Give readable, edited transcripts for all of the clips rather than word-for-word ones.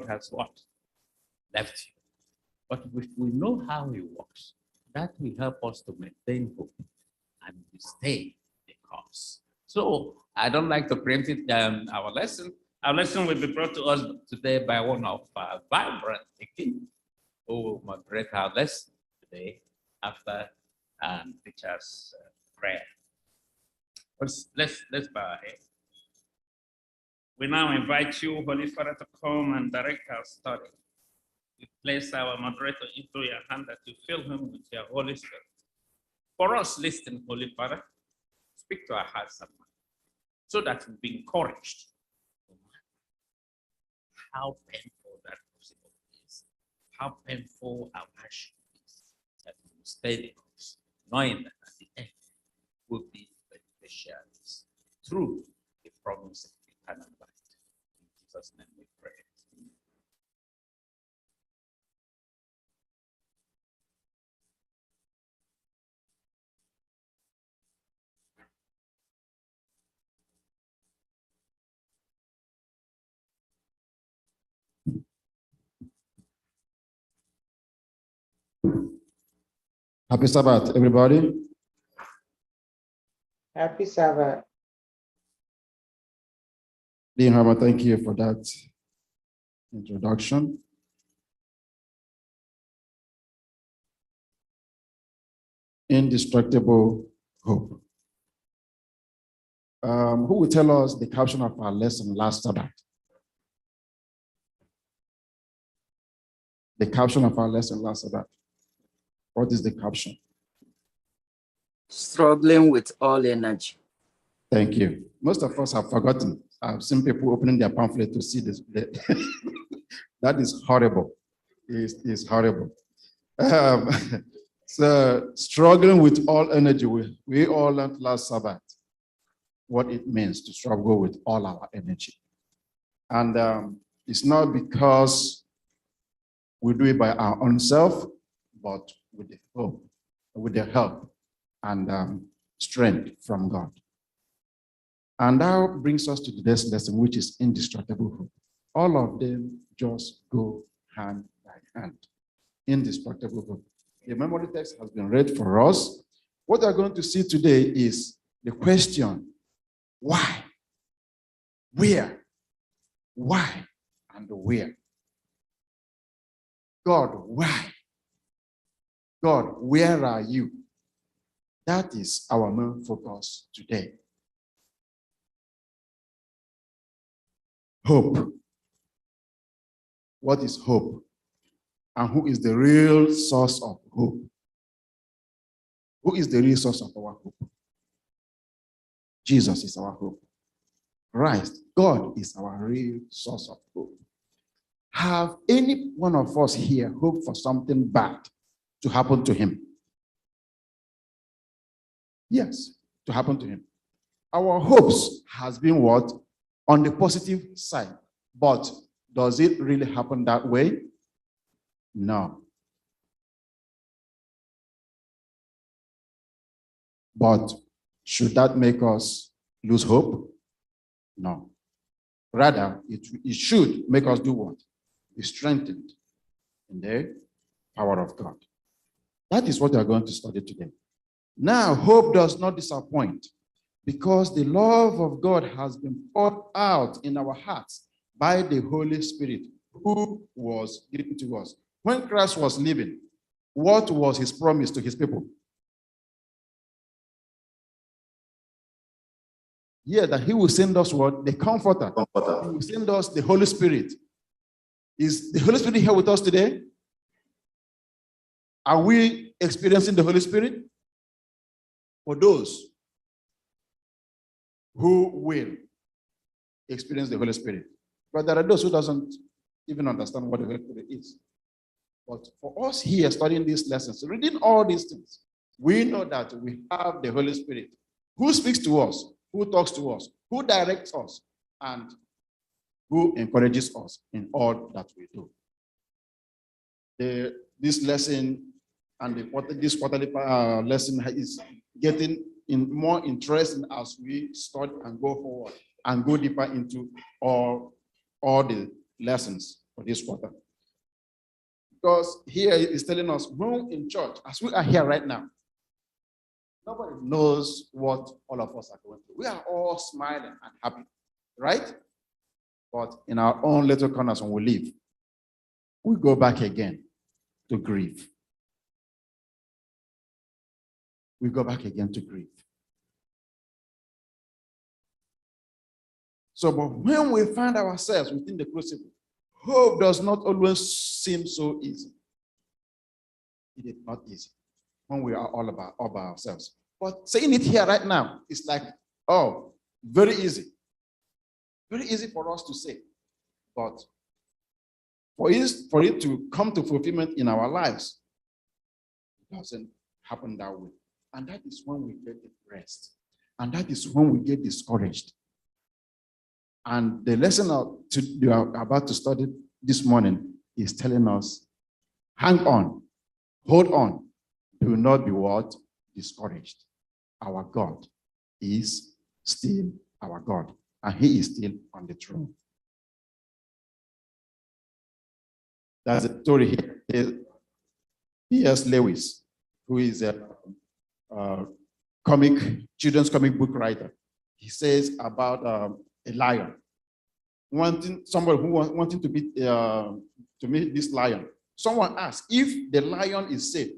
has what? Left you. But if we know how he works, that will help us to maintain hope and we stay the course. So I don't like to preempt it, our lesson. Our lesson will be brought to us today by one of our vibrant King, who will moderate our lesson today after teacher's prayer. Let's bow our head. We now invite you, Holy Father, to come and direct our study. We place our moderator into your hand that you fill him with your Holy Spirit. For us, listen, Holy Father, speak to our hearts and minds so that we'll be encouraged. How painful that possible is, how painful our passion is, that we will stay the course, knowing that at the end will be beneficiaries through the promise of eternal life. In Jesus' name we pray. Happy Sabbath, everybody. Happy Sabbath. Dean Hammer, thank you for that introduction. Indestructible hope. Who will tell us the caption of our lesson last Sabbath? The caption of our lesson last Sabbath. What is the caption? Struggling with all energy. Thank you. Most of us have forgotten. I've seen people opening their pamphlet to see this. That is horrible. It's horrible. So struggling with all energy. We all learned last Sabbath what it means to struggle with all our energy. And it's not because we do it by our own self, but with the hope, with the help and strength from God. And that brings us to today's lesson, which is indestructible hope. All of them just go hand by hand. Indestructible hope. The memory text has been read for us. What we're going to see today is the question, why, where, why, and where. God, why? God, where are you? That is our main focus today. Hope. What is hope? And who is the real source of hope? Who is the real source of our hope? Jesus is our hope. Christ, God is our real source of hope. Have any one of us here hope for something bad to happen to him? Yes, to happen to him. Our hopes has been what? On the positive side. But does it really happen that way? No. But should that make us lose hope? No. Rather, it should make us do what? Be strengthened in the power of God. That is what we are going to study today. Now, hope does not disappoint because the love of God has been poured out in our hearts by the Holy Spirit who was given to us. When Christ was living, what was his promise to his people? Yeah, that he will send us what? The Comforter. He will send us the Holy Spirit. Is the Holy Spirit here with us today? Are we experiencing the Holy Spirit? For those who will experience the Holy Spirit. But there are those who doesn't even understand what the Holy Spirit is. But for us here studying these lessons, reading all these things, we know that we have the Holy Spirit who speaks to us, who talks to us, who directs us, and who encourages us in all that we do. This lesson and this quarterly lesson is getting more interesting as we study and go forward and go deeper into all the lessons for this water. Because here is telling us, when in church, as we are here right now, nobody knows what all of us are going through. We are all smiling and happy, right? But in our own little corners, when we leave, we go back again to grieve. We go back again to grieve. So, but when we find ourselves within the crucible, hope does not always seem so easy. It is not easy when we are all by ourselves. But saying it here right now, it's like, oh, very easy. Very easy for us to say. But for it to come to fulfillment in our lives, it doesn't happen that way. And that is when we get depressed. And that is when we get discouraged. And the lesson you are about to study this morning is telling us, hang on, hold on, do not be what? Discouraged. Our God is still our God, and he is still on the throne. There's a story here. P.S. Lewis, who is a children's comic book writer, he says about a lion somebody who wanting to meet this lion. Someone asked if the lion is safe.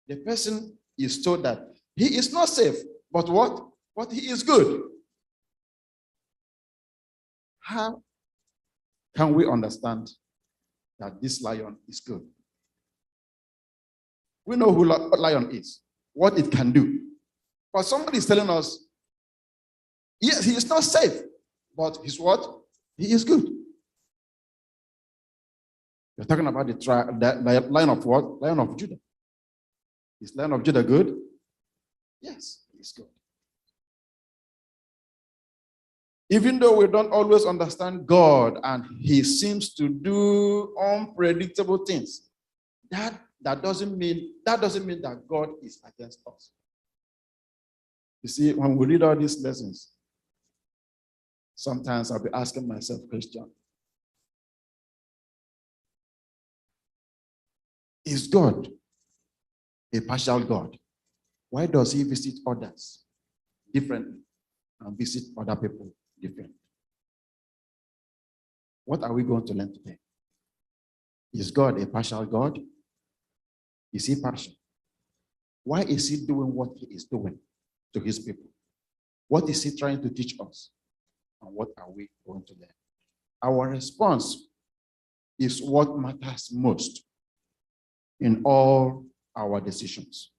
The person is told that he is not safe, but what? But he is good. How can we understand that this lion is good? We know who lion is, what it can do. But somebody is telling us, yes, he is not safe, but he's what? He is good. You're talking about the Lion of what? Lion of Judah. Is Lion of Judah good? Yes, he is good. Even though we don't always understand God and he seems to do unpredictable things, that doesn't mean that God is against us. You see, when we read all these lessons, sometimes I'll be asking myself a question. Is God a partial God? Why does he visit others differently and visit other people differently? What are we going to learn today? Is God a partial God? Is he partial? Why is he doing what he is doing to his people? What is he trying to teach us? And what are we going to learn? Our response is what matters most in all our decisions,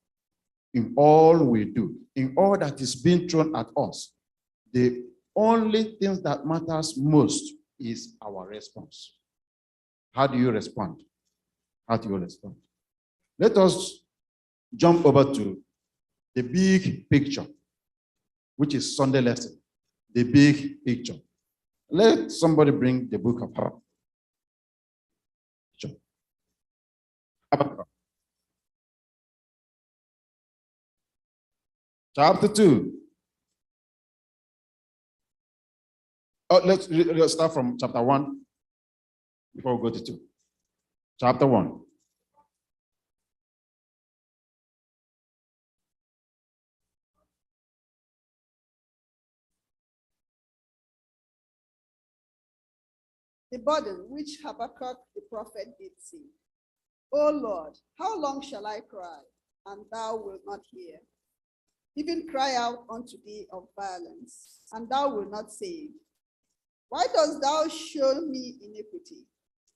in all we do, in all that is being thrown at us. The only thing that matters most is our response. How do you respond? How do you respond? Let us jump over to the big picture, which is Sunday lesson. The big picture. Let somebody bring the book of Habakkuk. Habakkuk. Chapter 2. Oh, let's start from chapter 1 before we go to 2. Chapter 1. The burden which Habakkuk the prophet did see. O Lord, how long shall I cry, and thou wilt not hear? Even cry out unto thee of violence, and thou wilt not save. Why dost thou show me iniquity,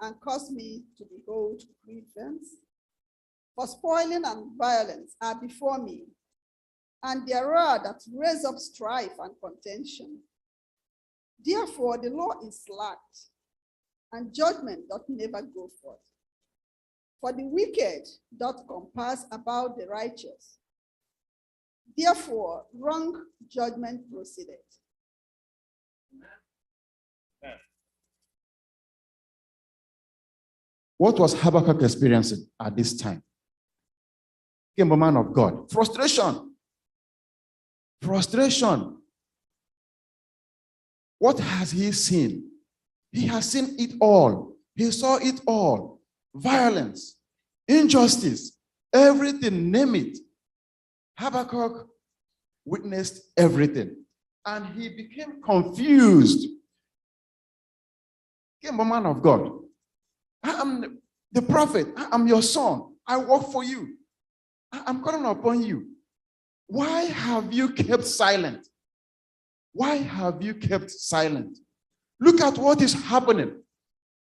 and cause me to behold grievance? For spoiling and violence are before me, and there are that raise up strife and contention. Therefore the law is slack, and judgment doth never go forth. For the wicked doth compass about the righteous. Therefore wrong judgment proceedeth. What was Habakkuk experiencing at this time? He became a man of God. Frustration. Frustration. What has he seen? He has seen it all. He saw it all. Violence, injustice, everything, name it. Habakkuk witnessed everything. And he became confused. Came a man of God. I am the prophet. I am your son. I work for you. I'm calling upon you. Why have you kept silent? Why have you kept silent? Look at what is happening.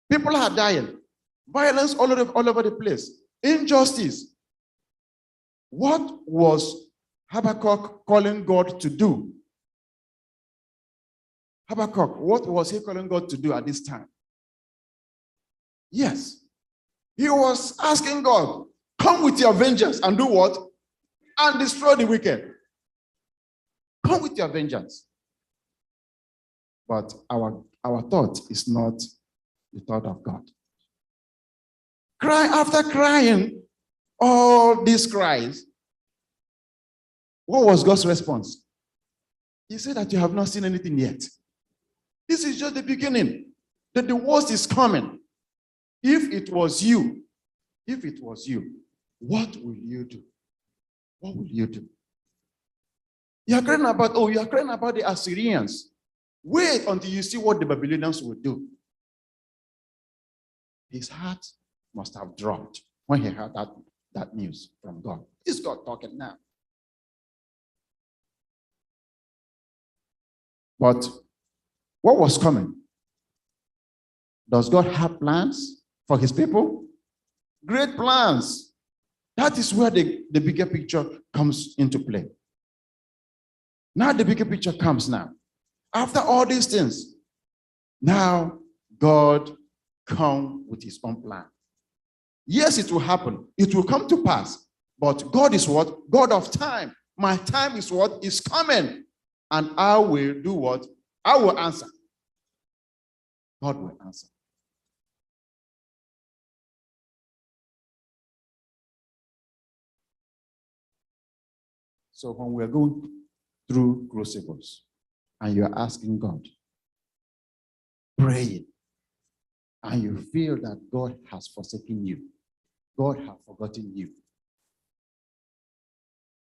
People are dying. Violence all over the place. Injustice. What was Habakkuk calling God to do? Habakkuk, what was he calling God to do at this time? Yes. He was asking God, come with your vengeance and do what? And destroy the wicked. Come with your vengeance. But our thought is not the thought of God. Cry after crying, all these cries. What was God's response? He said that you have not seen anything yet. This is just the beginning. That the worst is coming. If it was you, what will you do? What will you do? You are crying about the Assyrians. Wait until you see what the Babylonians will do. His heart must have dropped when he heard that news from God. Is God talking now? But what was coming? Does God have plans for his people? Great plans. That is where the bigger picture comes into play. Now the bigger picture comes now. After all these things, now God comes with his own plan. Yes, it will happen. It will come to pass. But God is what? God of time. My time is what? Is coming. And I will do what? I will answer. God will answer. So when we're going through crucibles and you're asking God, praying, and you feel that God has forsaken you, God has forgotten you,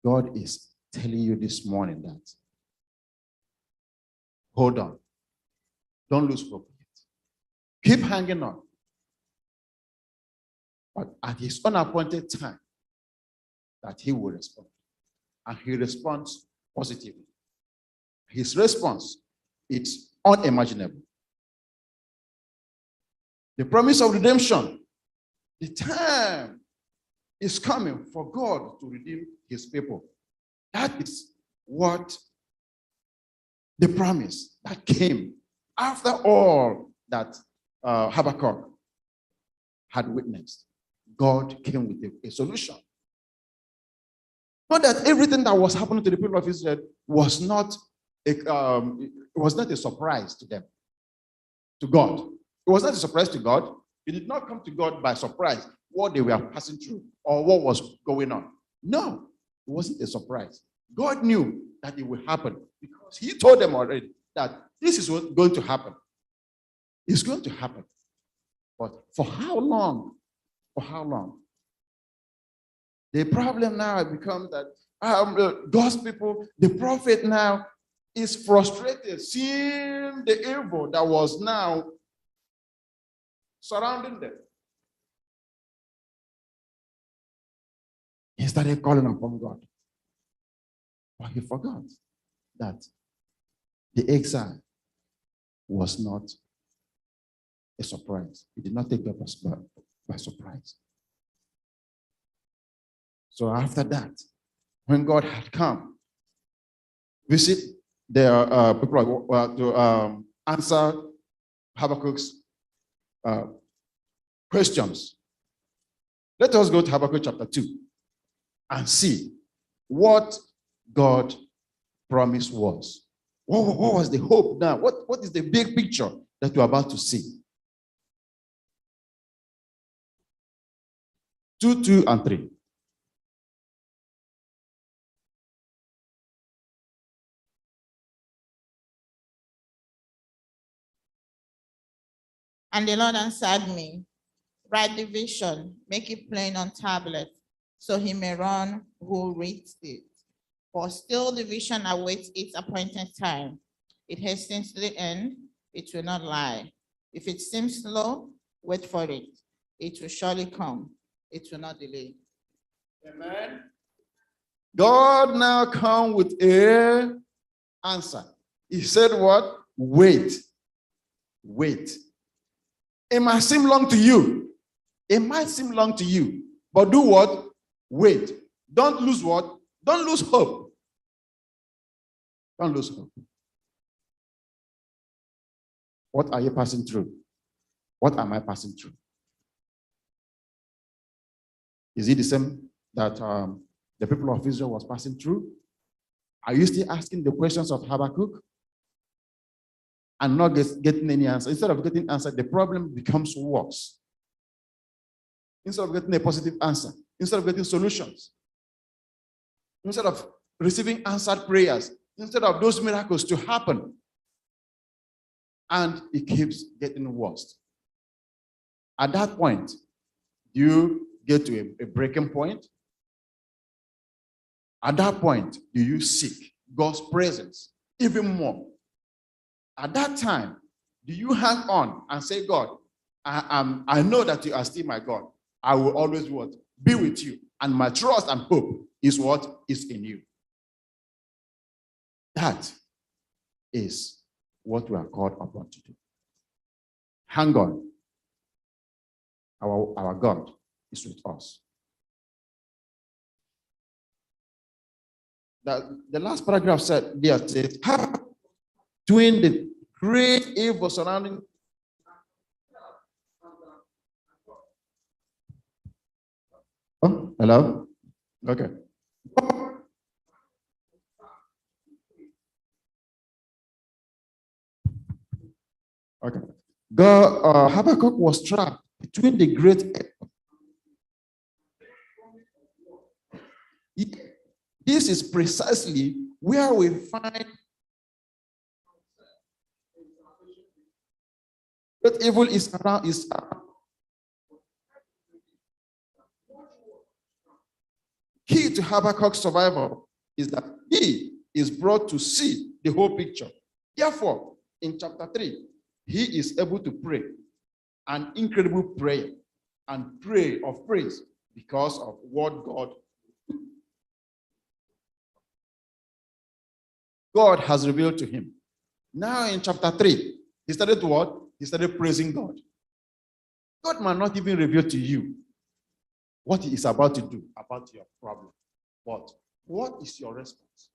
God is telling you this morning that, hold on, don't lose hope yet. Keep hanging on. But at his unappointed time, that he will respond. And he responds positively. His response is unimaginable. The promise of redemption, the time is coming for God to redeem his people. That is what the promise that came after all that Habakkuk had witnessed. God came with a solution. Not that everything that was happening to the people of Israel was not a surprise to them, to God. It was not a surprise to God. It did not come to God by surprise, what they were passing through or what was going on. No, it wasn't a surprise. God knew that it would happen because he told them already that this is what's going to happen. It's going to happen. But for how long? For how long? The problem now becomes that God's people, the prophet now is frustrated, seeing the evil that was now surrounding them. He started calling upon God. But he forgot that the exile was not a surprise. It did not take them by surprise. So after that, when God had come, visit the people to answer Habakkuk's questions. Let us go to Habakkuk chapter 2 and see what God promised was. What was the hope now? What is the big picture that you're about to see? 2, 2, and 3. And the Lord answered me, write the vision, make it plain on tablet, so he may run who reads it. For still the vision awaits its appointed time. It hastens to the end, it will not lie. If it seems slow, wait for it. It will surely come. It will not delay. Amen. God now come with a answer. He said what? Wait. Wait. It might seem long to you. It might seem long to you. But do what? Wait. Don't lose what? Don't lose hope. Don't lose hope. What are you passing through? What am I passing through? Is it the same that the people of Israel was passing through? Are you still asking the questions of Habakkuk and not getting any answer? Instead of getting answer, the problem becomes worse. Instead of getting a positive answer, instead of getting solutions, instead of receiving answered prayers, instead of those miracles to happen, and it keeps getting worse. At that point, you get to a breaking point. At that point, do you seek God's presence even more? At that time, do you hang on and say, God, I know that you are still my God. I will always what? Be with you. And my trust and hope is what is in you. That is what we are called upon to do. Hang on. Our God is with us. The last paragraph said, there says, between the great evil surrounding oh, hello? Okay. Okay. God, Habakkuk was trapped between the great. This is precisely where we find that evil is around. Key to Habakkuk's survival is that he is brought to see the whole picture. Therefore, in chapter 3, he is able to pray an incredible prayer and pray of praise because of what God has revealed to him. Now in chapter 3, he started to what? He started praising God. God might not even reveal to you what he is about to do about your problem. But what is your response?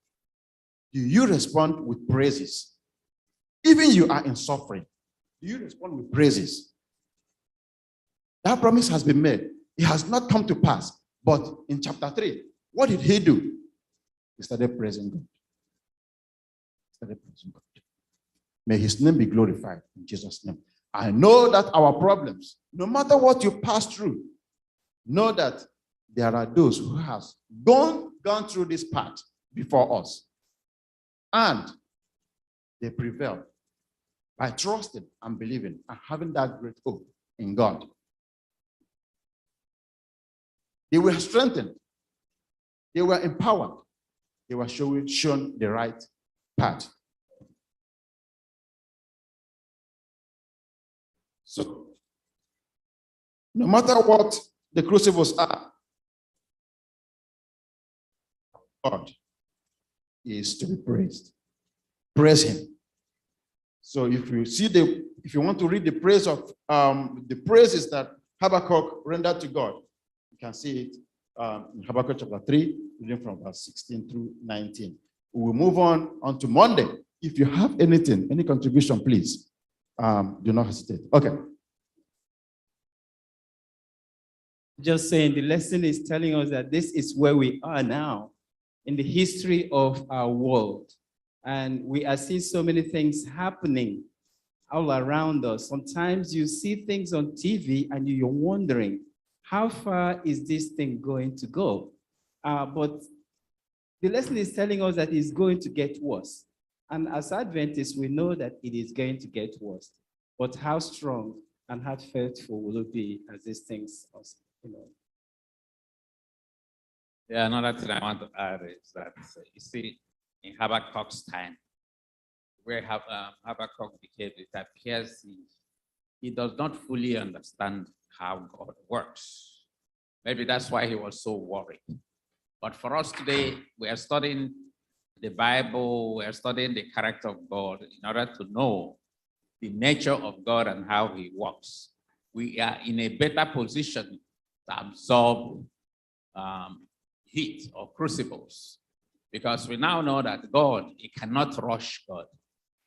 Do you respond with praises? Even you are in suffering, do you respond with praises? That promise has been made. It has not come to pass. But in chapter 3, what did he do? He started praising God. May his name be glorified in Jesus' name. I know that our problems, no matter what you pass through, know that there are those who have gone through this path before us. And they prevailed by trusting and believing and having that great hope in God. They were strengthened. They were empowered. They were shown the right path. So, no matter what the crucibles are, God is to be praised. Praise him. So if you want to read the praise of the praises that Habakkuk rendered to God, you can see it in Habakkuk chapter 3, reading from verse 16 through 19. We will move on to Monday. If you have anything, any contribution, please do not hesitate. Okay. Just saying, the lesson is telling us that this is where we are now in the history of our world. And we are seeing so many things happening all around us. Sometimes you see things on TV and you're wondering, how far is this thing going to go? But the lesson is telling us that it's going to get worse. And as Adventists, we know that it is going to get worse. But how strong And how faithful will it be as these things, you know? Yeah, another thing I want to add is that, you see, in Habakkuk's time, where Habakkuk became, it appears he does not fully understand how God works. Maybe that's why he was so worried. But for us today, we are studying the Bible, we are studying the character of God in order to know the nature of God and how he works. We are in a better position to absorb heat or crucibles, because we now know that God, he cannot rush God.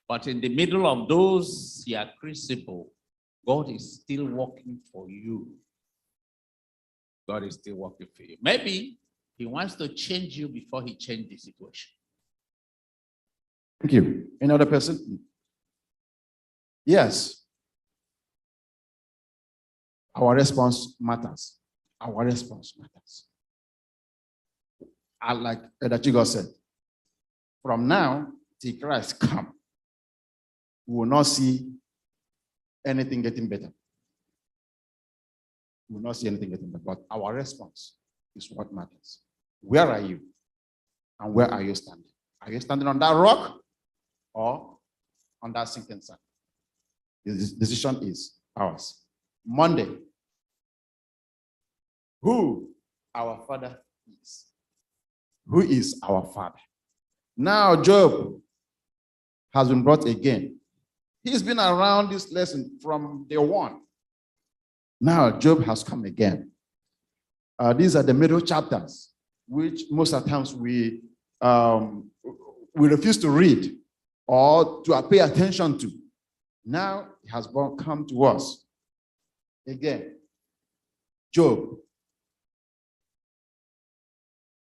But in the middle of those crucible, God is still working for you. God is still working for you. Maybe he wants to change you before he changes the situation. Thank you. Another person? Yes. Our response matters. Our response matters. I like that you God said, from now till Christ come, we will not see anything getting better. We will not see anything getting better, but our response is what matters. Where are you? And where are you standing? Are you standing on that rock or on that sinking sand? The decision is ours. Monday, who our Father is. Who is our Father? Now, Job has been brought again. He's been around this lesson from day one. Now, Job has come again. These are the middle chapters, which most of the times we refuse to read or to pay attention to. Now, it has come to us again. Job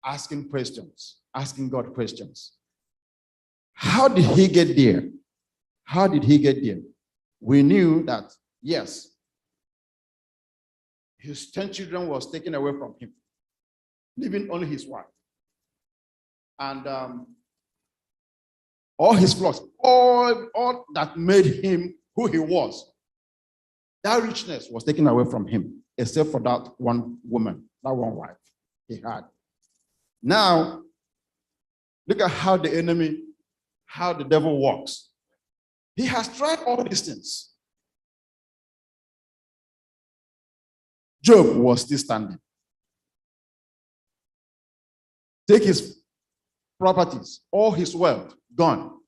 asking questions, asking God questions. How did he get there? How did he get there? We knew that, yes, his 10 children was taken away from him, leaving only his wife. And all his flocks, all that made him who he was, that richness was taken away from him, except for that one woman, that one wife he had. Now, look at how the enemy, how the devil works. He has tried all these things. Job was still standing. Take his properties, all his wealth, gone.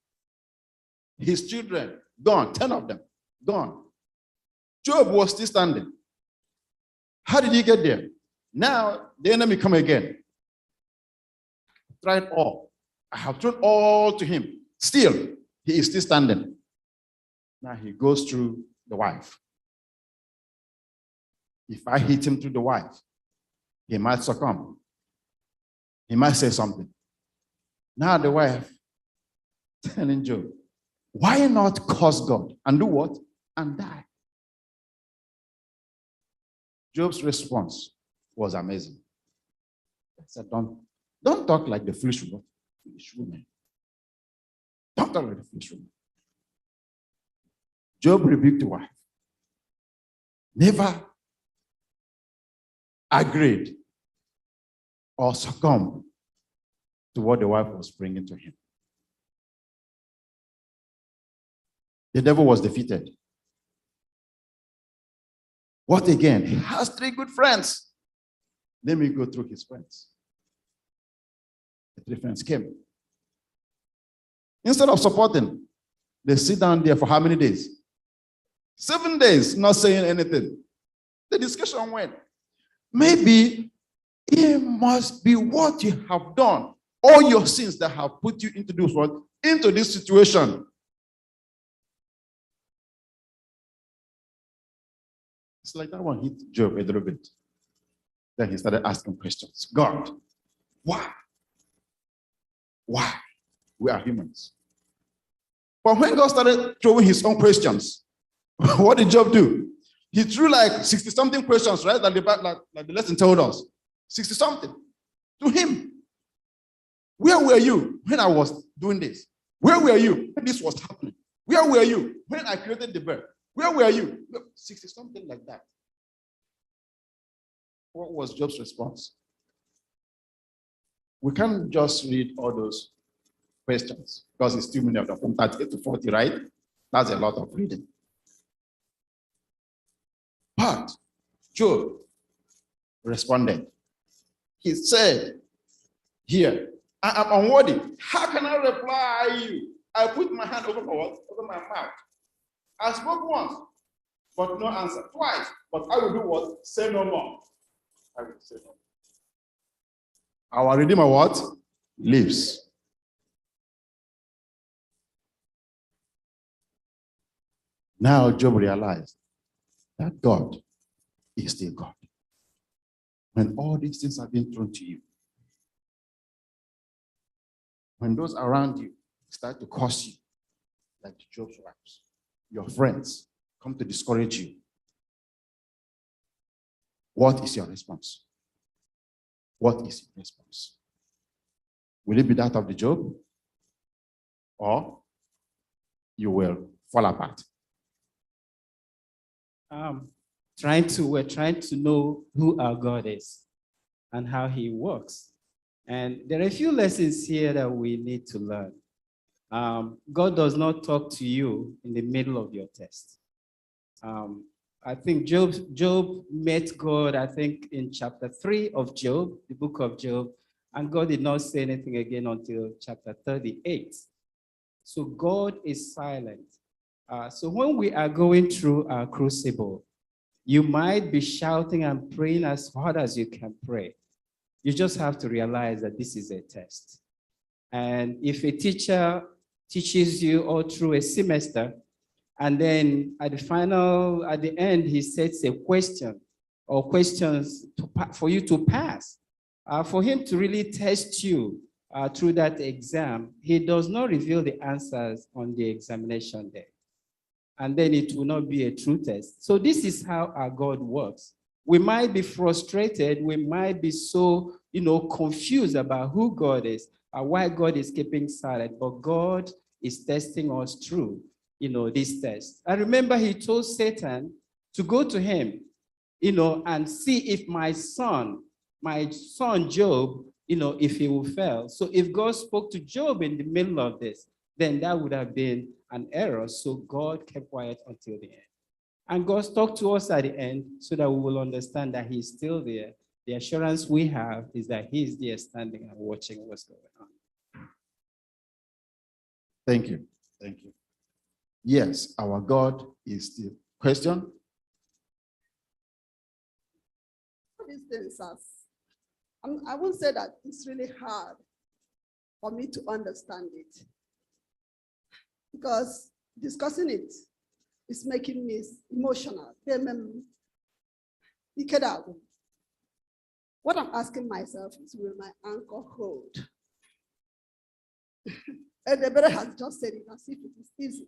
His children, gone, 10 of them, gone. Job was still standing. How did he get there? Now, the enemy come again. Tried all. I have thrown all to him. Still, he is still standing. Now he goes through the wife. If I hit him through the wife, he might succumb. He might say something. Now the wife telling Job, why not curse God and do what? And die. Job's response was amazing. He said, don't talk like the foolish woman. Don't talk like the foolish woman. Job rebuked the wife. Never agreed or succumbed to what the wife was bringing to him. The devil was defeated. What again? He has 3 good friends. Let me go through his friends. The 3 friends came. Instead of supporting, they sit down there for how many days? 7 days, not saying anything. The discussion went. Maybe it must be what you have done, all your sins that have put you into this world, into this situation. It's like that one hit Job a little bit. Then he started asking questions. God, why? Why? We are humans. But when God started throwing his own questions, what did Job do? He threw like 60-something questions, right? Like the lesson told us. 60-something to him. Where were you when I was doing this? Where were you when this was happening? Where were you when I created the bird? Where were you? Look, 60 something like that. What was Job's response? We can't just read all those questions because it's too many of them, from 38 to 40, right? That's a lot of reading. But Job responded. He said, here, I am unworthy. How can I reply you? I put my hand over my what? Over my mouth. I spoke once, but no answer. Twice, but I will do what? Say no more. I will say no more. Our Redeemer what? Lives. Now Job realized that God is still God. When all these things have been thrown to you, when those around you start to curse you, like Job's wives, your friends come to discourage you, what is your response? What is your response? Will it be that of the Job? Or you will fall apart? We're trying to know who our God is and how he works. And there are a few lessons here that we need to learn. God does not talk to you in the middle of your test. I think Job met God, I think, in chapter 3 of Job, the book of Job, and God did not say anything again until chapter 38. So God is silent. So when we are going through our crucible, you might be shouting and praying as hard as you can pray. You just have to realize that this is a test. And if a teacher teaches you all through a semester, and then at the end, he sets a question or questions for you to pass, for him to really test you through that exam, he does not reveal the answers on the examination day. And then it will not be a true test. So this is how our God works. We might be frustrated. We might be so, confused about who God is, why God is keeping silent, but God is testing us through, this test. I remember he told Satan to go to him, and see if my son Job, if he will fail. So if God spoke to Job in the middle of this, then that would have been an error. So God kept quiet until the end. And God talked to us at the end so that we will understand that he's still there. The assurance we have is that he's there standing and watching what's going on. Thank you. Thank you. Yes, our God is still. Question? These things I won't say that it's really hard for me to understand it, because discussing it is making me emotional. What I'm asking myself is, will my anchor hold? And the brother has just said it as if it is easy.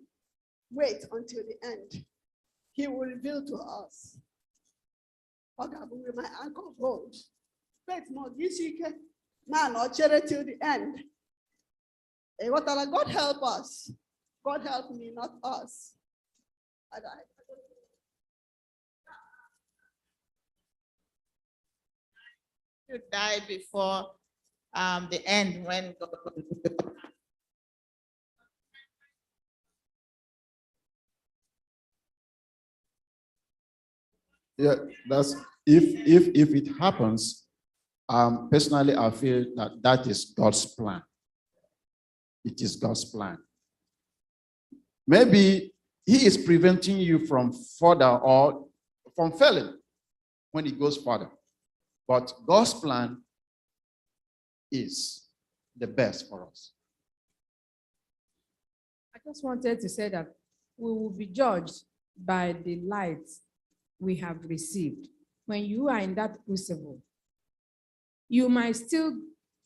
Wait until the end. He will reveal to us. Okay, but will my anchor hold? Wait, no, this weekend, man, or charity till the end. God help us. God help me, not us. You die before the end when God. Yeah, that's if it happens. Personally, I feel that is God's plan. It is God's plan. Maybe he is preventing you from further or from failing when it goes further. But God's plan is the best for us. I just wanted to say that we will be judged by the light we have received. When you are in that crucible, you might still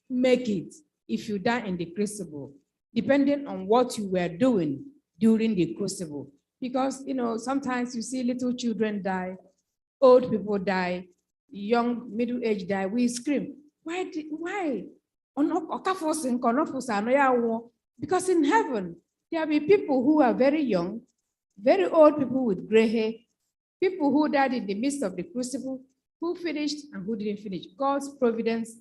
make it if you die in the crucible, depending on what you were doing during the crucible. Because, sometimes you see little children die, old people die, young, middle-aged die, we scream. Why? Because in heaven, there will be people who are very young, very old people with gray hair, people who died in the midst of the crucible, who finished and who didn't finish. God's providence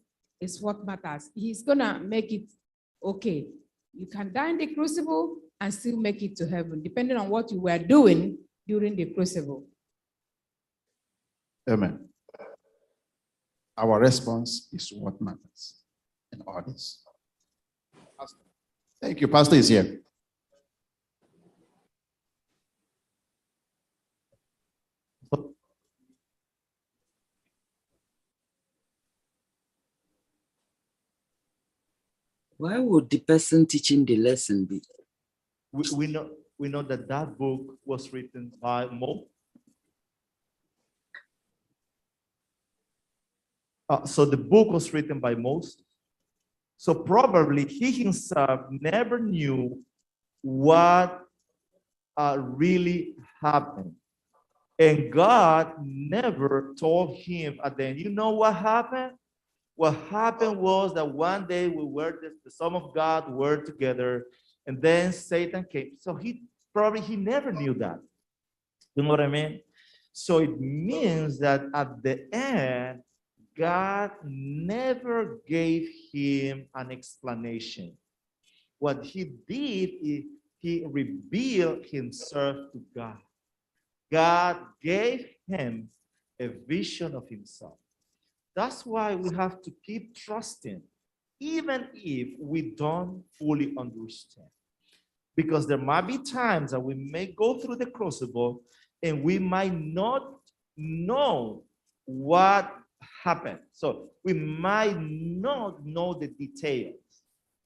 is what matters. He's gonna make it okay. You can die in the crucible and still make it to heaven, depending on what you were doing during the crucible. Amen. Our response is what matters in all this. Thank you. Pastor is here. Why would the person teaching the lesson be? We know that that book was written by Mo. So the book was written by Moses. So probably he himself never knew what really happened. And God never told him at the end, you know what happened? What happened was that one day the Son of God were together, and then Satan came. So he never knew that. You know what I mean? So it means that at the end, God never gave him an explanation. What he did is he revealed himself to God. God gave him a vision of himself. That's why we have to keep trusting, even if we don't fully understand. Because there might be times that we may go through the crucible and we might not know what happened. So we might not know the details,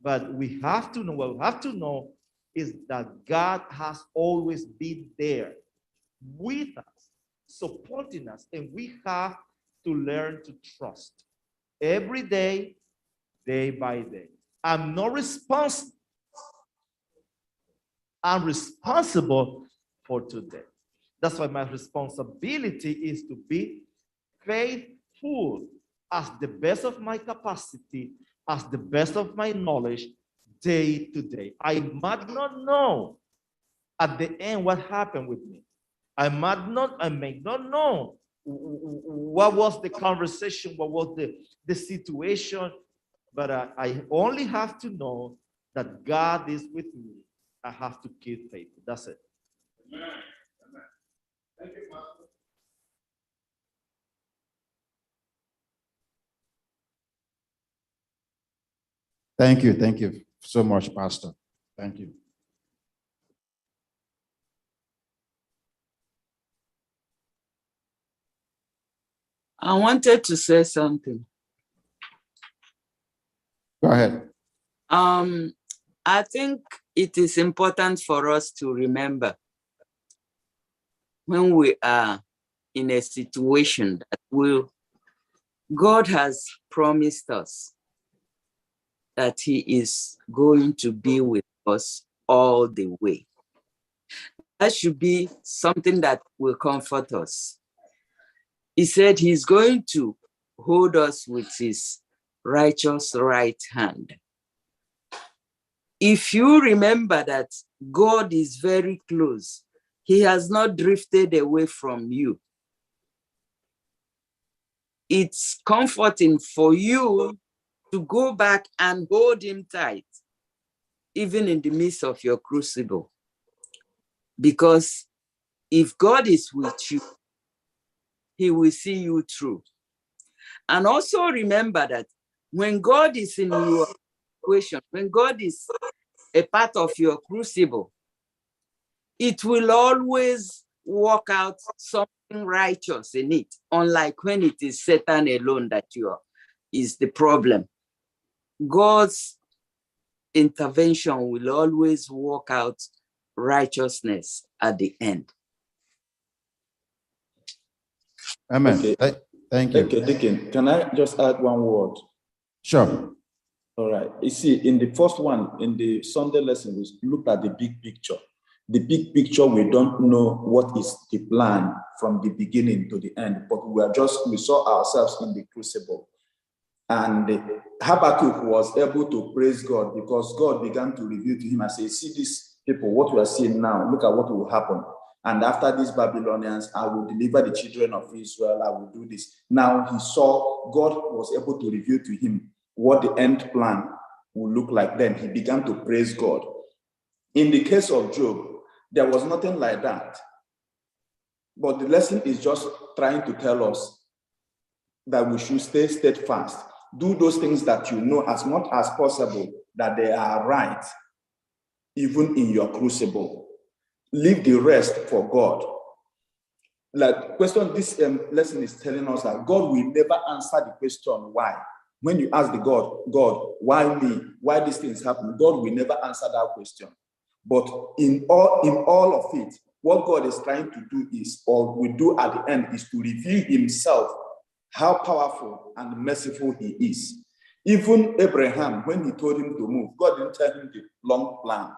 but we have to know, what we have to know is that God has always been there with us, supporting us, and we have to learn to trust every day, day by day. I'm not responsible. I'm responsible for today. That's why my responsibility is to be faithful as the best of my capacity, as the best of my knowledge, day to day. I might not know at the end what happened with me. I may not know what was the conversation, what was the situation, but I only have to know that God is with me. I have to keep faithful. That's it. Amen. Amen. Thank you, Pastor. Thank you. Thank you so much, Pastor. Thank you. I wanted to say something. Go ahead. I think it is important for us to remember when we are in a situation that God has promised us that he is going to be with us all the way. That should be something that will comfort us. He said he's going to hold us with his righteous right hand. If you remember that God is very close, he has not drifted away from you. It's comforting for you to go back and hold him tight, even in the midst of your crucible. Because if God is with you, he will see you through. And also remember that when God is in your situation, when God is a part of your crucible, it will always work out something righteous in it, unlike when it is Satan alone that is the problem. God's intervention will always work out righteousness at the end. Amen. Okay. Thank you. Okay, Deacon, can I just add one word? Sure. All right. You see, in the first one, in the Sunday lesson, we looked at the big picture. The big picture, we don't know what is the plan from the beginning to the end, but we saw ourselves in the crucible. And Habakkuk was able to praise God because God began to reveal to him and say, see these people, what we are seeing now, look at what will happen. And after these Babylonians, I will deliver the children of Israel. I will do this. Now he saw God was able to reveal to him what the end plan will look like. Then he began to praise God. In the case of Job, there was nothing like that. But the lesson is just trying to tell us that we should stay steadfast. Do those things that you know as much as possible that they are right, even in your crucible. Leave the rest for God. Like question, this lesson is telling us that God will never answer the question why. When you ask the God, why me? Why these things happen? God will never answer that question. But in all of it, what God is trying to do is, or will do at the end, is to reveal himself, how powerful and merciful he is. Even Abraham, when he told him to move, God didn't tell him the long plan,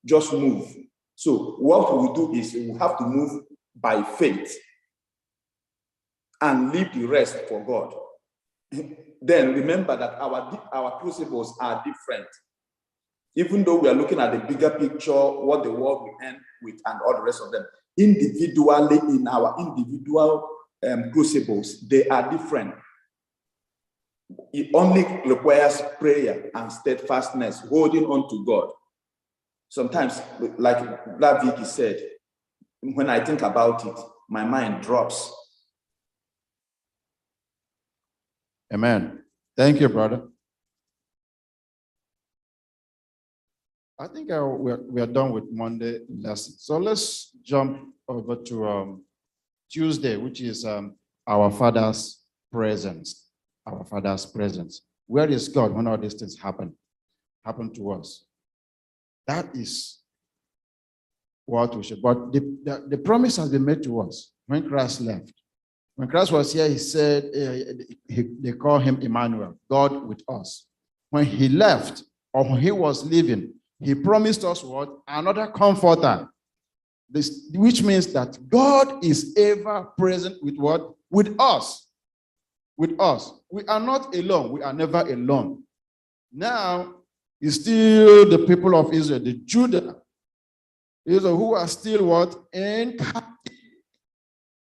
just move. So what we will do is we have to move by faith and leave the rest for God. Then remember that our crucibles are different. Even though we are looking at the bigger picture, what the world will end with and all the rest of them, individually in our individual crucibles, they are different. It only requires prayer and steadfastness, holding on to God. Sometimes, like Black Vicky said, when I think about it, my mind drops. Amen. Thank you, brother. I think we are done with Monday lesson. So let's jump over to Tuesday, which is our Father's presence. Our Father's presence. Where is God when all these things happen to us? That is what we should. But the promise has been made to us when Christ left. When Christ was here, he said, they call him Emmanuel, God with us. When he left, or when he was leaving, he promised us what? Another comforter. Which means that God is ever present with what? With us. With us. We are not alone. We are never alone. Now, it's still the people of Israel, the Judah, Israel, who are still what? In captivity.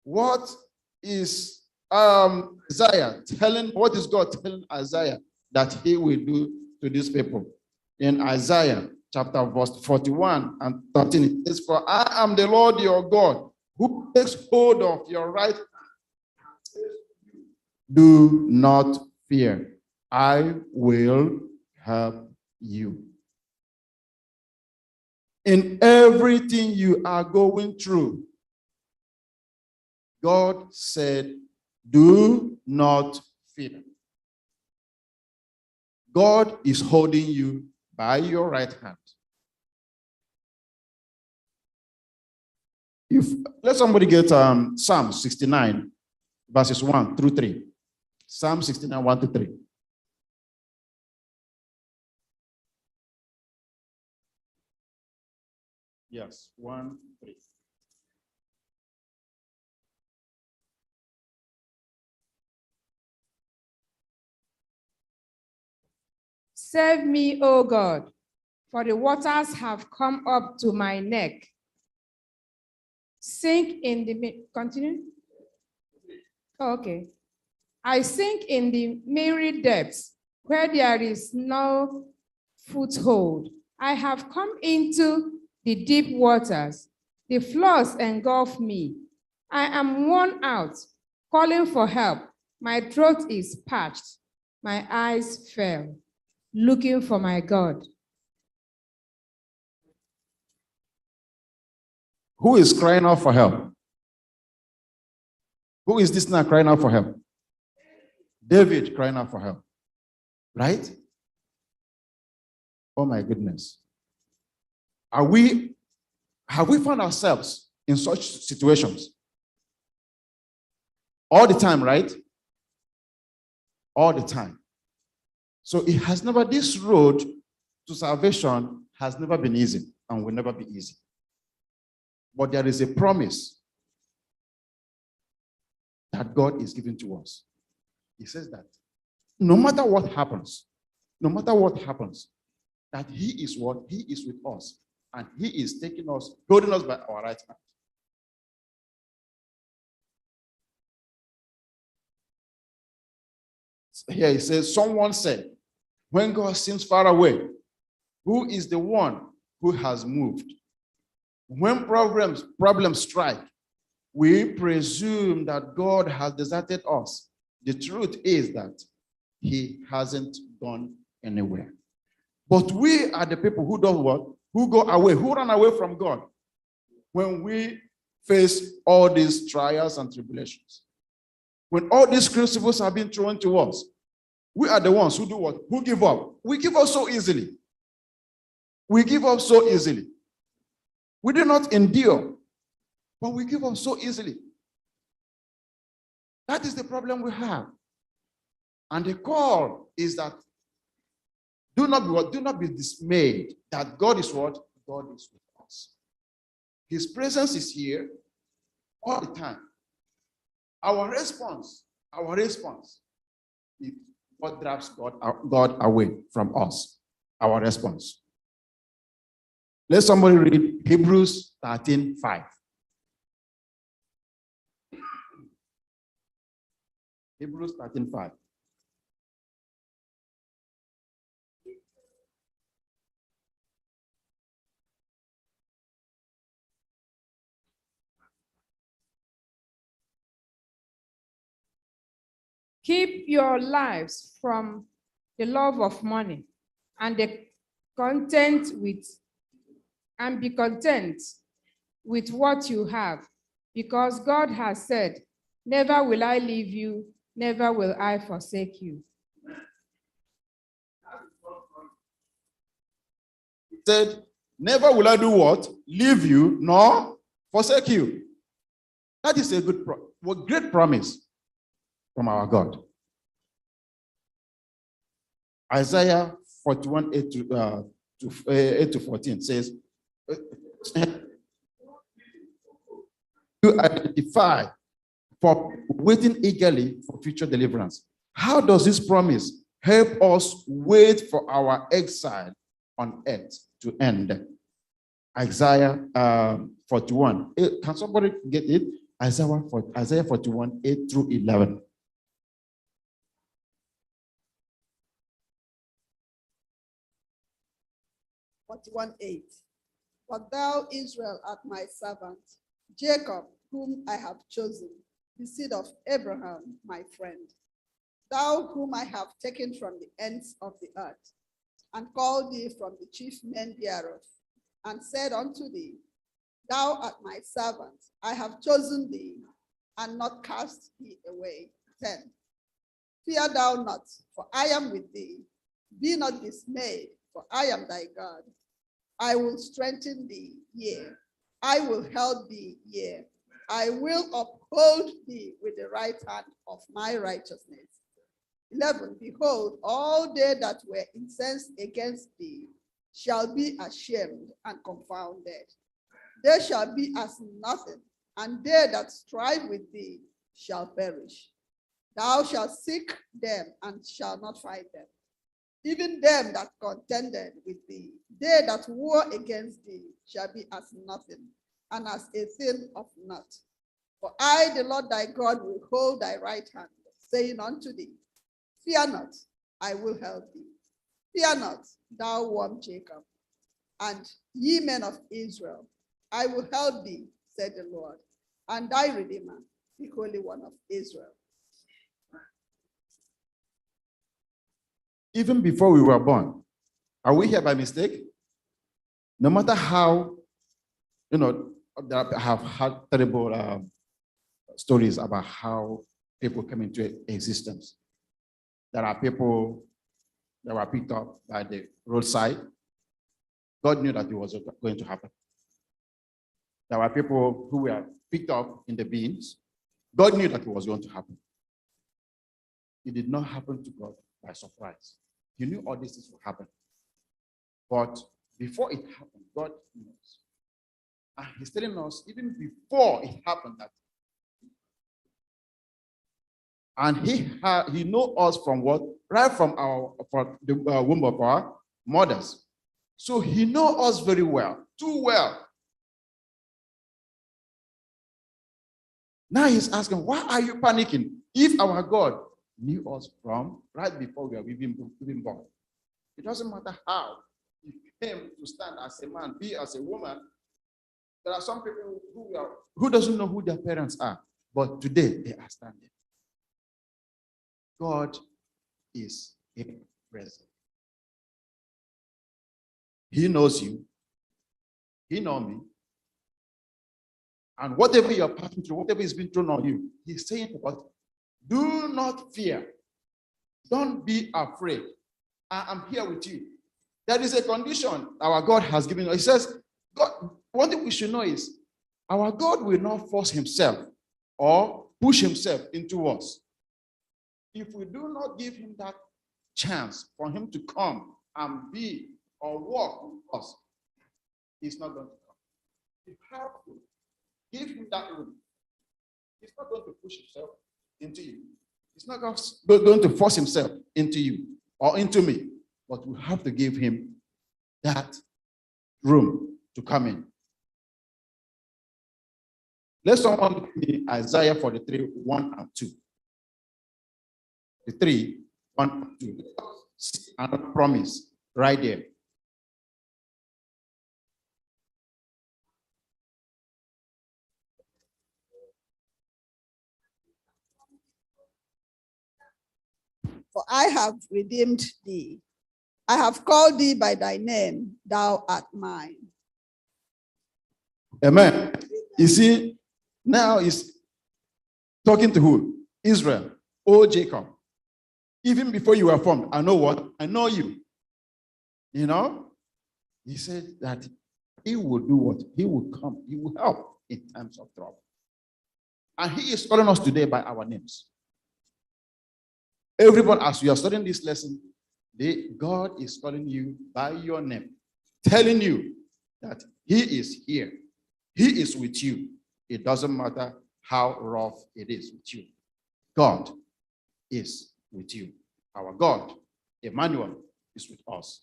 What is Isaiah telling? What is God telling Isaiah that he will do to these people? In Isaiah chapter verse 41 and 13, it says, "For I am the Lord your God, who takes hold of your right hand. Do not fear. I will help you." In everything you are going through, God said, do not fear. God is holding you by your right hand. Let somebody get Psalm 69, verses 1 through 3. Psalm 69, 1 to 3. Yes, 1, 3. Save me, O God, for the waters have come up to my neck. Sink in the, continue? Oh, okay. I sink in the miry depths where there is no foothold. I have come into the deep waters. The floods engulf me. I am worn out, calling for help. My throat is parched. My eyes fail, looking for my God. Who is crying out for help? Who is this now crying out for help? David crying out for help. Right? Oh my goodness. Have we found ourselves in such situations? All the time, right? All the time. So it has never, this road to salvation has never been easy and will never be easy. But there is a promise that God is giving to us. He says that no matter what happens, that he is what? He is with us. And he is taking us, holding us by our right hand. Here it says, someone said, when God seems far away, who is the one who has moved? When problems strike, we presume that God has deserted us. The truth is that he hasn't gone anywhere. But we are the people who do what? Who go away, who run away from God when we face all these trials and tribulations. When all these crucibles have been thrown to us, we are the ones who do what? Who give up. We give up so easily. We give up so easily. We do not endure, but we give up so easily. That is the problem we have. And the call is that do not be what? Do not be dismayed that God is what? God is with us. His presence is here all the time. Our response is what drives God away from us. Our response. Let somebody read Hebrews 13:5. Hebrews 13:5. Keep your lives from the love of money and be content with what you have, because God has said, never will I leave you, never will I forsake you. He said, never will I do what? Leave you, nor forsake you. That is a great promise from our God. Isaiah 41:8-14 says, you identify for waiting eagerly for future deliverance. How does this promise help us wait for our exile on earth to end? Isaiah 41. Can somebody get it? Isaiah 41:8-11. 41:8. But thou, Israel, art my servant, Jacob, whom I have chosen, the seed of Abraham, my friend. Thou whom I have taken from the ends of the earth, and called thee from the chief men thereof, and said unto thee, thou art my servant, I have chosen thee, and not cast thee away. 10. Fear thou not, for I am with thee. Be not dismayed, for I am thy God. I will strengthen thee, yea, I will help thee, yea, I will uphold thee with the right hand of my righteousness. 11. Behold, all they that were incensed against thee shall be ashamed and confounded. They shall be as nothing, and they that strive with thee shall perish. Thou shalt seek them and shalt not find them. Even them that contended with thee, they that war against thee, shall be as nothing, and as a thing of naught. For I, the Lord thy God, will hold thy right hand, saying unto thee, fear not, I will help thee. Fear not, thou worm Jacob, and ye men of Israel, I will help thee, said the Lord, and thy Redeemer, the Holy One of Israel. Even before we were born, are we here by mistake? No matter how, I have had terrible stories about how people come into existence. There are people that were picked up by the roadside. God knew that it was going to happen. There were people who were picked up in the bins. God knew that it was going to happen. It did not happen to God by surprise. He knew all these things would happen. But before it happened, God knows. And he's telling us, even before it happened, that and he knows us from what? Right from the womb of our mothers. So he knows us very well, too well. Now he's asking, why are you panicking? If our God knew us from right before we were even born. It doesn't matter how you came to stand as a man, be as a woman. There are some people who doesn't know who their parents are, but today they are standing. God is present. He knows you. He knows me. And whatever you're passing through, whatever is being thrown on you, he's saying what? Do not fear. Don't be afraid. I am here with you. There is a condition our God has given us. He says, God, one thing we should know is our God will not force himself or push himself into us. If we do not give him that chance for him to come and be or walk with us, he's not going to come. You have to give him that room. He's not going to push himself into you. He's not going to force himself into you or into me, but we have to give him that room to come in. Let someone give me Isaiah 43, 1 and 2. The 3, 1 and 2. And a promise right there. For I have redeemed thee. I have called thee by thy name, thou art mine. Amen. You see, now he's talking to who? Israel. Oh, Jacob. Even before you were formed, I know what? I know you. You know? He said that he will do what? He will come. He will help in times of trouble. And he is calling us today by our names. Everyone, as you are studying this lesson, God is calling you by your name, telling you that he is here. He is with you. It doesn't matter how rough it is with you. God is with you. Our God, Emmanuel, is with us.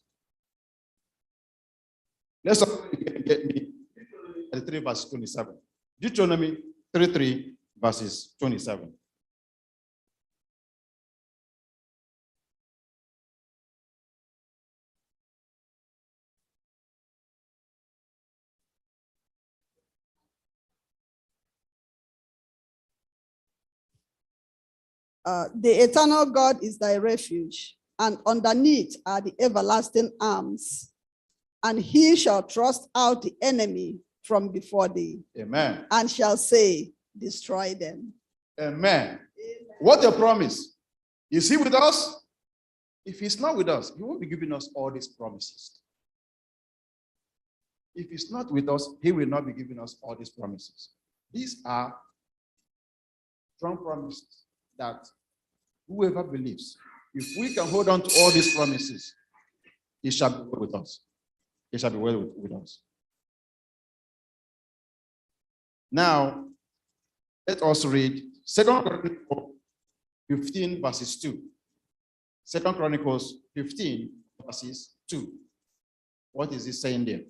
Let's get me 33 verse 27. Deuteronomy 33 verses 27. The eternal God is thy refuge, and underneath are the everlasting arms. And he shall thrust out the enemy from before thee. Amen. And shall say, destroy them. Amen. What a promise. Is he with us? If he's not with us, he won't be giving us all these promises. If he's not with us, he will not be giving us all these promises. These are strong promises that whoever believes, if we can hold on to all these promises, it shall be well with us. It shall be well with us. Now, let us read 2 Chronicles 15 verses 2. 2 Chronicles 15 verses 2. What is it saying there?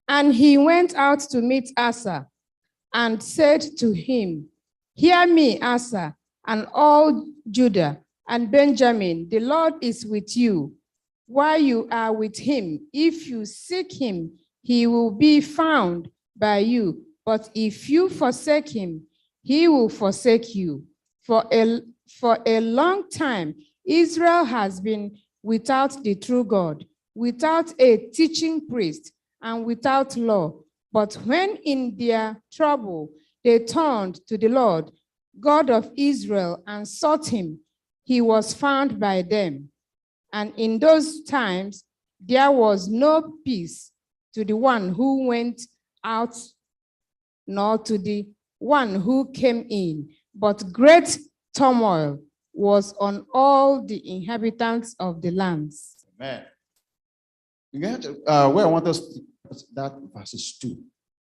And he went out to meet Asa and said to him, hear me, Asa, and all Judah and Benjamin, the Lord is with you. While you are with him, if you seek him, he will be found by you. But if you forsake him, he will forsake you. For a long time, Israel has been without the true God, without a teaching priest, and without law. But when in their trouble they turned to the Lord, God of Israel, and sought him, he was found by them. And in those times there was no peace to the one who went out, nor to the one who came in, but great turmoil was on all the inhabitants of the lands. Amen. You get where I want us to put that verses 2.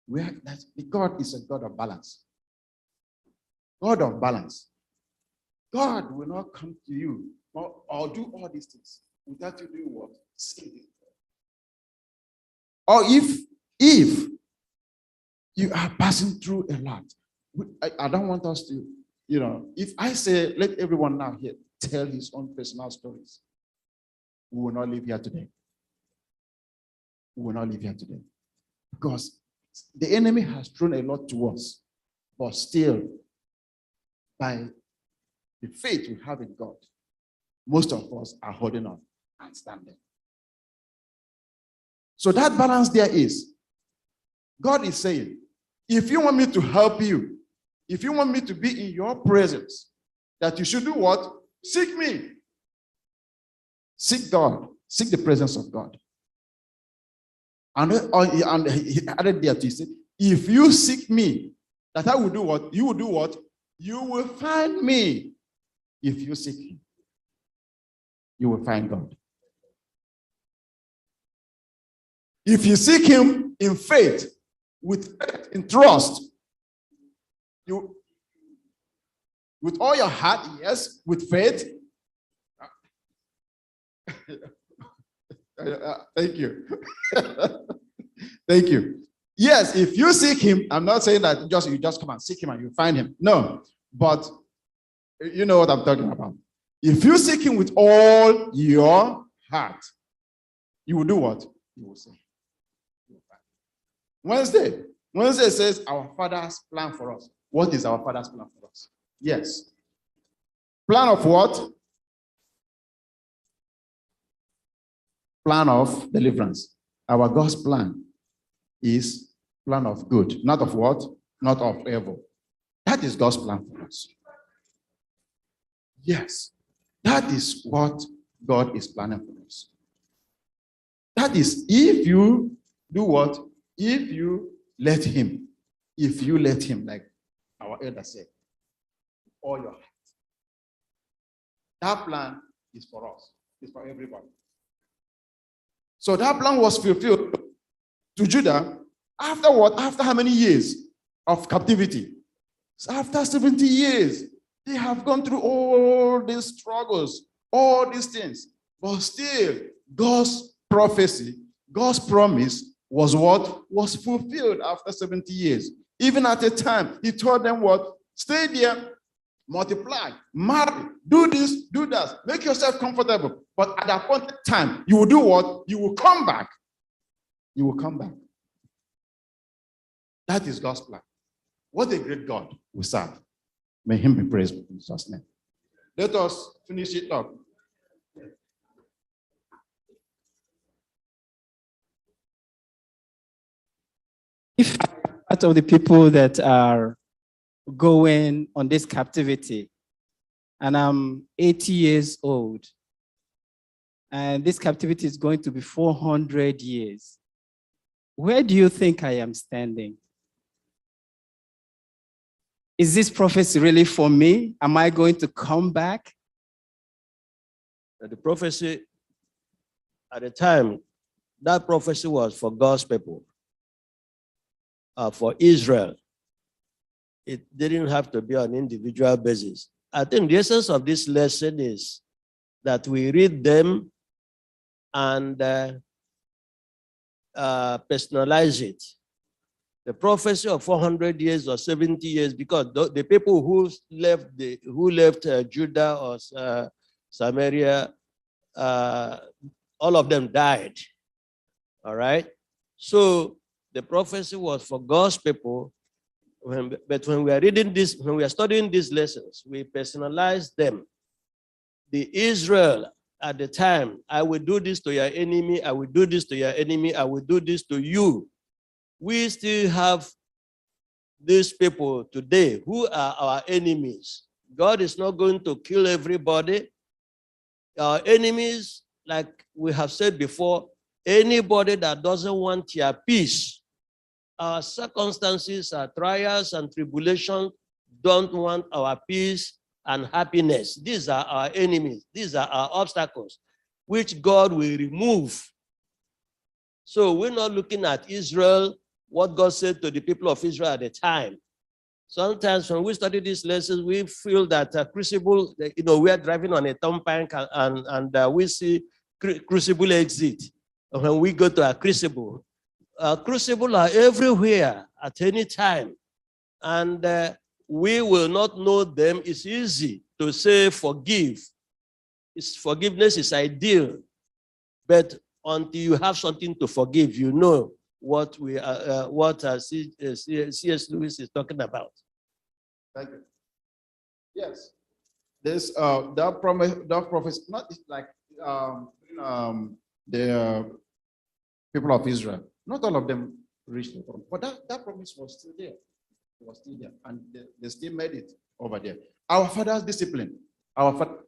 Where that God is a God of balance. God of balance. God will not come to you or do all these things without you doing what? Seeking. Or if you are passing through a lot, I don't want us to, if I say, let everyone now here tell his own personal stories, we will not live here today. We will not live here today. Because the enemy has thrown a lot to us, but still, by the faith we have in God, most of us are holding on and standing. So that balance there is, God is saying, if you want me to help you, if you want me to be in your presence, that you should do what? Seek me. Seek God. Seek the presence of God. And he added there to say, if you seek me, that I will do what? You will do what? You will find me. If you seek him, you will find God. If you seek him in faith, in trust, with all your heart, yes, with faith. Thank you. Thank you. Yes, if you seek him, I'm not saying that you just come and seek him and you find him. No, but you know what I'm talking about. If you seek him with all your heart, you will do what? You will say. Wednesday says our Father's plan for us. What is our Father's plan for us? Yes. Plan of what? Plan of deliverance. Our God's plan is plan of good. Not of what? Not of evil. That is God's plan for us. Yes. That is what God is planning for us. That is, if you do what? If you let him, like our elder said, all your heart. That plan is for us. It's for everybody. So that plan was fulfilled to Judah after what? After how many years of captivity? So after 70 years, they have gone through all these struggles, all these things. But still, God's prophecy, God's promise was what? Was fulfilled after 70 years. Even at a time, he told them what? Stay there, multiply, marry, do this, do that, make yourself comfortable. But at that point in time, you will do what? You will come back. You will come back. That is God's plan. What a great God we serve. May him be praised in Jesus' name. Let us finish it up. If part of the people that are going on this captivity, and I'm 80 years old, and this captivity is going to be 400 years, where do you think I am standing? Is this prophecy really for me? Am I going to come back? The prophecy at the time, that prophecy was for God's people, for Israel. It didn't have to be on an individual basis. I think the essence of this lesson is that we read them and personalize it. The prophecy of 400 years or 70 years, because the people who left Judah or Samaria, all of them died. All right. So the prophecy was for God's people. But when we are reading this, when we are studying these lessons, we personalize them. The Israel at the time, I will do this to your enemy, I will do this to your enemy, I will do this to you. We still have these people today who are our enemies. God is not going to kill everybody. Our enemies, like we have said before, anybody that doesn't want your peace, our circumstances, our trials and tribulations don't want our peace and happiness. These are our enemies. These are our obstacles, which God will remove. So we're not looking at Israel, what God said to the people of Israel at the time. Sometimes when we study these lessons, we feel that crucible, we are driving on a turnpike and we see crucible exit. When we go to a crucible are everywhere at any time. And we will not know them. It's easy to say forgive. Forgiveness is ideal. But until you have something to forgive, you know what C.S. Lewis is talking about. Thank you. Yes. This that prophecy, not like the people of Israel. Not all of them reached the promise, but that promise was still there. It was still there, and they still made it over there. Our father's discipline. Our father.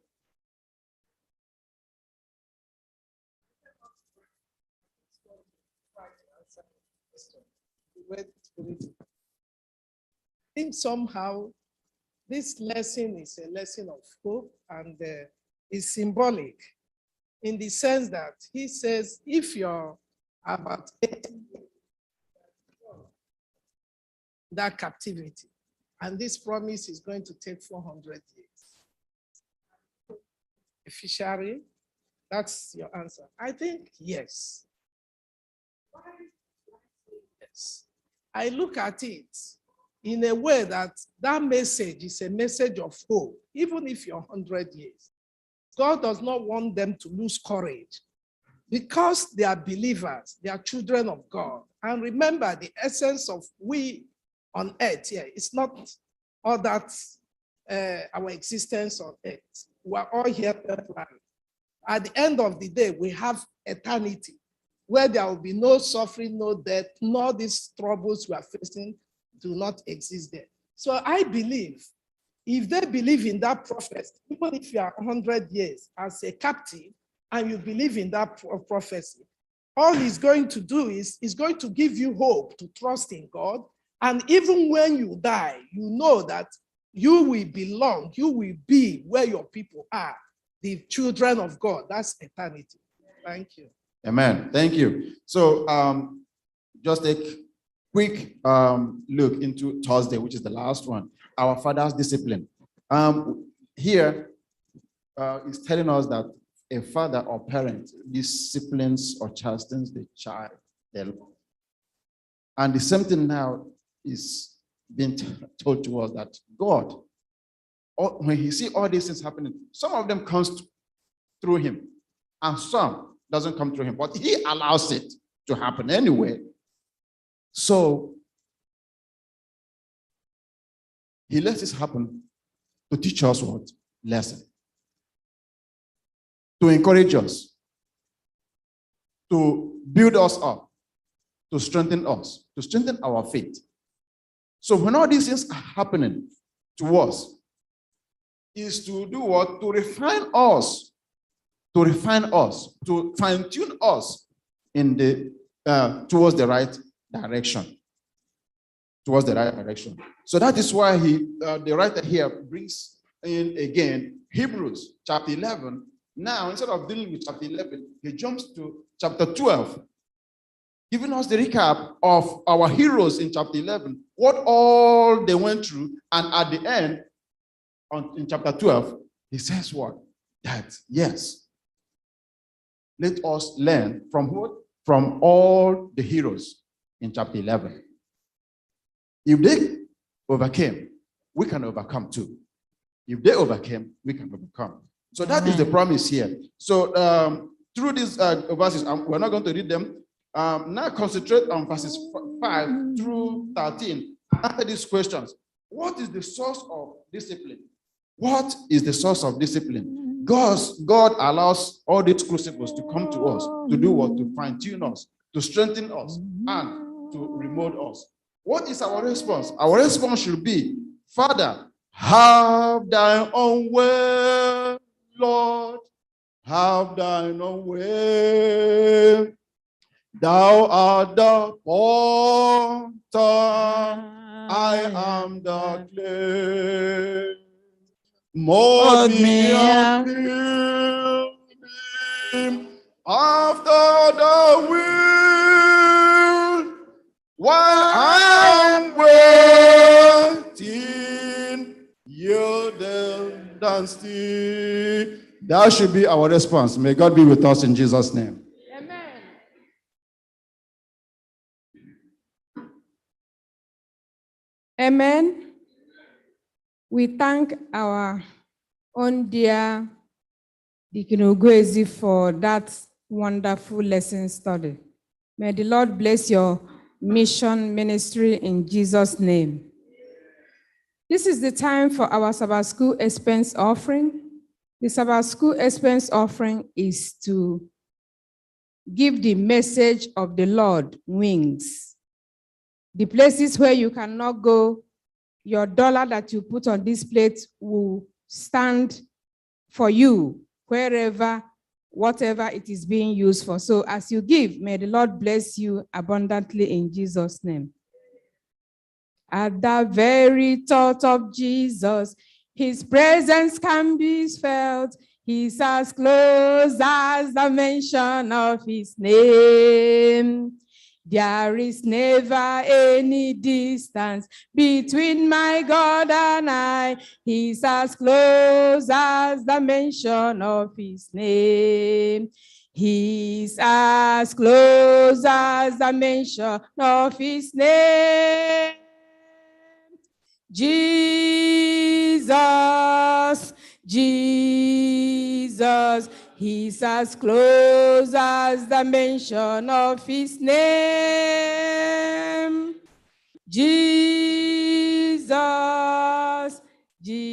I think somehow this lesson is a lesson of hope and is symbolic in the sense that he says, if you're about that captivity, and this promise is going to take 400 years. Officially, that's your answer. I think yes. Yes. I look at it in a way that message is a message of hope, even if you're 100 years. God does not want them to lose courage because they are believers, they are children of God. And remember, the essence of we on earth here, it's not all that our existence on earth. We are all here temporary. At the end of the day, we have eternity where there will be no suffering, no death, nor these troubles we are facing do not exist there. So I believe if they believe in that prophecy, even if you are 100 years as a captive and you believe in that prophecy, all he's going to do is he's going to give you hope to trust in God. And even when you die, you know that you will belong, you will be where your people are, the children of God. That's eternity. Thank you. Amen. Thank you. So just a quick look into Thursday, which is the last one, our father's discipline. Here is telling us that a father or parent disciplines or chastens the child. And the same thing now is being told to us that God, when he see all these things happening, some of them comes through him and some doesn't come through him, but he allows it to happen anyway. So he lets this happen to teach us what? Lesson. To encourage us, to build us up, to strengthen our faith. So when all these things are happening to us, is to do what? To refine us, to fine-tune us in the towards the right direction. So that is why the writer here brings in again Hebrews chapter 11. Now, instead of dealing with chapter 11, he jumps to chapter 12, giving us the recap of our heroes in chapter 11, what all they went through, and at the end, in chapter 12, he says what? That, yes, let us learn from what? From all the heroes in chapter 11. If they overcame, we can overcome too. If they overcame, we can overcome. So that is the promise here. So through these verses, we're not going to read them. Now concentrate on verses 5 through 13. Answer these questions. What is the source of discipline? What is the source of discipline? God allows all these crucibles to come to us, to do what? To fine-tune us, to strengthen us, and to remold us. What is our response? Our response should be, Father, have thine own way, Lord, have thine own way. Thou art the potter, I am the clay. Mold me and build me after the will, while I am waiting stand still. That should be our response. May God be with us in Jesus' name. Amen. Amen. We thank our own dear Deacon Ugoezi for that wonderful lesson study. May the Lord bless your mission ministry in Jesus' name. This is the time for our Sabbath School expense offering. The Sabbath School expense offering is to give the message of the Lord wings. The places where you cannot go, your dollar that you put on this plate will stand for you wherever, whatever it is being used for. So as you give, may the Lord bless you abundantly in Jesus' name. At the very thought of Jesus, his presence can be felt. He's as close as the mention of his name. There is never any distance between my God and I. He's as close as the mention of his name. He's as close as the mention of his name. Jesus, Jesus, he's as close as the mention of his name. Jesus, Jesus.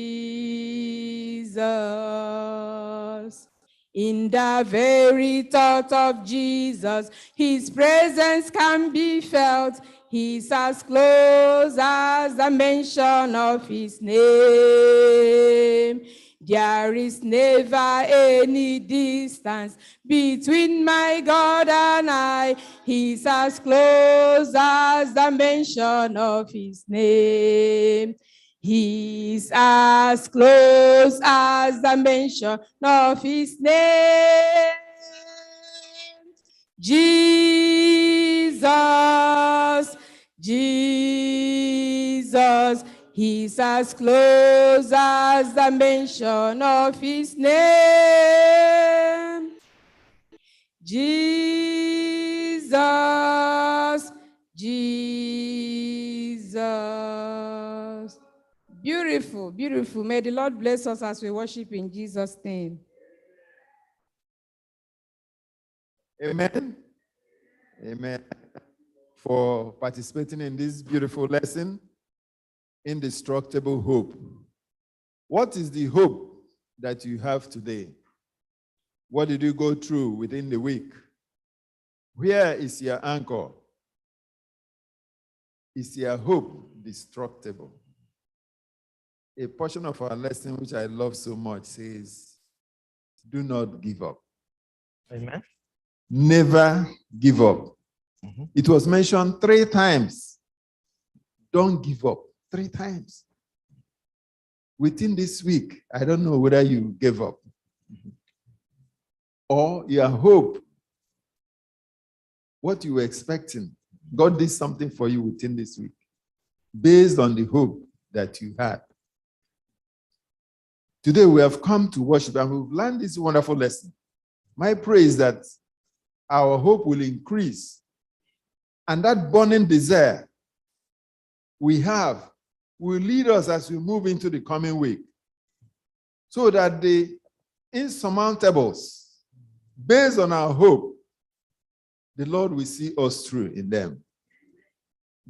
In the very thought of Jesus, his presence can be felt. He's as close as the mention of his name. There is never any distance between my God and I. He's as close as the mention of his name. He's as close as the mention of his name. Jesus, Jesus, he's as close as the mention of his name. Jesus, Jesus. Beautiful, beautiful. May the Lord bless us as we worship in Jesus' name. Amen. Amen. For participating in this beautiful lesson, Indestructible Hope. What is the hope that you have today? What did you go through within the week? Where is your anchor? Is your hope destructible? A portion of our lesson, which I love so much, says, do not give up. Amen. Never give up. Mhm. It was mentioned 3 times. Don't give up 3 times. Within this week, I don't know whether you gave up or your hope, what you were expecting. God did something for you within this week based on the hope that you had. Today we have come to worship and we've learned this wonderful lesson. My prayer is that our hope will increase and that burning desire we have will lead us as we move into the coming week so that the insurmountables, based on our hope, the Lord will see us through in them.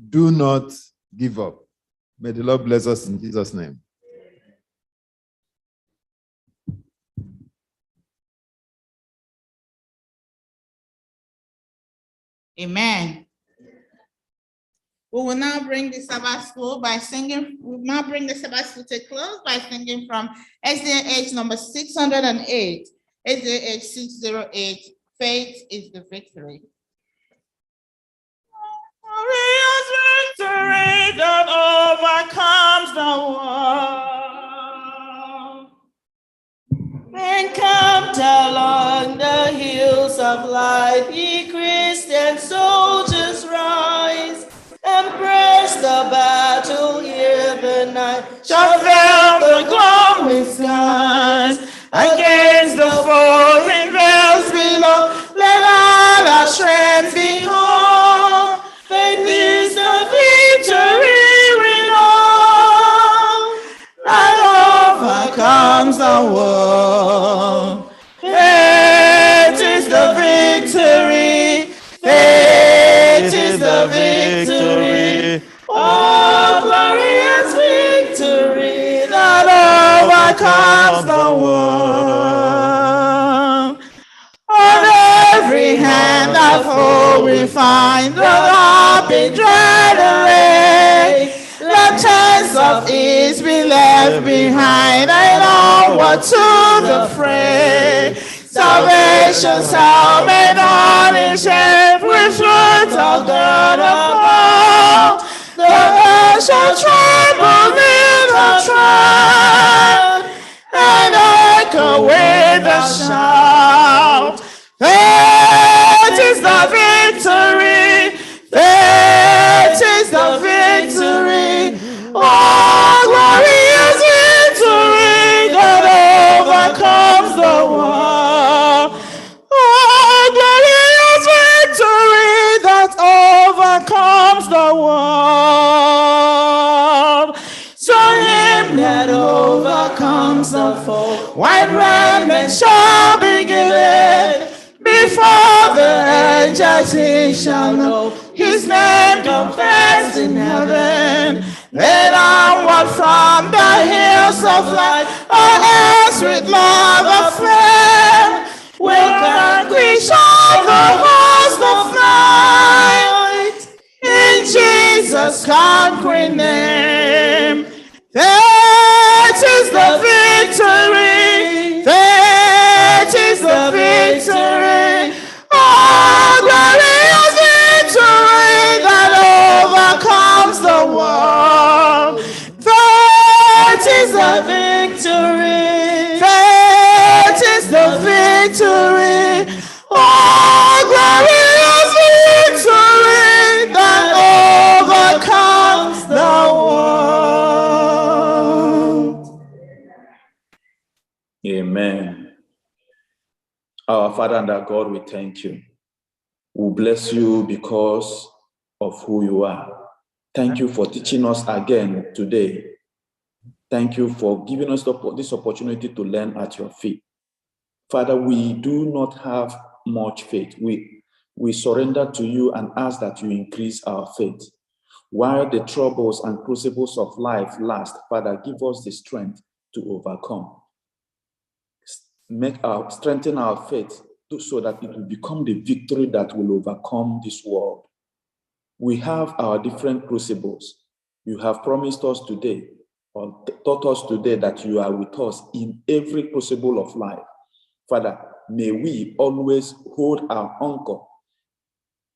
Do not give up. May the Lord bless us in Jesus' name. Amen. We will now bring the Sabbath school by singing. We will now bring the Sabbath school to a close by singing from SDA number 608. SDA 608. Faith is the victory. Glorious victory that overcomes the world. Encamped along the hills of life, ye Christian soldiers rise. Embrace the battle here the night, shall veil the glory with guns against the foreign realms below. Let all our strength be home. Faith is the victory we know that overcomes the world. Faith is the victory. Faith is the victory. Oh, glorious victory that overcomes the world. On every hand of hope we find the hope in dread away. Let chance of ease be left behind and onward to the fray. Salvation's helmet on his head with fruit of God above. The earth shall tremble in the triumph and echo with a shout. Faith is the victory. Faith is the victory. Oh, glorious victory that overcomes the world. Oh, glorious victory that overcomes the world. So him that overcomes the foe, white raiment shall be given. Before the angels he shall know his name confessed in heaven. Then onward from the hills of light, our hands with love of flame, will vanquish all the host of night. In Jesus' conquering name, that is the victory. That is the victory. Oh, glorious victory that overcomes the world. That is the victory. That is the victory. Oh, glorious victory that overcomes the world. Amen. Our Father and our God, we thank you. We bless you because of who you are. Thank you for teaching us again today. Thank you for giving us this opportunity to learn at your feet. Father, we do not have much faith. We surrender to you and ask that you increase our faith. While the troubles and crucibles of life last, Father, give us the strength to overcome. Strengthen our faith so that it will become the victory that will overcome this world. We have our different crucibles. You have promised us today, or taught us today, that you are with us in every crucible of life. Father, may we always hold our anchor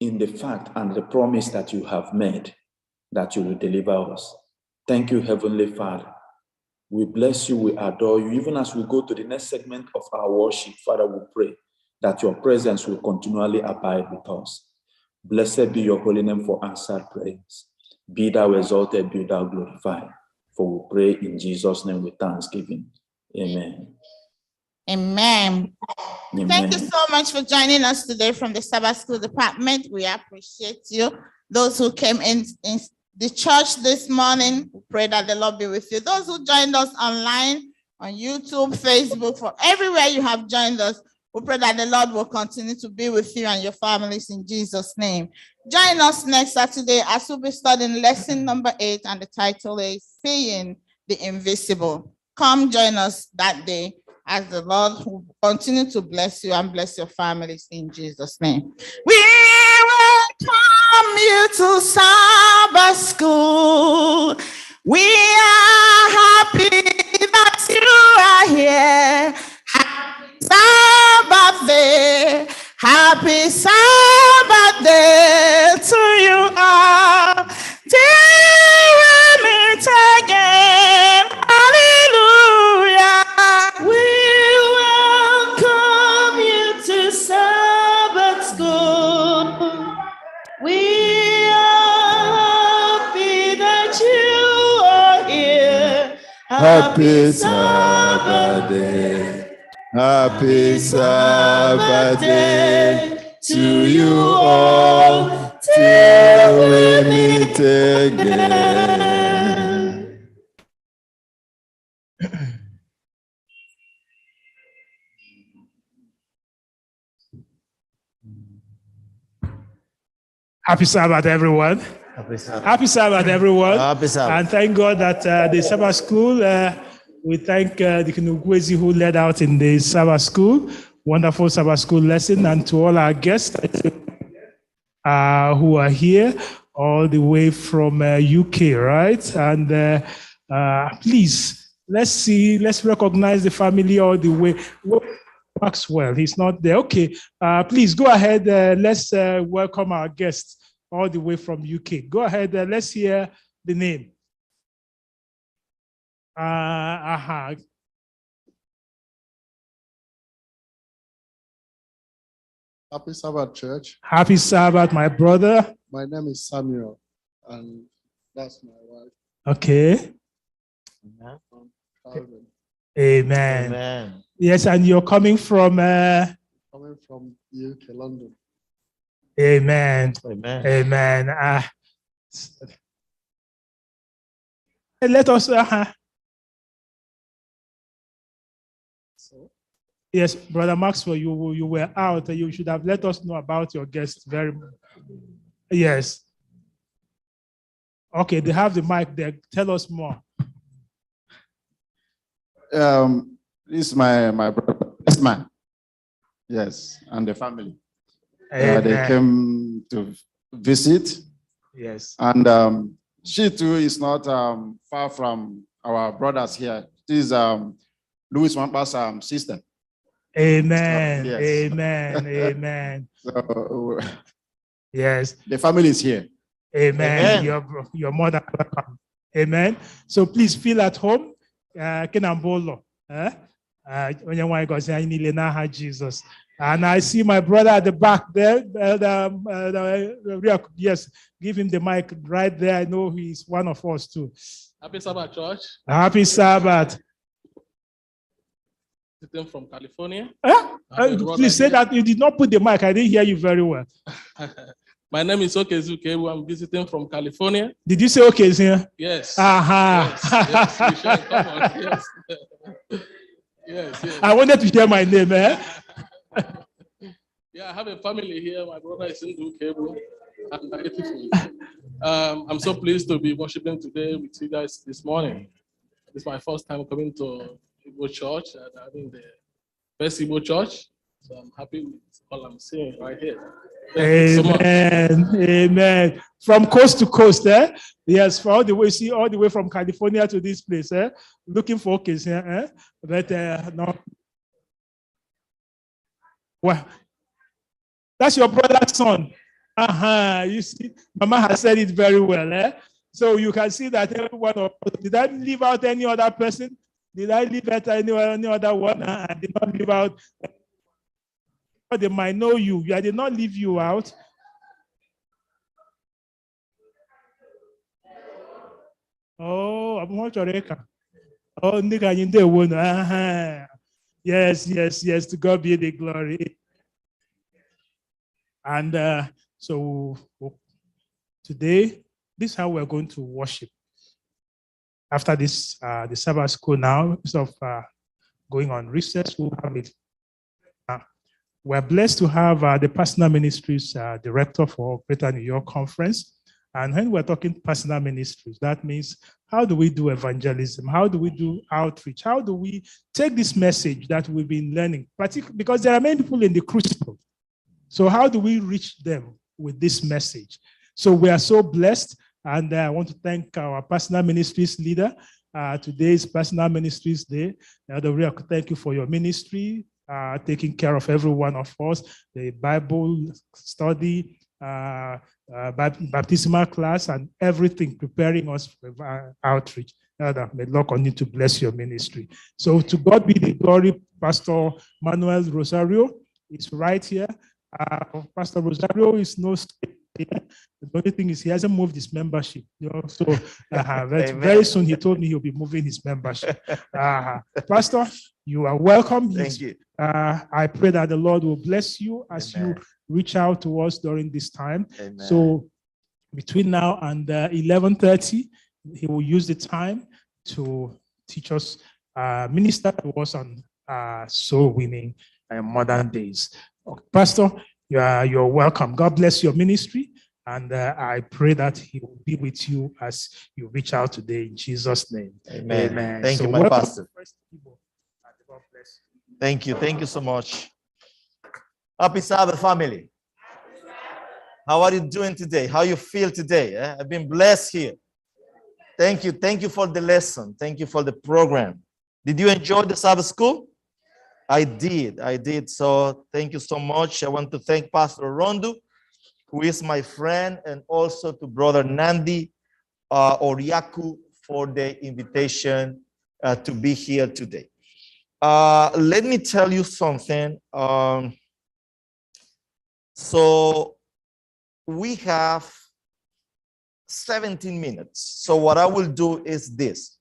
in the fact and the promise that you have made, that you will deliver us. Thank you, Heavenly Father. We bless you, we adore you. Even as we go to the next segment of our worship, Father, we pray that your presence will continually abide with us. Blessed be your holy name for answered prayers. Be thou exalted, be thou glorified. For we pray in Jesus' name with thanksgiving. Amen. Amen. Amen. Thank you so much for joining us today from the Sabbath School Department. We appreciate you. Those who came in the church this morning, we pray that the Lord be with you. Those who joined us online, on YouTube, Facebook, for everywhere you have joined us, we pray that the Lord will continue to be with you and your families in Jesus' name. Join us next Saturday as we'll be studying lesson number 8, and the title is Seeing the Invisible. Come join us that day as the Lord will continue to bless you and bless your families in Jesus' name. We welcome you to Sabbath School. We are happy that you are here. Happy Sabbath day. Happy Sabbath day to you all. Till we meet again. Hallelujah. We welcome you to Sabbath School. We are happy that you are here. Happy Sabbath. Sabbath day. Happy Sabbath day to you all till we meet again. Happy Sabbath, everyone. Happy Sabbath, everyone. Happy Sabbath. And thank God that the Sabbath school, we thank the Kinugwezi who led out in the Sabbath school, wonderful Sabbath school lesson, and to all our guests who are here all the way from UK, right? And please, let's recognize the family all the way. Maxwell, he's not there. Okay, please go ahead. Let's welcome our guests all the way from UK. Go ahead. Let's hear the name. Happy Sabbath, church. Happy Sabbath, my brother. My name is Samuel, and that's my wife. Okay. Calvin. Amen. Amen. Yes, and you're coming from. Coming from UK, London. Amen. Amen. Amen. Let us. Yes, Brother Maxwell, you were out. You should have let us know about your guests very much. Yes. Okay, they have the mic there. Tell us more. This is my brother, best man. Yes, and the family. They came to visit. Yes. And she too is not far from our brothers here. She is Louis Wampa's sister. Amen. Yes. Amen. Amen. So, yes. The family is here. Amen. Your mother. Amen. So please feel at home. Kinambolo. Jesus. And I see my brother at the back there. Yes, give him the mic right there. I know he's one of us too. Happy Sabbath, church. Happy Sabbath. Visiting from California. Please say that you did not put the mic. I didn't hear you very well. My name is Okezuke. I'm visiting from California. Did you say Okezuke? Yes. Aha. Yes, yes, Michelle, come on. Yes. Yes. I wanted to hear my name. Yeah, I have a family here. My brother is in Dukebu. I'm so pleased to be worshiping today with you guys this morning. It's my first time coming to Igbo Church and having the FirstIgbo Church. So I'm happy with all I'm seeing right here. Amen. Amen. From coast to coast, eh? Yes, for all the way, see all the way from California to this place, eh? Looking for kids, eh? But no. Well, that's your brother's son. You see, Mama has said it very well, eh? So you can see that everyone of us, did I leave out any other person? Did I leave out any other one? I did not leave out. They might know you. I did not leave you out. Oh, I'm not sure. Oh, yes. To God be the glory. And so today, this is how we're going to worship. After this, the Sabbath school now, instead of going on recess, we'll have it. We're blessed to have the Personal Ministries Director for Greater New York Conference. And when we're talking personal ministries, that means how do we do evangelism? How do we do outreach? How do we take this message that we've been learning? Because there are many people in the crucible. So how do we reach them with this message? So we are so blessed. And I want to thank our Personal Ministries leader. Today is Personal Ministries Day. Thank you for your ministry. Taking care of every one of us, the Bible study, baptismal class, and everything, preparing us for outreach. May Lord continue to bless your ministry. So to God be the glory. Pastor Manuel Rosario is right here. Pastor Rosario is no here. The only thing is he hasn't moved his membership. So Amen. very soon he told me he'll be moving his membership. Pastor, you are welcome. Thank you. I pray that the Lord will bless you as Amen. you reach out to us during this time. Amen. So between now and 11:30, he will use the time to teach us, minister to us on soul winning modern days. Pastor, you're welcome. God bless your ministry. And I pray that he will be with you as you reach out today in Jesus' name. Amen. Amen. Thank you, my welcome pastor. to FirstIgbo. God bless you. Thank you. Thank you so much. Happy Sabbath, family. How are you doing today? How you feel today? I've been blessed here. Thank you. Thank you for the lesson. Thank you for the program. Did you enjoy the Sabbath school? I did. So thank you so much. I want to thank Pastor Rondu, who is my friend, and also to Brother Nandi Oriaku for the invitation to be here today. Let me tell you something. So we have 17 minutes. So what I will do is this.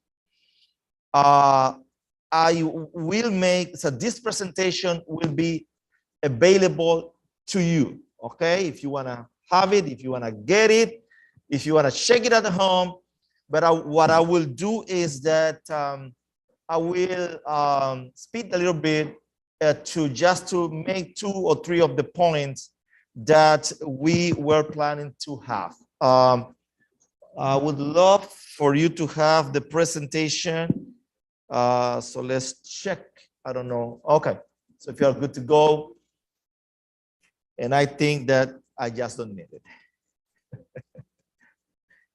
I will make, so this presentation will be available to you, okay? If you want to have it, if you want to get it, if you want to check it at home. But what I will do is that I will speed a little bit to make 2 or 3 of the points that we were planning to have. I would love for you to have the presentation. So let's check. I don't know. Okay. So if you're good to go, and I think that I just don't need it.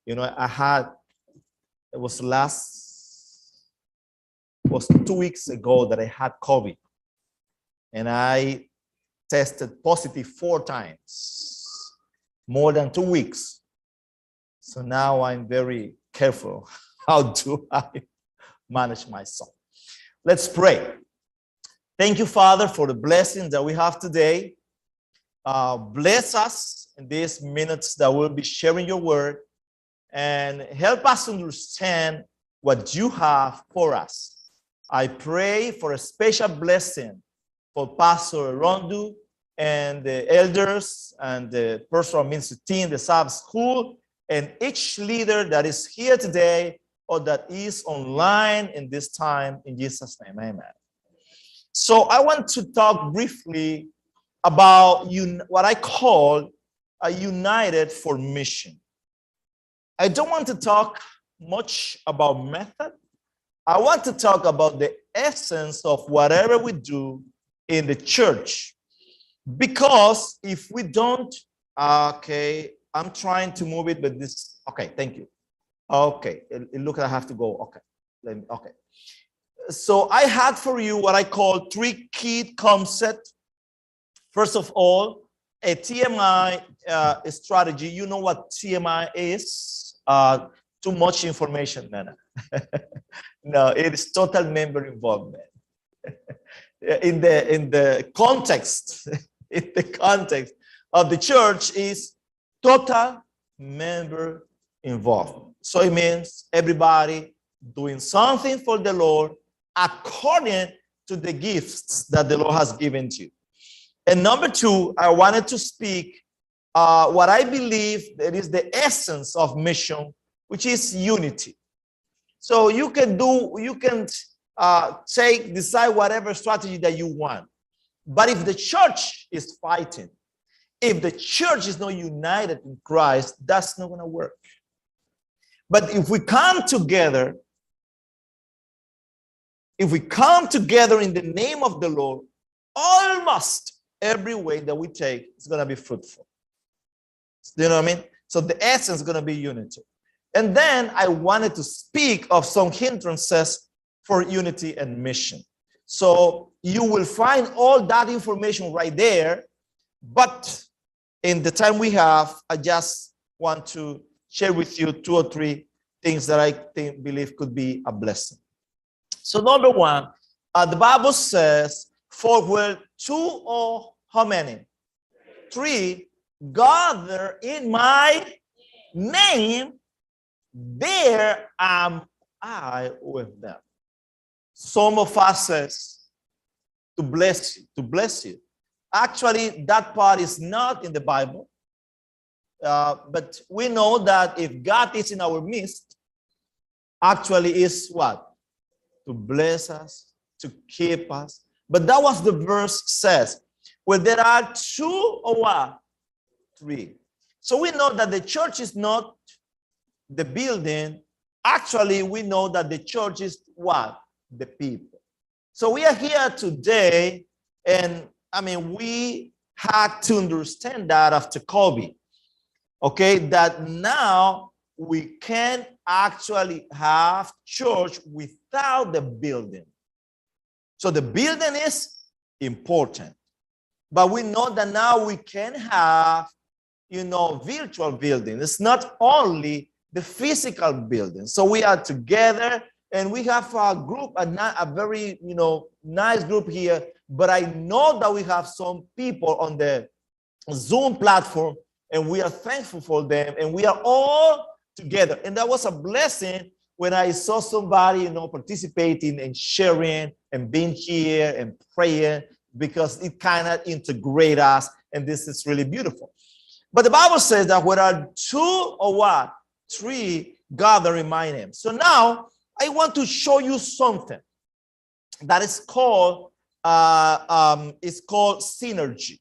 It was 2 weeks ago that I had COVID, and I tested positive 4 times, more than 2 weeks. So now I'm very careful. How do I manage myself? Let's pray. Thank you, Father, for the blessings that we have today. Bless us in these minutes that we'll be sharing your word, and help us understand what you have for us. I pray for a special blessing for Pastor Rondu and the elders and the personal ministry team, the Sabbath school, and each leader that is here today or that is online in this time, in Jesus' name, amen. So I want to talk briefly about what I call a united for mission. I don't want to talk much about method. I want to talk about the essence of whatever we do in the church. Because if we don't, okay, I'm trying to move it, but this, okay, thank you. Okay, look, I have to go, okay. Okay. So I had for you what I call 3 key concepts. First of all, a TMI strategy. You know what TMI is? Too much information, Nana. No, it is total member involvement. In the context, in the context of the church is total member involvement. So it means everybody doing something for the Lord according to the gifts that the Lord has given to you. And number 2, I wanted to speak what I believe that is the essence of mission, which is unity. So you can decide whatever strategy that you want. But if the church is fighting, if the church is not united in Christ, that's not going to work. But if we come together, in the name of the Lord, almost every way that we take is going to be fruitful. Do you know what I mean? So the essence is going to be unity. And then I wanted to speak of some hindrances for unity and mission. So you will find all that information right there. But in the time we have, I just want to share with you 2 or 3 things that I believe could be a blessing. So number 1, the Bible says, for where 2 or how many? 3 gather in my name, there am I with them. Some of us says to bless you, to bless you. Actually, that part is not in the Bible. But we know that if God is in our midst, actually is what? To bless us, to keep us. But that was the verse says. Well, there are two or what? Three. So we know that the church is not the building. Actually, we know that the church is what? The people. So we are here today, and I mean, we had to understand that after COVID. Okay, that now we can actually have church without the building. So the building is important, but we know that now we can have, virtual building. It's not only the physical building. So we are together, and we have a group, a very, nice group here. But I know that we have some people on the Zoom platform, and we are thankful for them, and we are all together. And that was a blessing when I saw somebody, participating and sharing and being here and praying, because it kind of integrates us, and this is really beautiful. But the Bible says that where are two or what? Three gather in my name. So now I want to show you something that is called, synergy.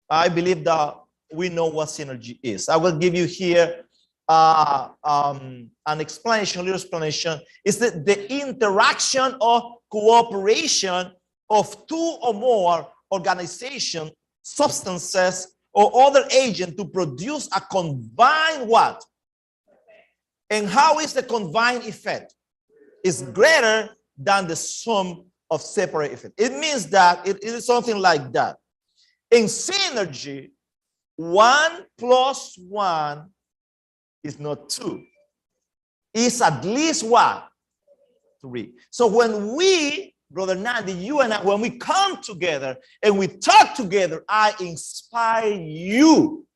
I believe that we know what synergy is. I will give you here an explanation, a little explanation. It's the interaction or cooperation of two or more organizations, substances, or other agents to produce a combined what? And how is the combined effect? It's greater than the sum of separate effects. It means that it is something like that. In synergy, 1 + 1 is not 2. It's at least what? 3. So when we, Brother Nandi, you and I, when we come together and we talk together, I inspire you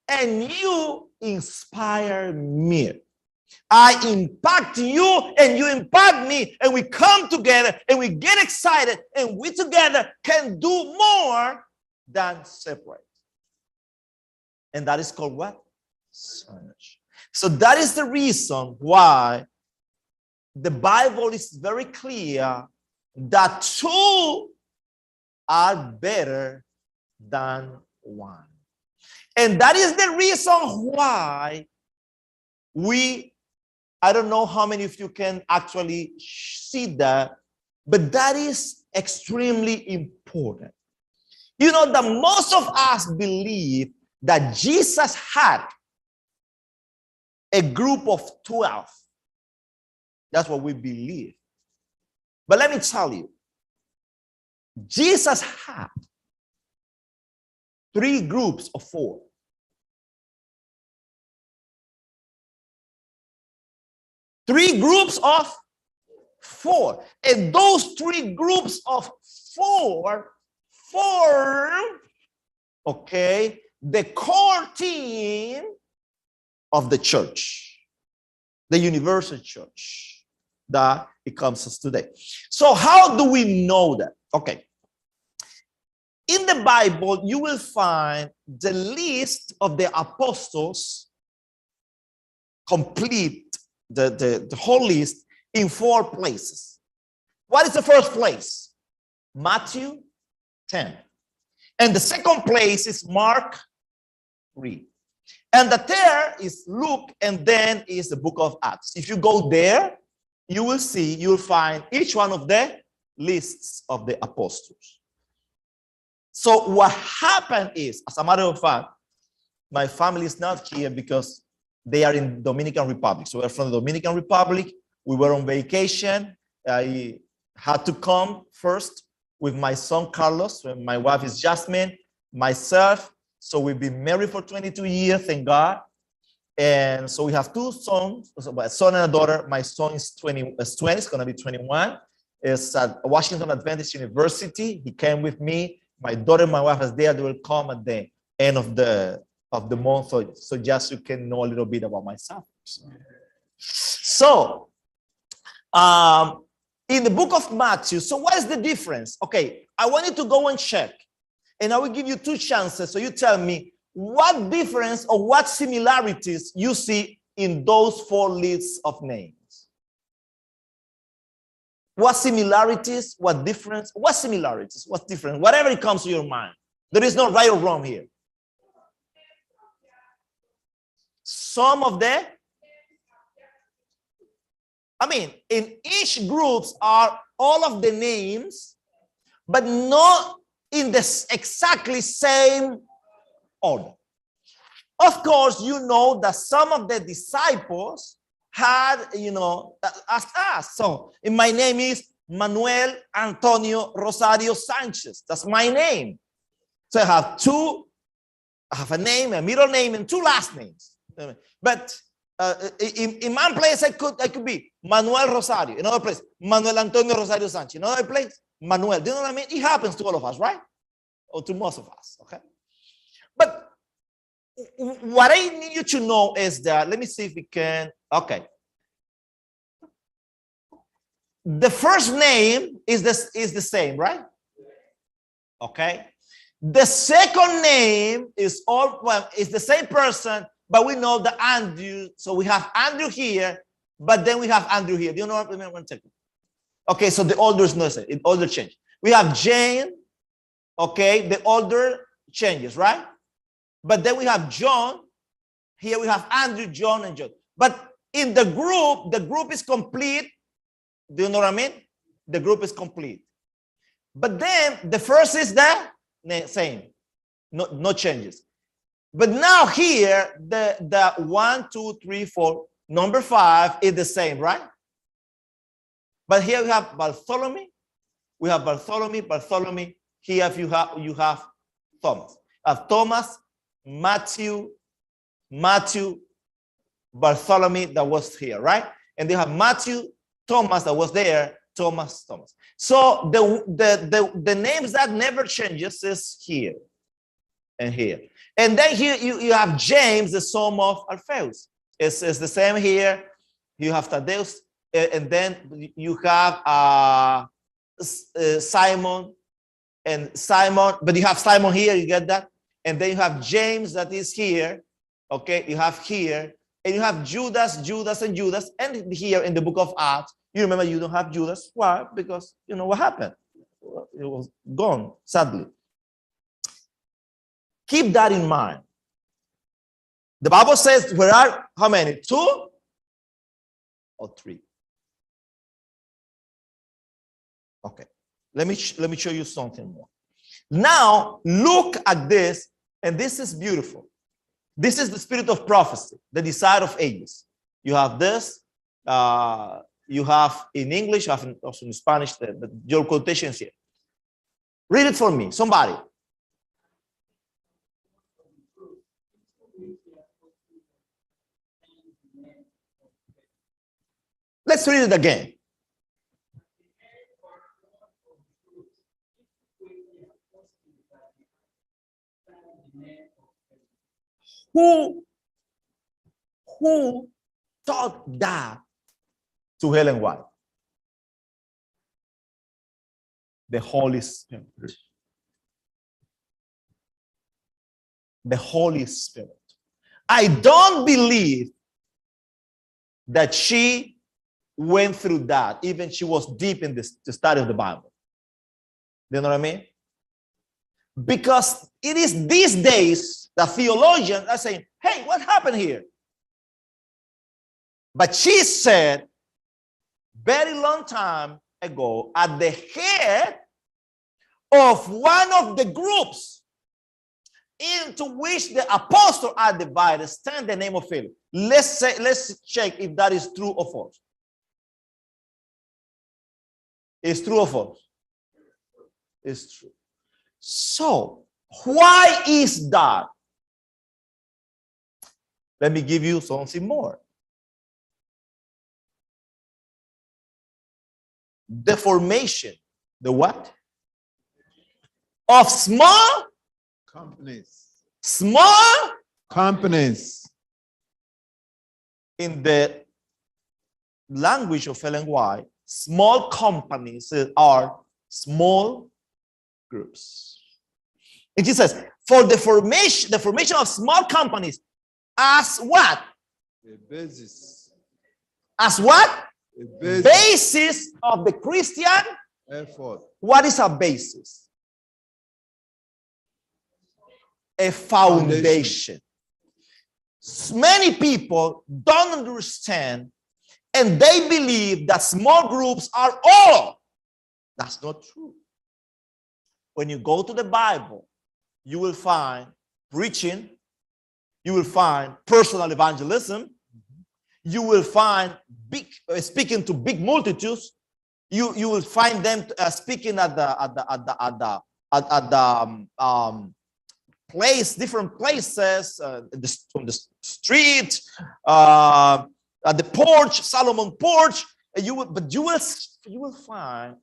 and you inspire me. I impact you and you impact me, and we come together and we get excited, and we together can do more than separate. And that is called what? Synergy. So that is the reason why the Bible is very clear that two are better than one. And that is the reason why I don't know how many of you can actually see that, but that is extremely important. You know that most of us believe that Jesus had a group of 12. That's what we believe. But let me tell you, Jesus had 3 groups of 4. Three groups of 4. And those 3 groups of 4 form, okay, the core team of the church, the universal church that becomes us today. So how do we know that? Okay. In the Bible, you will find the list of the apostles complete, the whole list in 4 places. What is the first place? Matthew 10. And the second place is Mark 3. And the third is Luke, and then is the book of Acts. If you go there, you will see, you'll find each one of the lists of the apostles. So what happened is, as a matter of fact, my family is not here because they are in Dominican Republic. So we're from the Dominican Republic. We were on vacation. I had to come first with my son, Carlos. My wife is Jasmine, myself. So we've been married for 22 years, thank God. And so we have 2 sons, a son and a daughter. My son is 20, it's going to be 21. It's at Washington Adventist University. He came with me. My daughter and my wife is there. They will come at the end of the of the month. So just you can know a little bit about myself. So, in the book of Matthew, so what is the difference? Okay, I want you to go and check, and I will give you 2 chances. So you tell me what difference or what similarities you see in those 4 lists of names. What similarities, what difference, what similarities, what's different, whatever it comes to your mind. There is no right or wrong here. Some of them, I mean, in each groups are all of the names, but not in the exactly same order. Of course, you know that some of the disciples had, asked us. So, my name is Manuel Antonio Rosario Sanchez. That's my name. So I have a name, a middle name, and 2 last names. But in one place, I could be Manuel Rosario. In another place, Manuel Antonio Rosario Sanchez. In another place, Manuel. Do you know what I mean? It happens to all of us, right? Or to most of us, okay? But what I need you to know is that, let me see if we can, okay. The first name is the same, right? Okay. The second name is is the same person, but we know the Andrew. So we have Andrew here, but then we have Andrew here. Do you know what I mean? 1 second. Okay, so the order is not the same. Order change. We have Jane. Okay, the order changes, right? But then we have John. Here we have Andrew, John, and John. But in the group is complete. Do you know what I mean? The group is complete. But then the first is the same. No changes. But now here, the 1, 2, 3, 4, number 5 is the same, right? But here we have Bartholomew. We have Bartholomew. Here you have Thomas. Thomas, Matthew, Bartholomew that was here, right? And they have Matthew, Thomas that was there, Thomas. So the names that never changes is here and here. And then here you have James, the son of Alphaeus. It's the same here. You have Thaddeus, and then you have Simon, but you have Simon here, you get that? And then you have James that is here, okay? You have here, and you have Judas, and here in the book of Acts, you remember you don't have Judas. Why? Because you know what happened. It was gone, sadly. Keep that in mind. The Bible says there are how many? 2 or 3? Okay. Let me show you something more. Now look at this, and this is beautiful. This is the spirit of prophecy, the desire of ages. You have this. You have in English, you have also in Spanish, your quotations here. Read it for me, somebody. Let's read it again. Who taught that to Helen White? The Holy Spirit. The Holy Spirit. I don't believe that she went through that, even she was deep in the study of the Bible. Do you know what I mean? Because it is these days that theologians are saying, hey, what happened here? But she said, very long time ago, at the head of one of the groups into which the apostles are divided, stand the name of Philip. Let's check if that is true or false. It's true or false? It's true. So, why is that? Let me give you something more. The formation, the what? Of small companies. Small Companies. In the language of Ellen White, small companies are small groups. And he says, for the formation of small companies as what? A basis. As what? A basis. Basis of the Christian Effort. What is a basis? A foundation. Many people don't understand, and they believe that small groups are all. That's not true. When you go to the Bible, you will find preaching, you will find personal evangelism, you will find speaking to big multitudes. You will find them speaking at the different places, on the street, at the porch, Solomon porch. You will find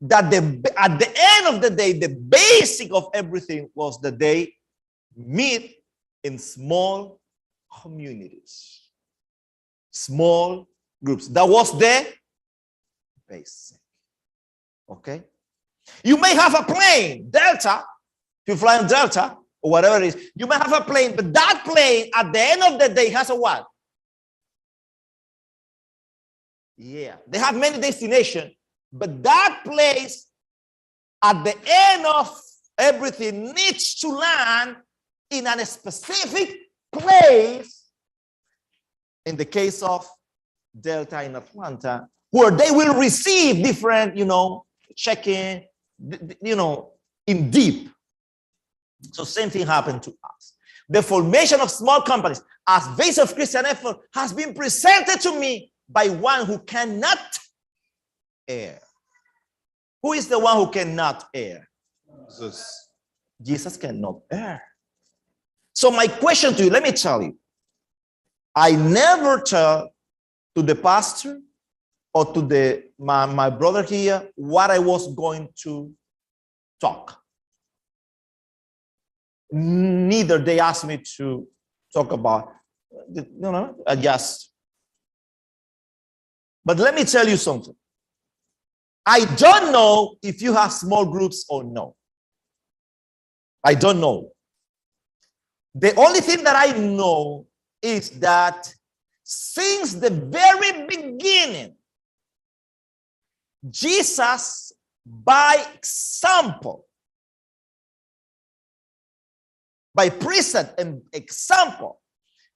that at the end of the day, the basic of everything was that they meet in small communities, small groups. That was the basic. Okay? You may have a plane, Delta, if you fly in Delta or whatever it is, you may have a plane, but that plane at the end of the day has a what? Yeah, they have many destinations, but that place at the end of everything needs to land in a specific place. In the case of Delta in Atlanta, where they will receive different, check-in, in deep. So same thing happened to us. The formation of small companies as base of Christian effort has been presented to me by one who cannot err. Who is the one who cannot err? Jesus. Jesus cannot err. So my question to you, let me tell you, I never tell to the pastor or to my brother here what I was going to talk. Neither they asked me to talk about, just. But let me tell you something. I don't know if you have small groups or no. I don't know. The only thing that I know is that since the very beginning, Jesus, by example, by precept and example,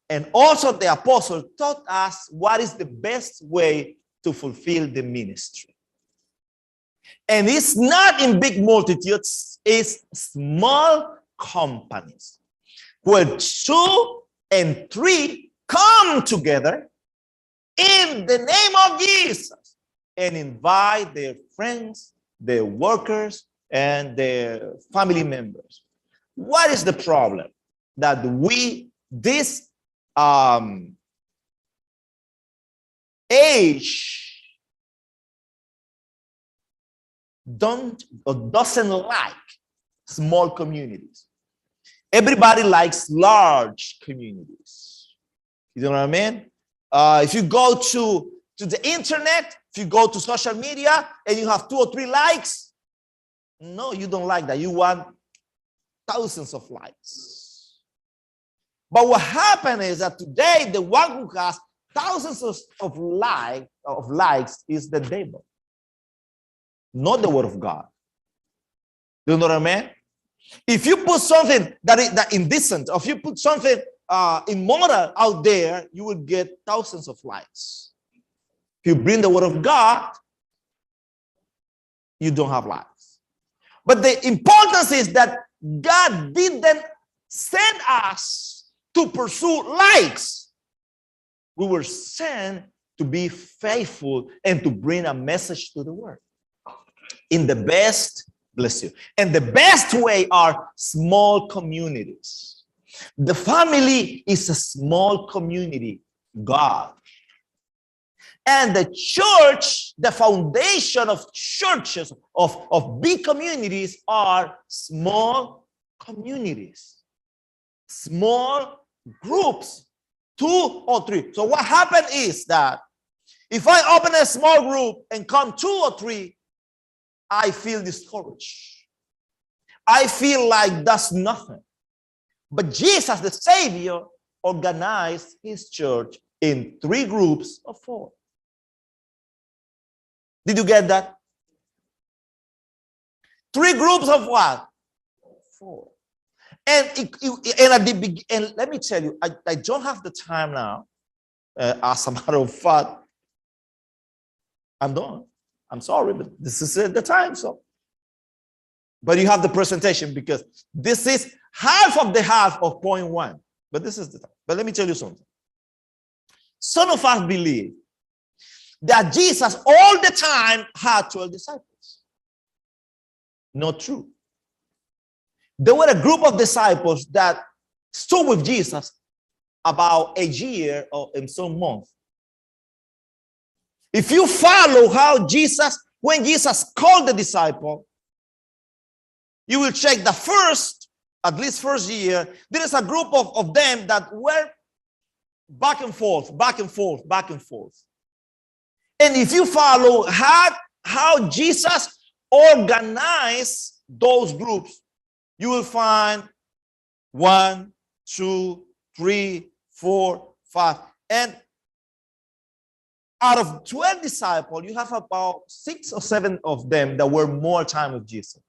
and also the apostle taught us what is the best way to fulfill the ministry. And it's not in big multitudes, it's small companies where 2 and 3 come together in the name of Jesus and invite their friends, their workers, and their family members. What is the problem? That this age doesn't like small communities. Everybody likes large communities. You know what I mean? If you go to the internet, if you go to social media and you have 2 or 3 likes, no, you don't like that. You want thousands of likes. But what happened is that today, the one who has thousands of likes is the devil, not the word of God. Do you know what I mean? If you put something that indecent, or if you put something immoral out there, you will get thousands of likes. If you bring the word of God, you don't have likes. But the importance is that God didn't send us to pursue likes. We were sent to be faithful and to bring a message to the world in the best, bless you. And the best way are small communities. The family is a small community, God. And the church, the foundation of churches, of big communities are small communities. Small groups, 2 or 3. So what happened is that if I open a small group and come 2 or 3, I feel discouraged. I feel like that's nothing. But Jesus, the Savior, organized his church in 3 groups of 4. Did you get that? 3 groups of what? 4. And at the beginning, let me tell you, I don't have the time now. As a matter of fact, I'm done. I'm sorry, but this is the time. So, but you have the presentation because this is half of point 1. But this is the time. But let me tell you something. Some of us believe that Jesus all the time had 12 disciples. Not true. There were a group of disciples that stood with Jesus about a year or in some months. If you follow how Jesus, when Jesus called the disciple, you will check the at least first year, there is a group of them that were back and forth, back and forth, back and forth. And if you follow how Jesus organized those groups, you will find 1, 2, 3, 4, 5. And out of 12 disciples, you have about 6 or 7 of them that were more time with Jesus.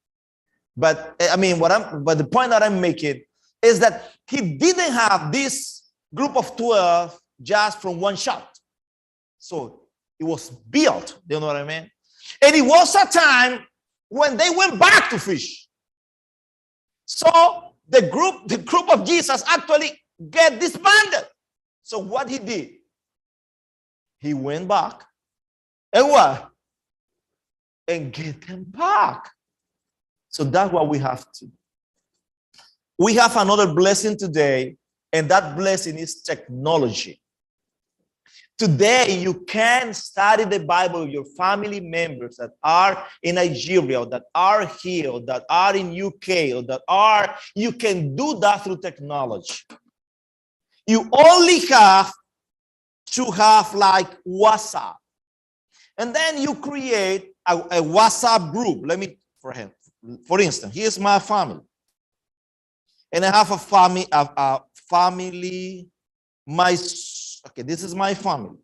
But I mean, but the point that I'm making is that he didn't have this group of 12 just from one shot. So it was built, you know what I mean? And it was a time when they went back to fish. So the group of Jesus actually get disbanded. So what he did, he went back and what? And get them back. So that's what we have to do. We have another blessing today, and that blessing is technology. Today, you can study the Bible with your family members that are in Nigeria, or that are here, or that are in UK, or that are, you can do that through technology. You only have to have like WhatsApp. And then you create a WhatsApp group. Let me, for instance, here's my family. And I have a family, okay, this is my family.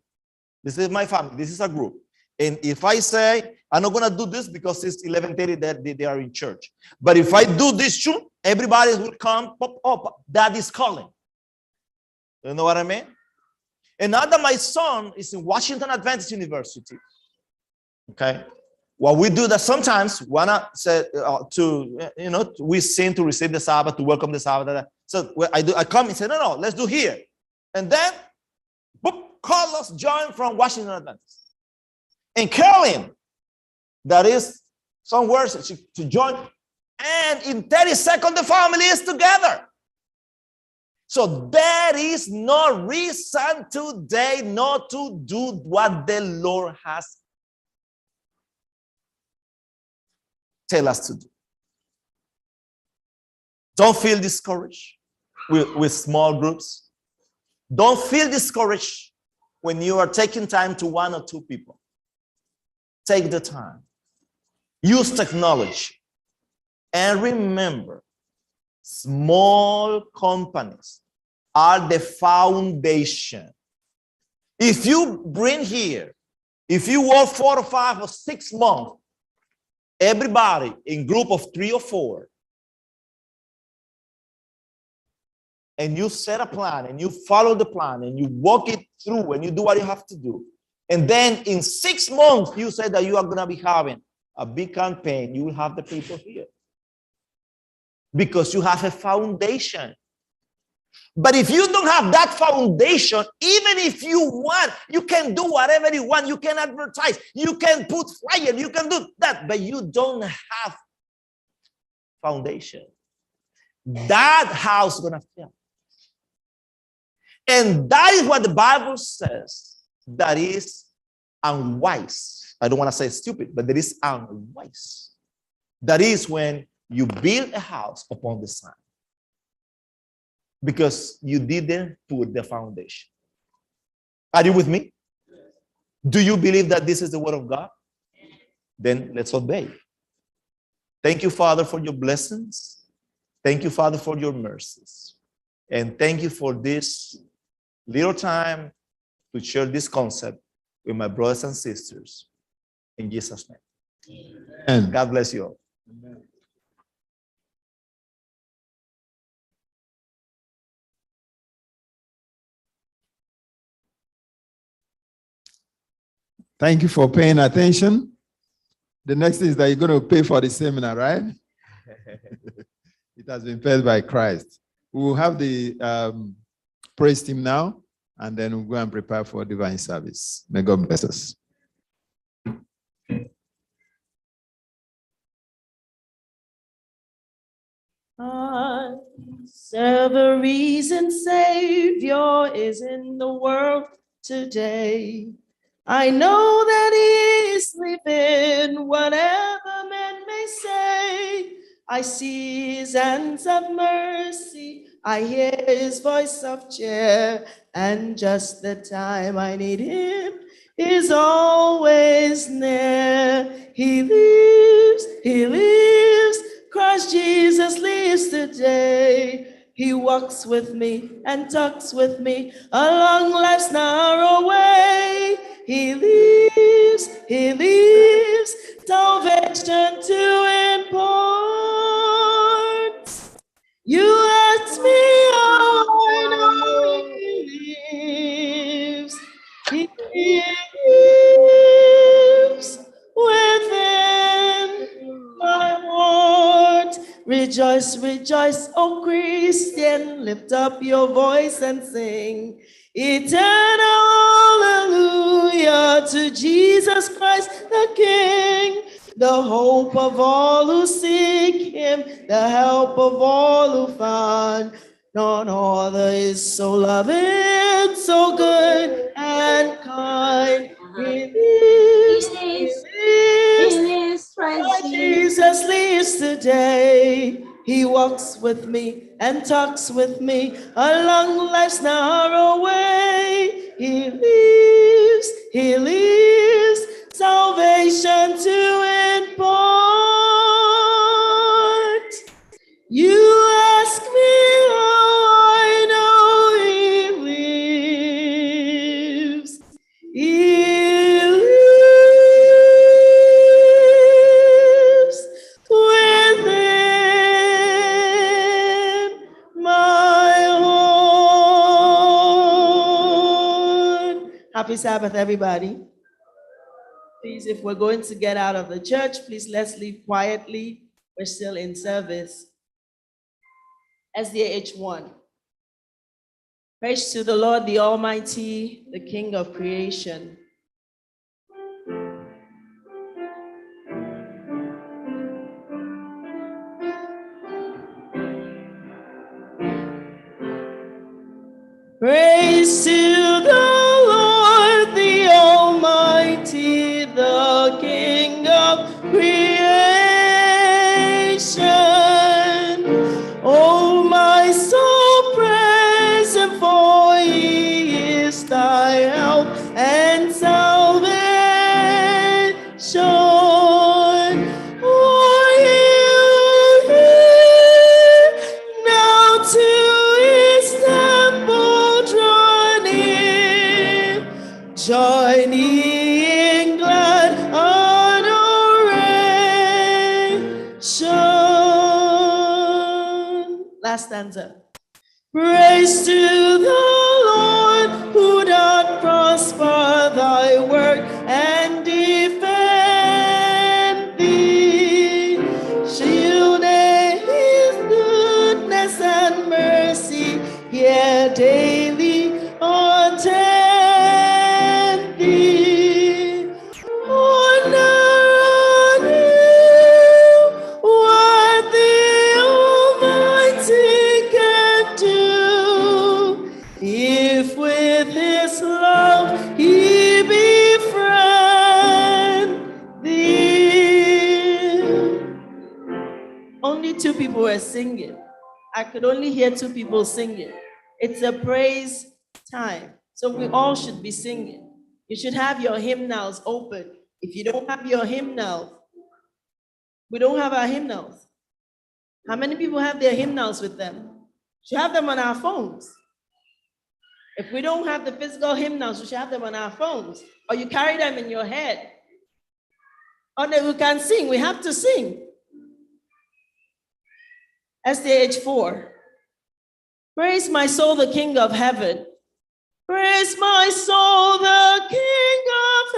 This is my family. This is a group. And if I say, I'm not going to do this because it's 11:30 that they are in church. But if I do this too, everybody will come, pop up. That is calling. You know what I mean? And now that my son is in Washington Adventist University, okay, what we do that sometimes wanna say we sing to receive the Sabbath, to welcome the Sabbath. So I come and say, no, let's do here. And then Carlos joined from Washington Adventist. And Carolyn, that is some words to join. And in 30 seconds, the family is together. So there is no reason today not to do what the Lord has tell us to do. Don't feel discouraged with small groups. Don't feel discouraged when you are taking time to 1 or 2 people. Take the time. Use technology. And remember, small companies are the foundation. If you bring here, if you work 4 or 5 or 6 months, everybody in group of 3 or 4, and you set a plan and you follow the plan and you walk it through and you do what you have to do. And then in 6 months, you say that you are going to be having a big campaign. You will have the people here because you have a foundation. But if you don't have that foundation, even if you want, you can do whatever you want. You can advertise, you can put flyer, you can do that, but you don't have foundation. That house is going to fail. And that is what the Bible says that is unwise. I don't want to say stupid, but that is unwise. That is when you build a house upon the sand. because you didn't put the foundation. Are you with me? Do you believe that this is the word of God? Then let's obey. Thank you, Father, for your blessings. Thank you, Father, for your mercies. And thank you for this little time to share this concept with my brothers and sisters. In Jesus' name. And God bless you all. Amen. Thank you for paying attention. The next is that you're going to pay for the seminar, right? It has been paid by Christ. We will have the praise team now, and then we'll go and prepare for divine service. May God bless us. I serve a reason Savior is in the world today. I know that he is sleeping, whatever men may say. I see his hands of mercy, I hear his voice of cheer, and just the time I need him is always near. He lives, Christ Jesus lives today. He walks with me and talks with me along life's narrow way. He lives, salvation to impart. You ask me how I know he lives. He lives within my heart. Rejoice, rejoice, O Christian, lift up your voice and sing. Eternal hallelujah to Jesus Christ the King, the hope of all who seek him, the help of all who find. None other is so loving, so good and kind. He lives, Christ Jesus lives today. He walks with me and talks with me along life's narrow way. He lives, salvation to impart. You ask me how I know he lives. He lives within my heart. Happy Sabbath, everybody. Please, if we're going to get out of the church, please let's leave quietly. We're still in service. SDA H1. Praise to the Lord, the Almighty, the King of creation. Praise to the Lord, the Almighty, the King of creation. Oh, my soul, praise him, for he is thy help and salvation. Are you here now to his temple draw near? Join ye in glad adoration. Last stanza. Praise to the Lord, who doth prosper thy work and defend thee. Shielding his goodness and mercy, here daily attend thee. Wonder anew what the Almighty can do, if with his love he befriend thee. Only two people were singing. I could only hear two people singing. It's a praise time. So we all should be singing. You should have your hymnals open. If you don't have your hymnals, we don't have our hymnals. How many people have their hymnals with them? We should have them on our phones. If we don't have the physical hymnals, we should have them on our phones. Or you carry them in your head. Or that we can sing. We have to sing. SDA 4. Praise my soul, the King of heaven. Praise my soul, the King of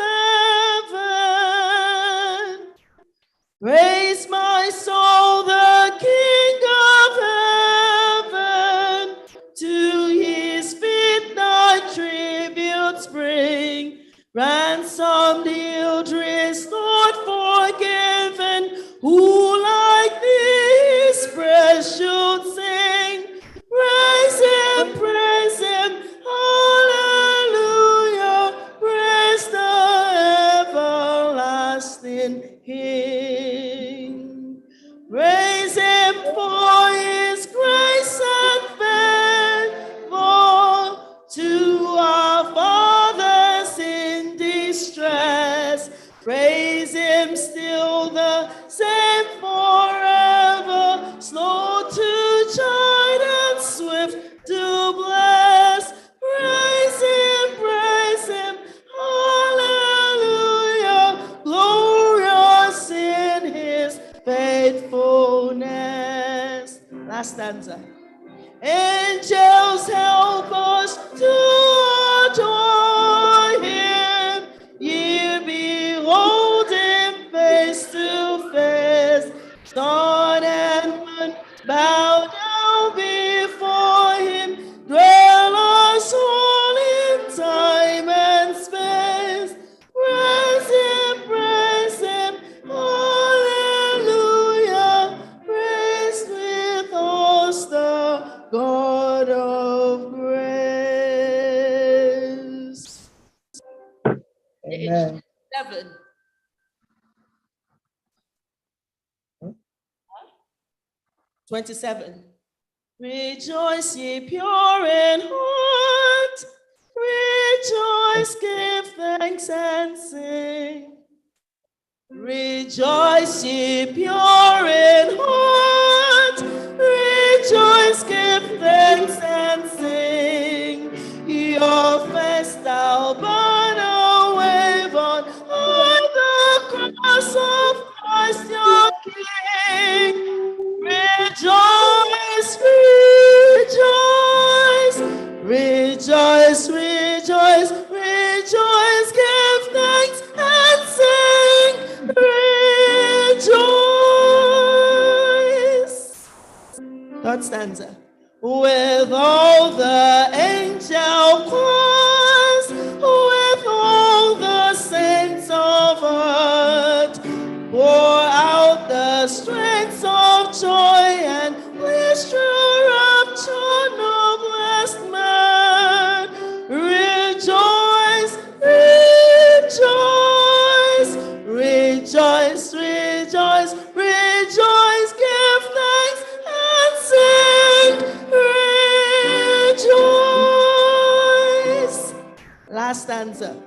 heaven. Praise my soul, the King of heaven. To his feet thy tributes bring. Ransomed, healed, restored, forgiven. Who like these precious should sing? Praise him, hallelujah. Praise the everlasting King. Praise him for his grace and favor to our fathers in distress. Praise him still the same forever, slow to chide and swift to bless. Praise him, hallelujah, glorious in his faithfulness. Last stanza. Angels help us to adore him. Ye behold him face to face. Sun and moon bow down before him. Dwell us all in time and space. Praise him, hallelujah. Praise with us the God of grace. Amen. 7. Hmm? 27. Rejoice, ye pure in heart. Rejoice, give thanks and sing. Rejoice, ye pure in heart. Rejoice, give thanks and sing. Your festal banner wave on high the cross of Christ your King. Rejoice, rejoice, rejoice, rejoice, rejoice, give thanks and sing. Rejoice. Third stanza. With all the angel choirs, with all the saints of earth, pour out the strength of joy and bliss true rapture, no blessed man. Rejoice, rejoice, rejoice, rejoice, rejoice, give thanks and sing. Rejoice. Last stanza.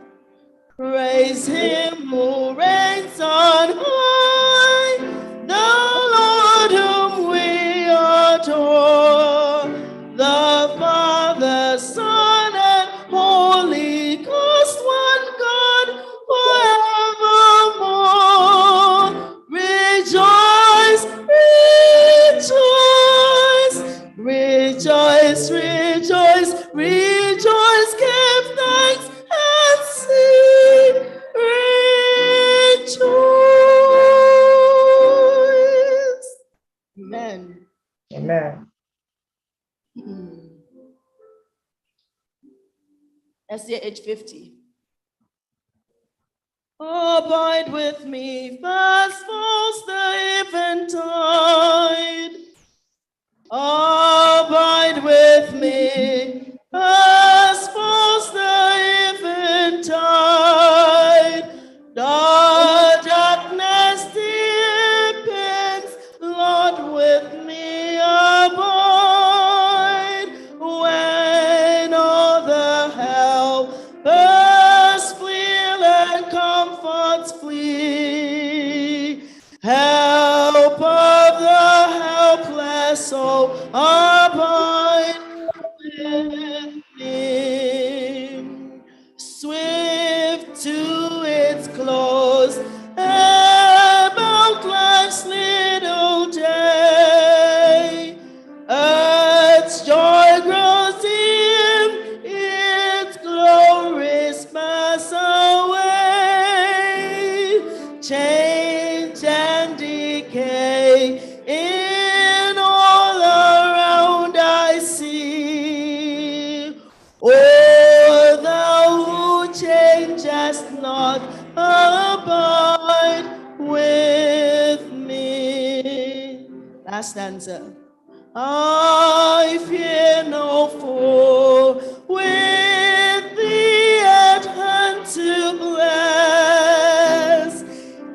Praise him who reigns on high, the Lord whom we adore, the Father, Son, and Holy Ghost, one God forevermore. Rejoice, rejoice, rejoice, rejoice, rejoice, give thanks and sing. Rejoice. Amen. Amen. SDA 50. Abide with me, fast falls the eventide. Abide with me, fast falls the eventide. The darkness deepens, Lord, with me abide. soul abide with me. Swift to its close, about life's little day. Earth's joy grows dim, its glories pass away. Change and decay in all around I see. Oh, thou who changest not, abide with me. Last stanza. I fear no foe, with thee at hand to bless.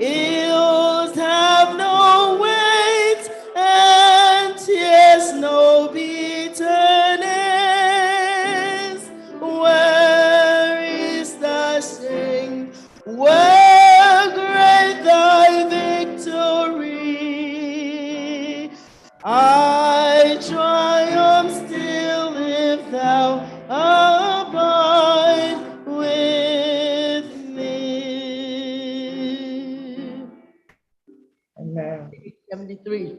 Ills have no weight, and tears no bitterness. Where is thy sting? Where great thy victory? I triumph still if thou abide with me. Amen. 73.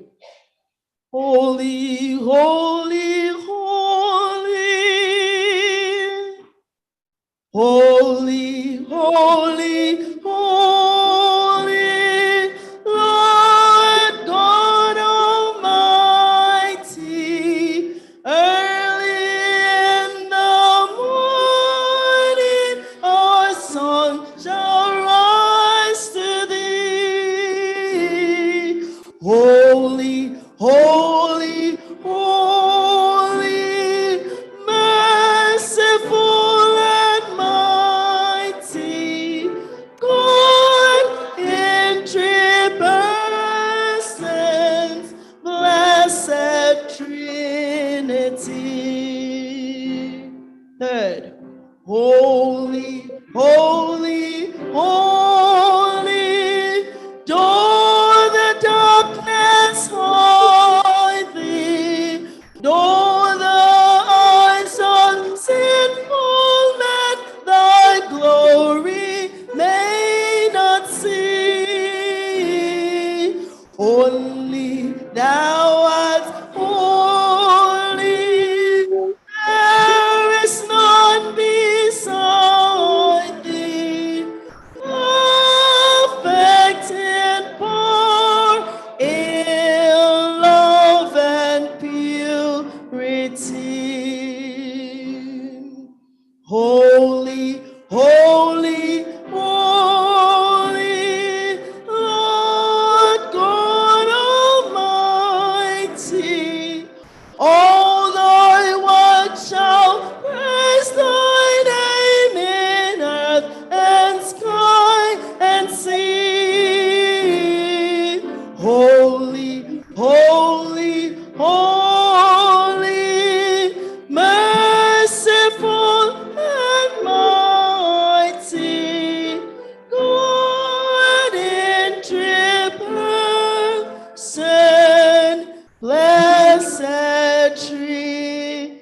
Holy, holy, holy. Holy, holy, holy, Lord God Almighty. Early in the morning, our song shall rise to thee. Holy, holy, holy, merciful and mighty, God in three persons, blessed Trinity. Third, holy, holy, holy, though the darkness hide thee, though the eyes of sinful men thy glory may not see. Only thou art holy, there is none beside thee. Perfect in power, in love and purity. Holy, holy, holy, Lord God Almighty. All thy works shall praise thy name in earth and sky and sea. Holy, holy, holy, merciful and mighty, God in three persons, blessed Trinity.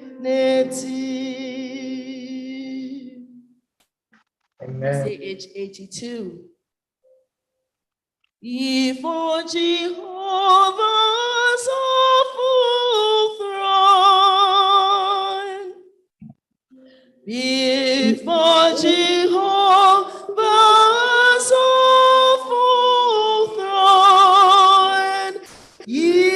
Amen. Page 82. Before Jehovah's awful throne, before Jehovah's awful throne, ye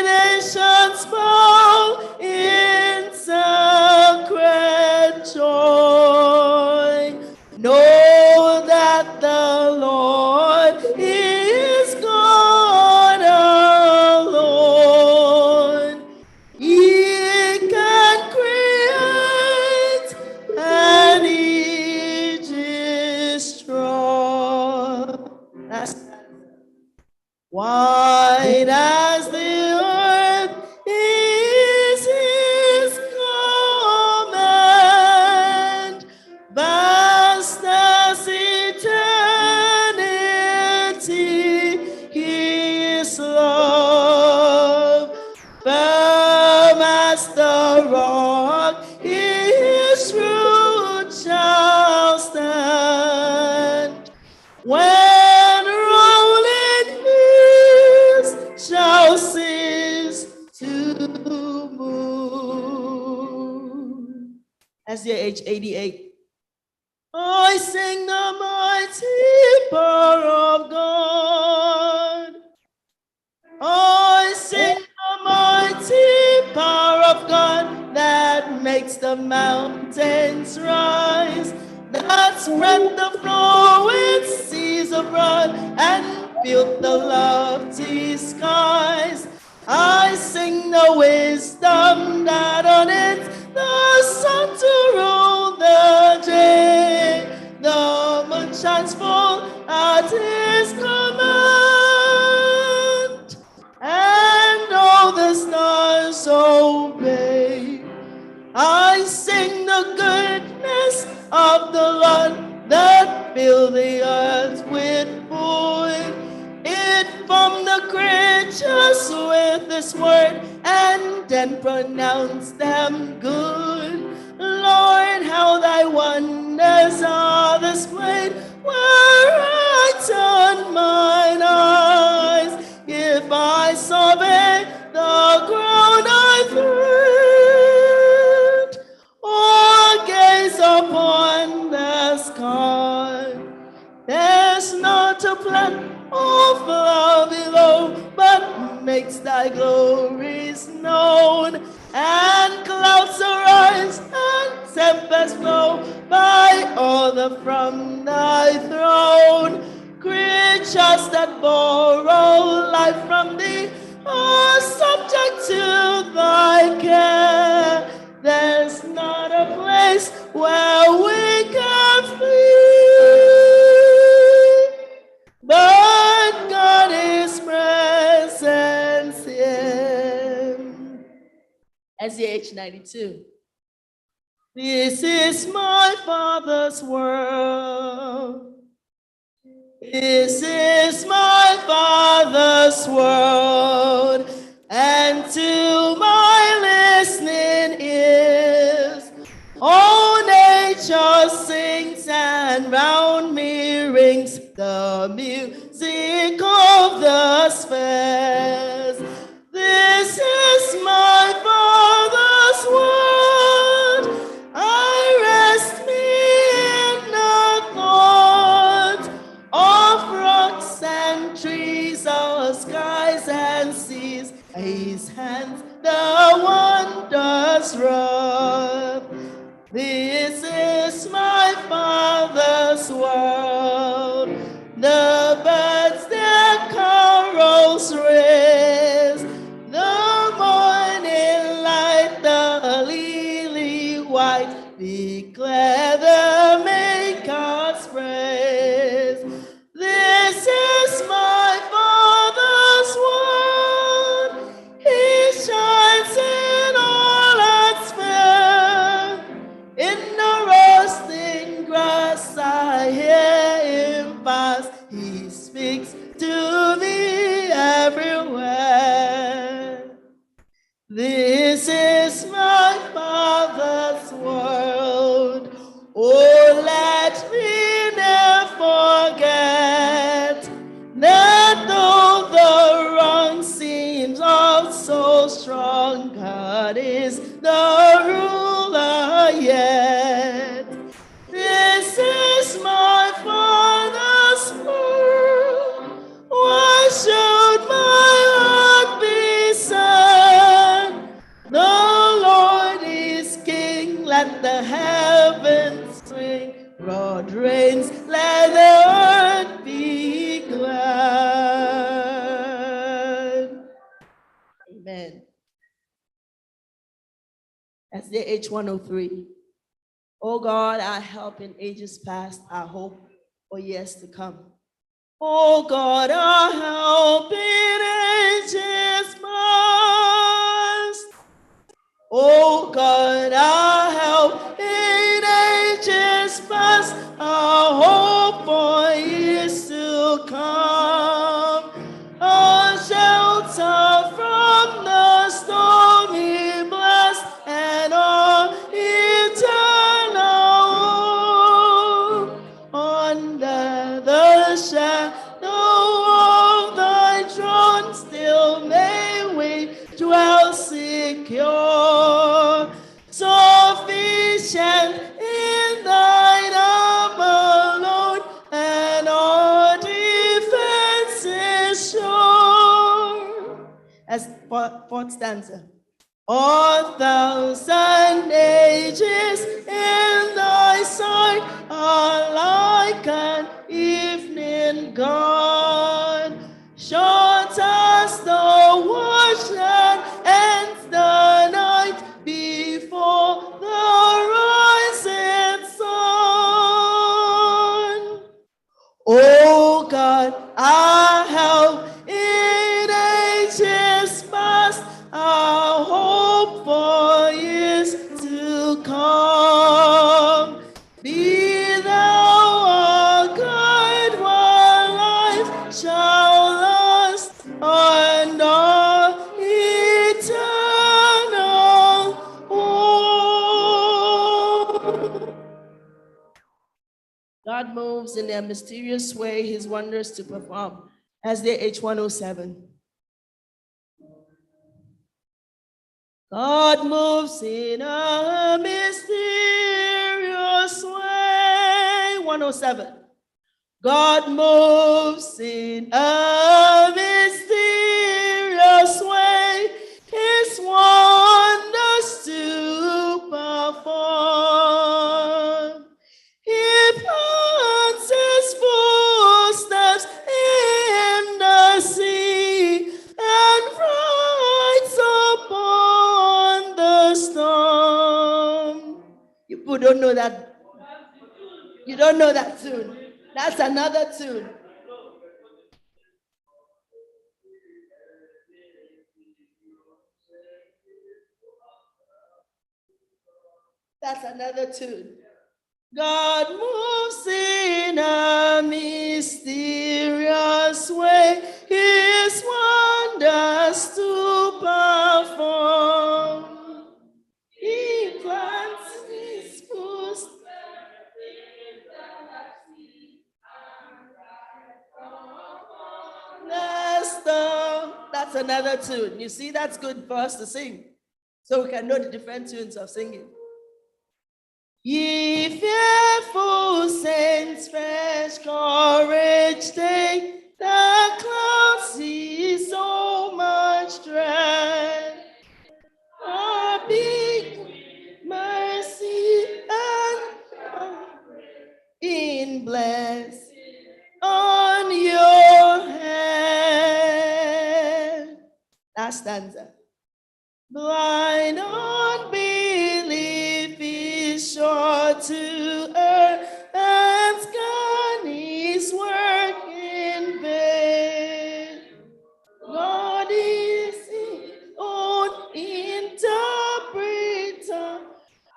nations bow in sacred joy. Know that the Lord is God alone. as the rock, his root shall stand. When rolling hills shall cease to move. SDA 88. I sing the mighty power of God. I sing the mighty power of God that makes the mountains rise, that spread the flowing seas abroad and built the lofty skies. I sing the wisdom that enables the sun to rule the day. The moon shines full at his command, and all the stars obey. I sing the goodness of the Lord that filled the earth with food. It formed the creatures with His word and then pronounced them good. Lord, how thy wonders are displayed where I turn mine eyes. If I survey the ground I tread, or gaze upon the sky, there's not a plant or flower below, but makes thy glories known. And clouds arise and tempests flow by order from thy throne. Creatures that borrow life from thee are subject to thy care. There's not a place where we can flee, but God is present here. SDH 92. This is my Father's world. This is my Father's world, and to my listening ears, all nature sings, and round me rings the music of the spheres. This is my Father's word. I rest me in the thought of rocks and trees, or skies and seas. His hands the wonders wrought. This is my Father's world. The birds their carols raise, the morning light, the lily white, declare the Maker's praise. This is my Father's word. He shines in all atmosphere. In the roasting grass I hear him pass. He speaks to me everywhere. This is my Father's world. Oh, let me never forget that though the wrong seems all so strong, God is the ruler yet. This is my Father's world. Why should my heart be sad? The Lord is King, let the heavens sing. God reigns, let the earth be glad. Amen. SDH 103. Oh God, our help in ages past, our hope for years to come. Oh God, our help in ages past. Oh God, our help in ages past, our hope for years to come. Our shelter from the stormy blast, dwell secure, sufficient in thine arm alone, and our defense is sure. As fourth stanza. 1,000 ages in thy sight are like an evening gone. Short as the watch that ends the night before the rising sun. Oh God, our help in ages past, our hope for years to come. Be thou our guide while life shall last and our eternal home. God moves in a mysterious way, his wonders to perform. SDA 107. God moves in a mysterious way. 107. God moves in a mysterious way, his wonders to perform. He plants his footsteps in the sea and rides upon the storm. You don't know that. You don't know that tune. That's another tune. That's another tune. God moves in a mysterious way, his wonders to perform. He plants his footsteps in the storm. That's another tune. You see, that's good for us to sing, so we can know the different tunes of singing. Ye fearful saints, fresh courage take, the clouds see so much dread. Our big mercy and in bless on your head. Last stanza. Blind unbelief is sure to err, and scan his work in vain. God is his own interpreter,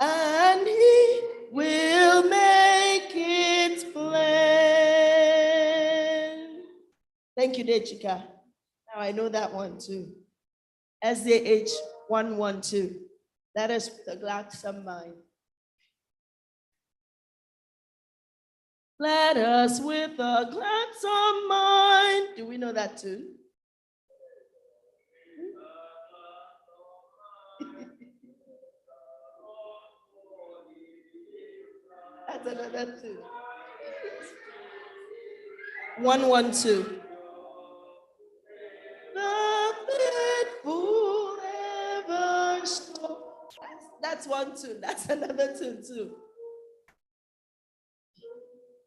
and he will make it plain. Thank you, Dechika. Now I know that one too. SDH 112. Let us with a gladsome mind. Let us with a gladsome mind. Do we know that too? That's another two. 112. The faithful ever show. That's one tune. That's another tune too.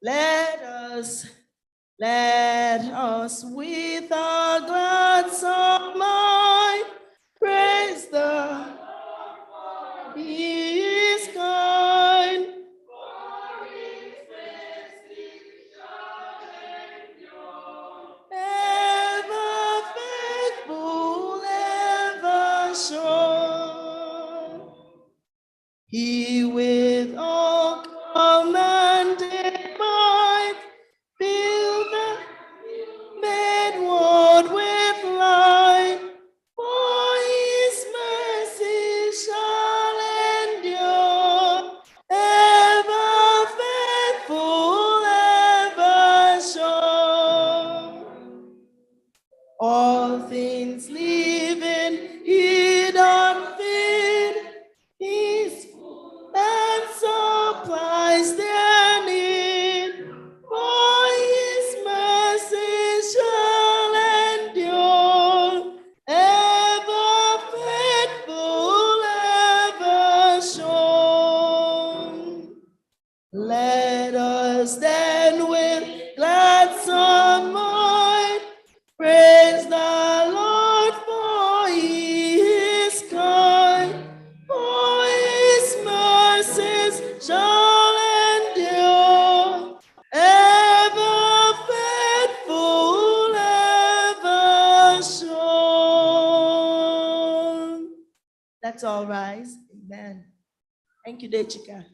Let us with a gladsome mind praise the Lord. He is kind. Ever faithful, ever sure. He with all commanded might fill the midward with light. For his mercy shall endure. Ever faithful, ever sure. All things live in his Let's all rise. Amen. Thank you, Dechika.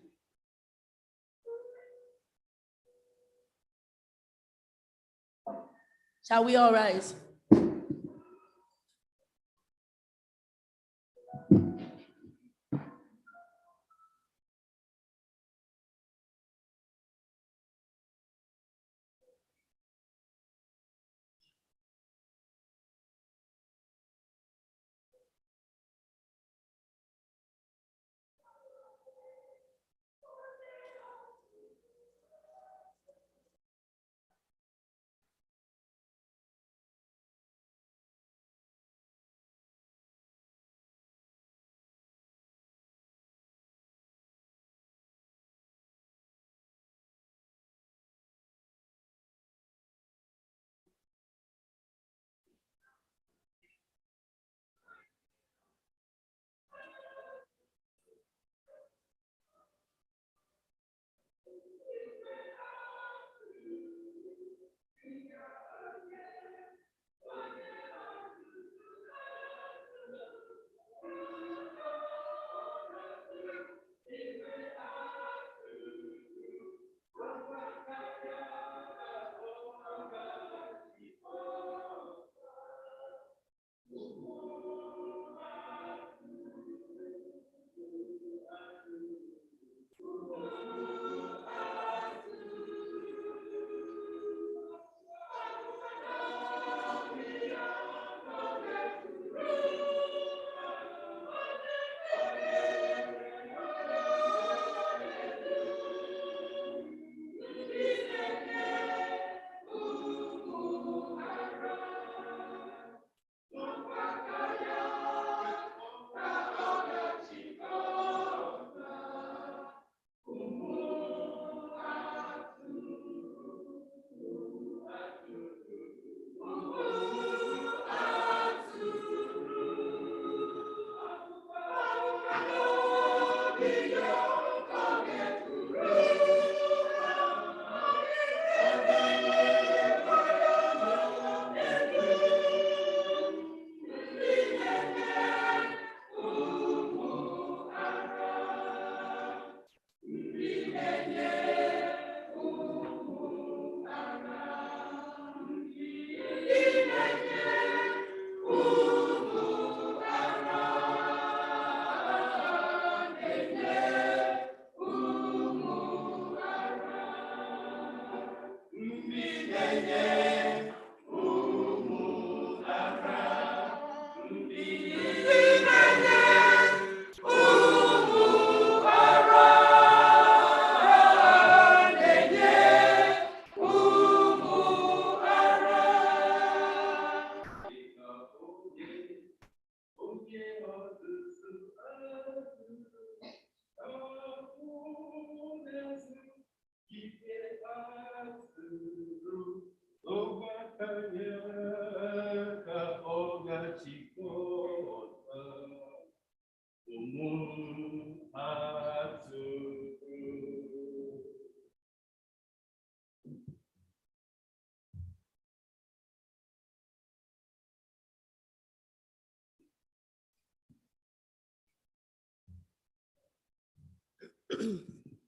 Shall we all rise?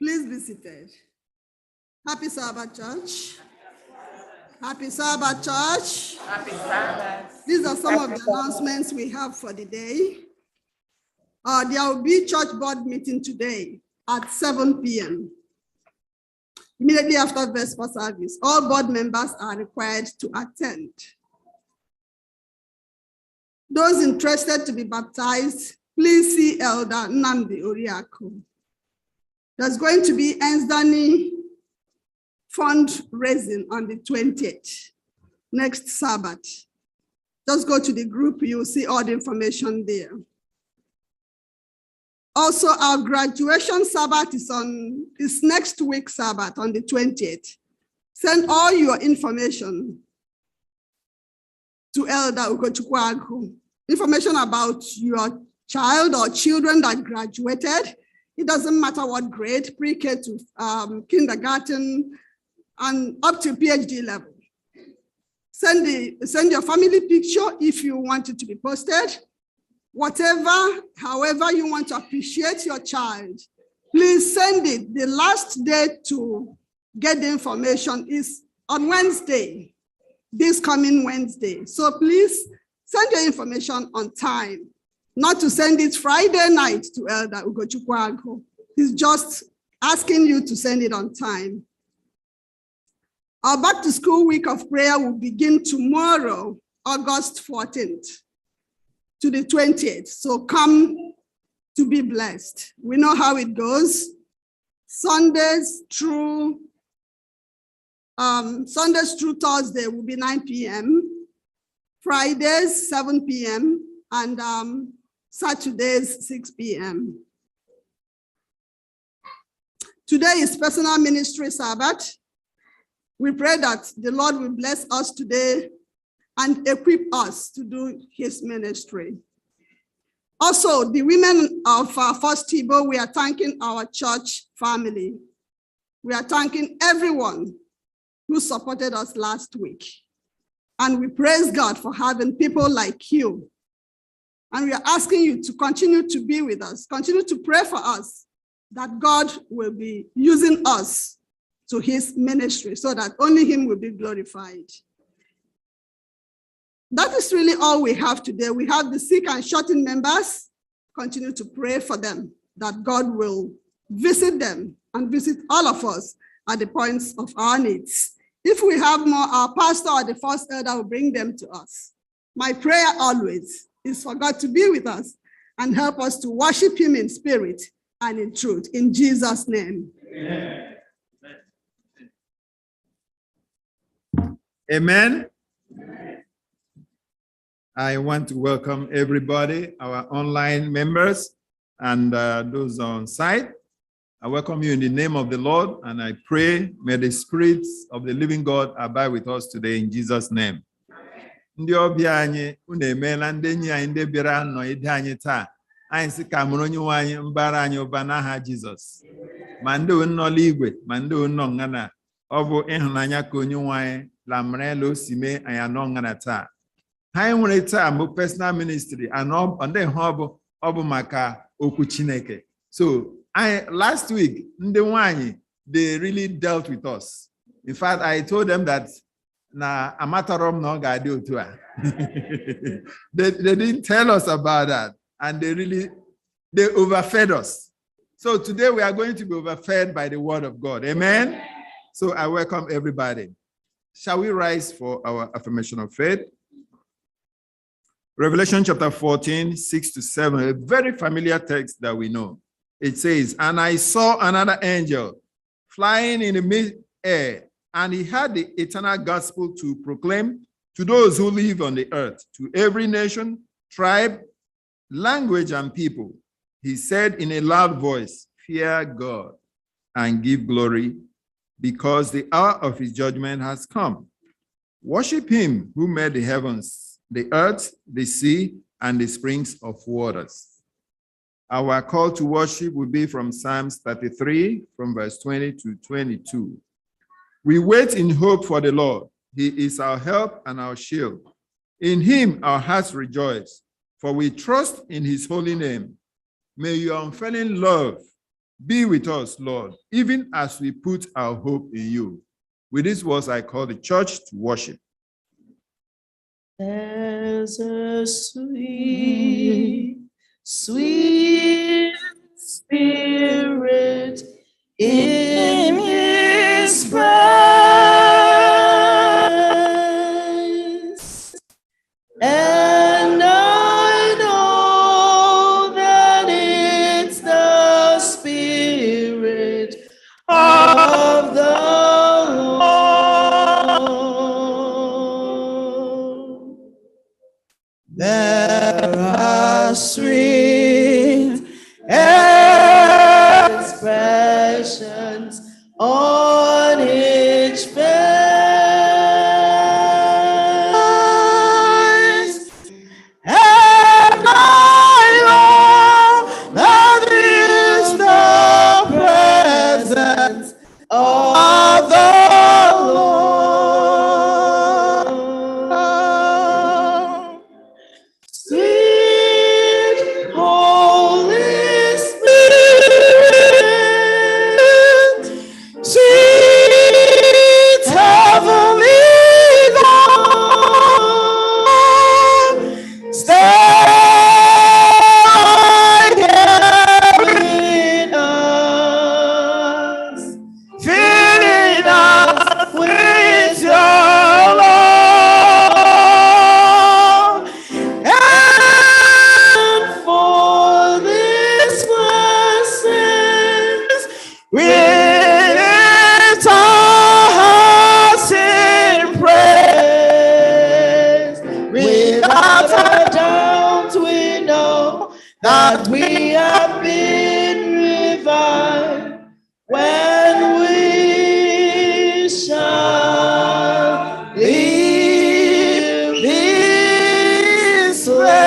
Please be seated. Happy Sabbath, church. Happy Sabbath, church. Happy Sabbath. These are some of the announcements we have for the day. There will be church board meeting today at 7 p.m. Immediately after Vesper service. All board members are required to attend. Those interested to be baptized, please see Elder Nnamdi Oriaku. There's going to be Enzani fundraising on the 20th, next Sabbath. Just go to the group, you'll see all the information there. Also, our graduation Sabbath is next week Sabbath on the 20th. Send all your information to Elder Ugochukwu. Information about your child or children that graduated. It doesn't matter what grade, pre-K to kindergarten and up to PhD level. Send your family picture if you want it to be posted. Whatever, however you want to appreciate your child, please send it. The last day to get the information is on Wednesday, this coming Wednesday. So please send your information on time, not to send it Friday night to Elder Ugochukwu. He's just asking you to send it on time. Our back to school week of prayer will begin tomorrow, August 14th to the 20th. So come to be blessed. We know how it goes. Sundays through Thursday will be 9 p.m. Fridays, 7 p.m. and Saturdays, 6 p.m. Today is Personal Ministry Sabbath. We pray that the Lord will bless us today and equip us to do his ministry. Also, the women of FirstIgbo, we are thanking our church family. We are thanking everyone who supported us last week. And we praise God for having people like you. And we are asking you to continue to be with us, continue to pray for us, that God will be using us to his ministry so that only him will be glorified. That is really all we have today. We have the sick and shut-in members. Continue to pray for them, that God will visit them and visit all of us at the points of our needs. If we have more, our pastor or the first elder will bring them to us. My prayer always is for God to be with us and help us to worship him in spirit and in truth. In Jesus' name. Amen. Amen. I want to welcome everybody, our online members and those on site. I welcome you in the name of the Lord, and I pray, may the spirits of the living God abide with us today in Jesus' name. Ndị ọbịa anyị, unu emeela ndị enyi anyị ndị bịara nọ ide anyị taa. Anyị sị ka mụrụ Onyenwe anyị mbara anyị ụba n'aha Jizọs. Ma ndị nọ n'igwe, ma ndị nọ ngana, ọ bụ ịhụnanya ka Onyenwe anyị lamrela o si mee anyị anọ ngana taa. Ha nwere taa bụ personal ministry, and ndị ha ọ bụ maka okwu Chineke. So last week, ndị nwanyị, they really dealt with us. In fact, I told them that na amatarom no ga dị otu a. They didn't tell us about that, and they overfed us. So today we are going to be overfed by the word of God. Amen. So I welcome everybody. Shall we rise for our affirmation of faith? Revelation chapter 14, 6-7, a very familiar text that we know. It says, and I saw another angel flying in the mid-air, and he had the eternal gospel to proclaim to those who live on the earth, to every nation, tribe, language, and people. He said in a loud voice, fear God and give glory, because the hour of his judgment has come. Worship him who made the heavens, the earth, the sea, and the springs of waters. Our call to worship will be from Psalms 33, from verse 20 to 22. We wait in hope for the Lord. He is our help and our shield. In him our hearts rejoice, for we trust in his holy name. May your unfailing love be with us, Lord, even as we put our hope in you. With these words, I call the church to worship. There's a sweet, sweet spirit in his presence, and I know that it's the spirit of the Lord. There are streams that we have been revived when we shall leave this place.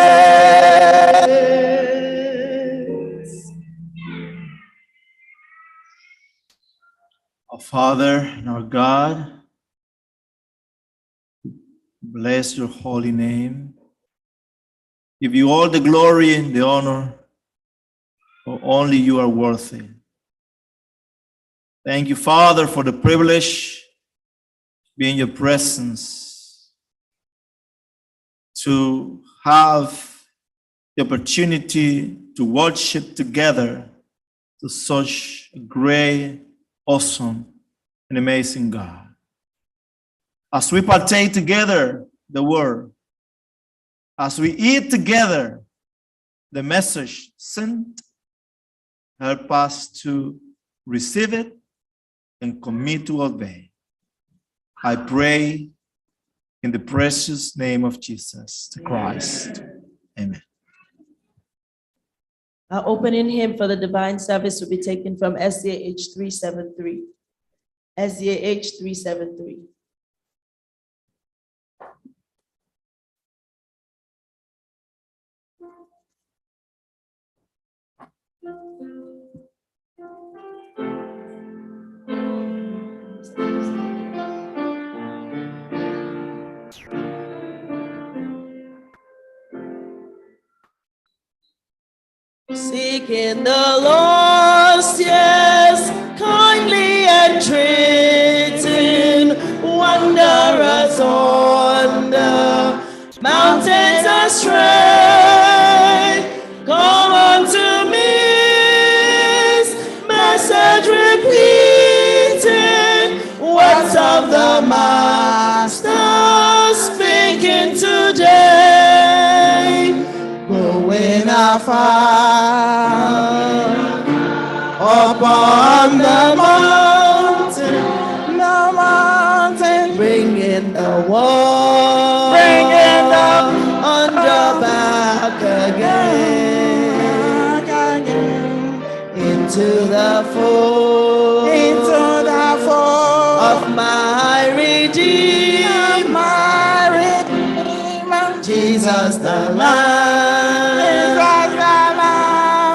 Our Father and our God, bless your holy name. Give you all the glory and the honor, for only you are worthy. Thank you, Father, for the privilege to be in your presence, to have the opportunity to worship together to such a great, awesome, and amazing God. As we partake together the word, as we eat together the message sent, help us to receive it and commit to obey. I pray in the precious name of Jesus the Christ. Amen. Our opening hymn for the divine service will be taken from SDA 373. SDA 373. Seeking the lost, yes, kindly entreating, wanderers on the mountains astray. Come unto me, message repeating, words of the Master speaking today. Going afar upon the mountain, bringing the wall, bringing the under back again, into the fold, of my Redeemer, Jesus the Lamb,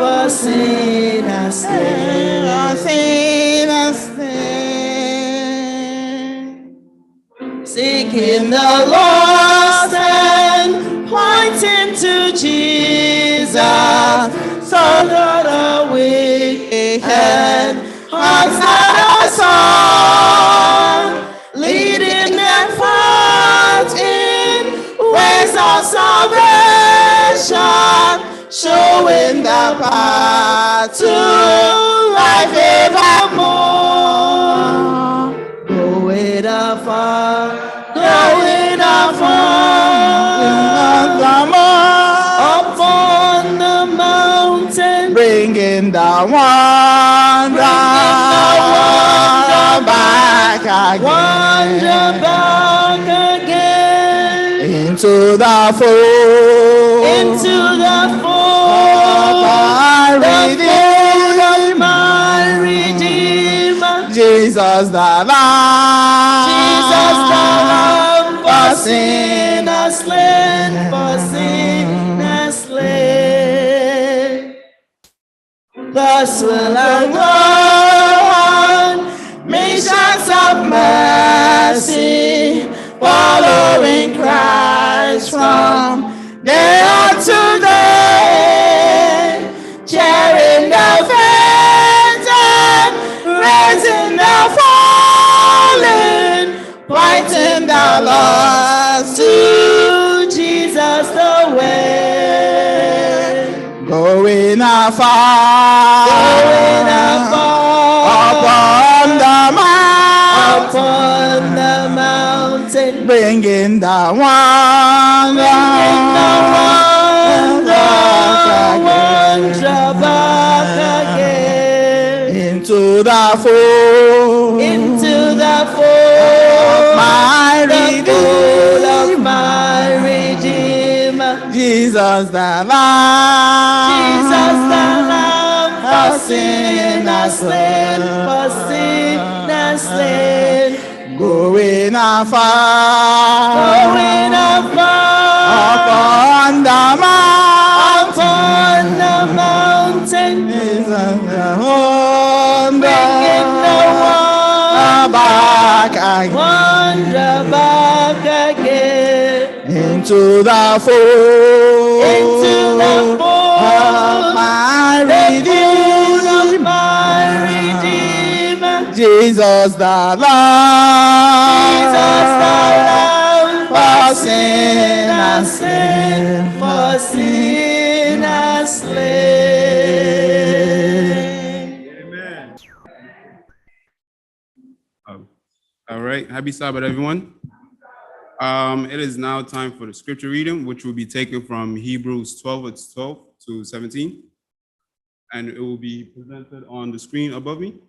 for sinners slain. Seeking the lost and pointing to Jesus, so that the wicked hearts that are song, leading them forth in ways of salvation, showing the path to life evermore. Going afar, upon the mountain, bringing the wanderer back again, into the fold, of my Redeemer, Jesus the Lamb, for sinners slain, Thus will I go on, missions of mercy, following Christ from day to day, sharing the faith and raising the fallen, pointing the lost to Jesus the way. Going afar, upon the mountain, bringing the wanderer back again, into the fold, of my Redeemer, Jesus Jesus the Lamb. Jesus the Lamb, for sinners slain, for sinners slain. Going afar, Going afar, upon the upon the mountain, bringing the back again, wonder back again into the fold, into the fold of my the fold of Redeemer, my Redeemer. Jesus the Lamb. Jesus the Lamb, for sinners slain, for sinners slain. Amen. All right. Happy Sabbath, everyone. It is now time for the scripture reading, which will be taken from Hebrews 12 to 17. And it will be presented on the screen above me.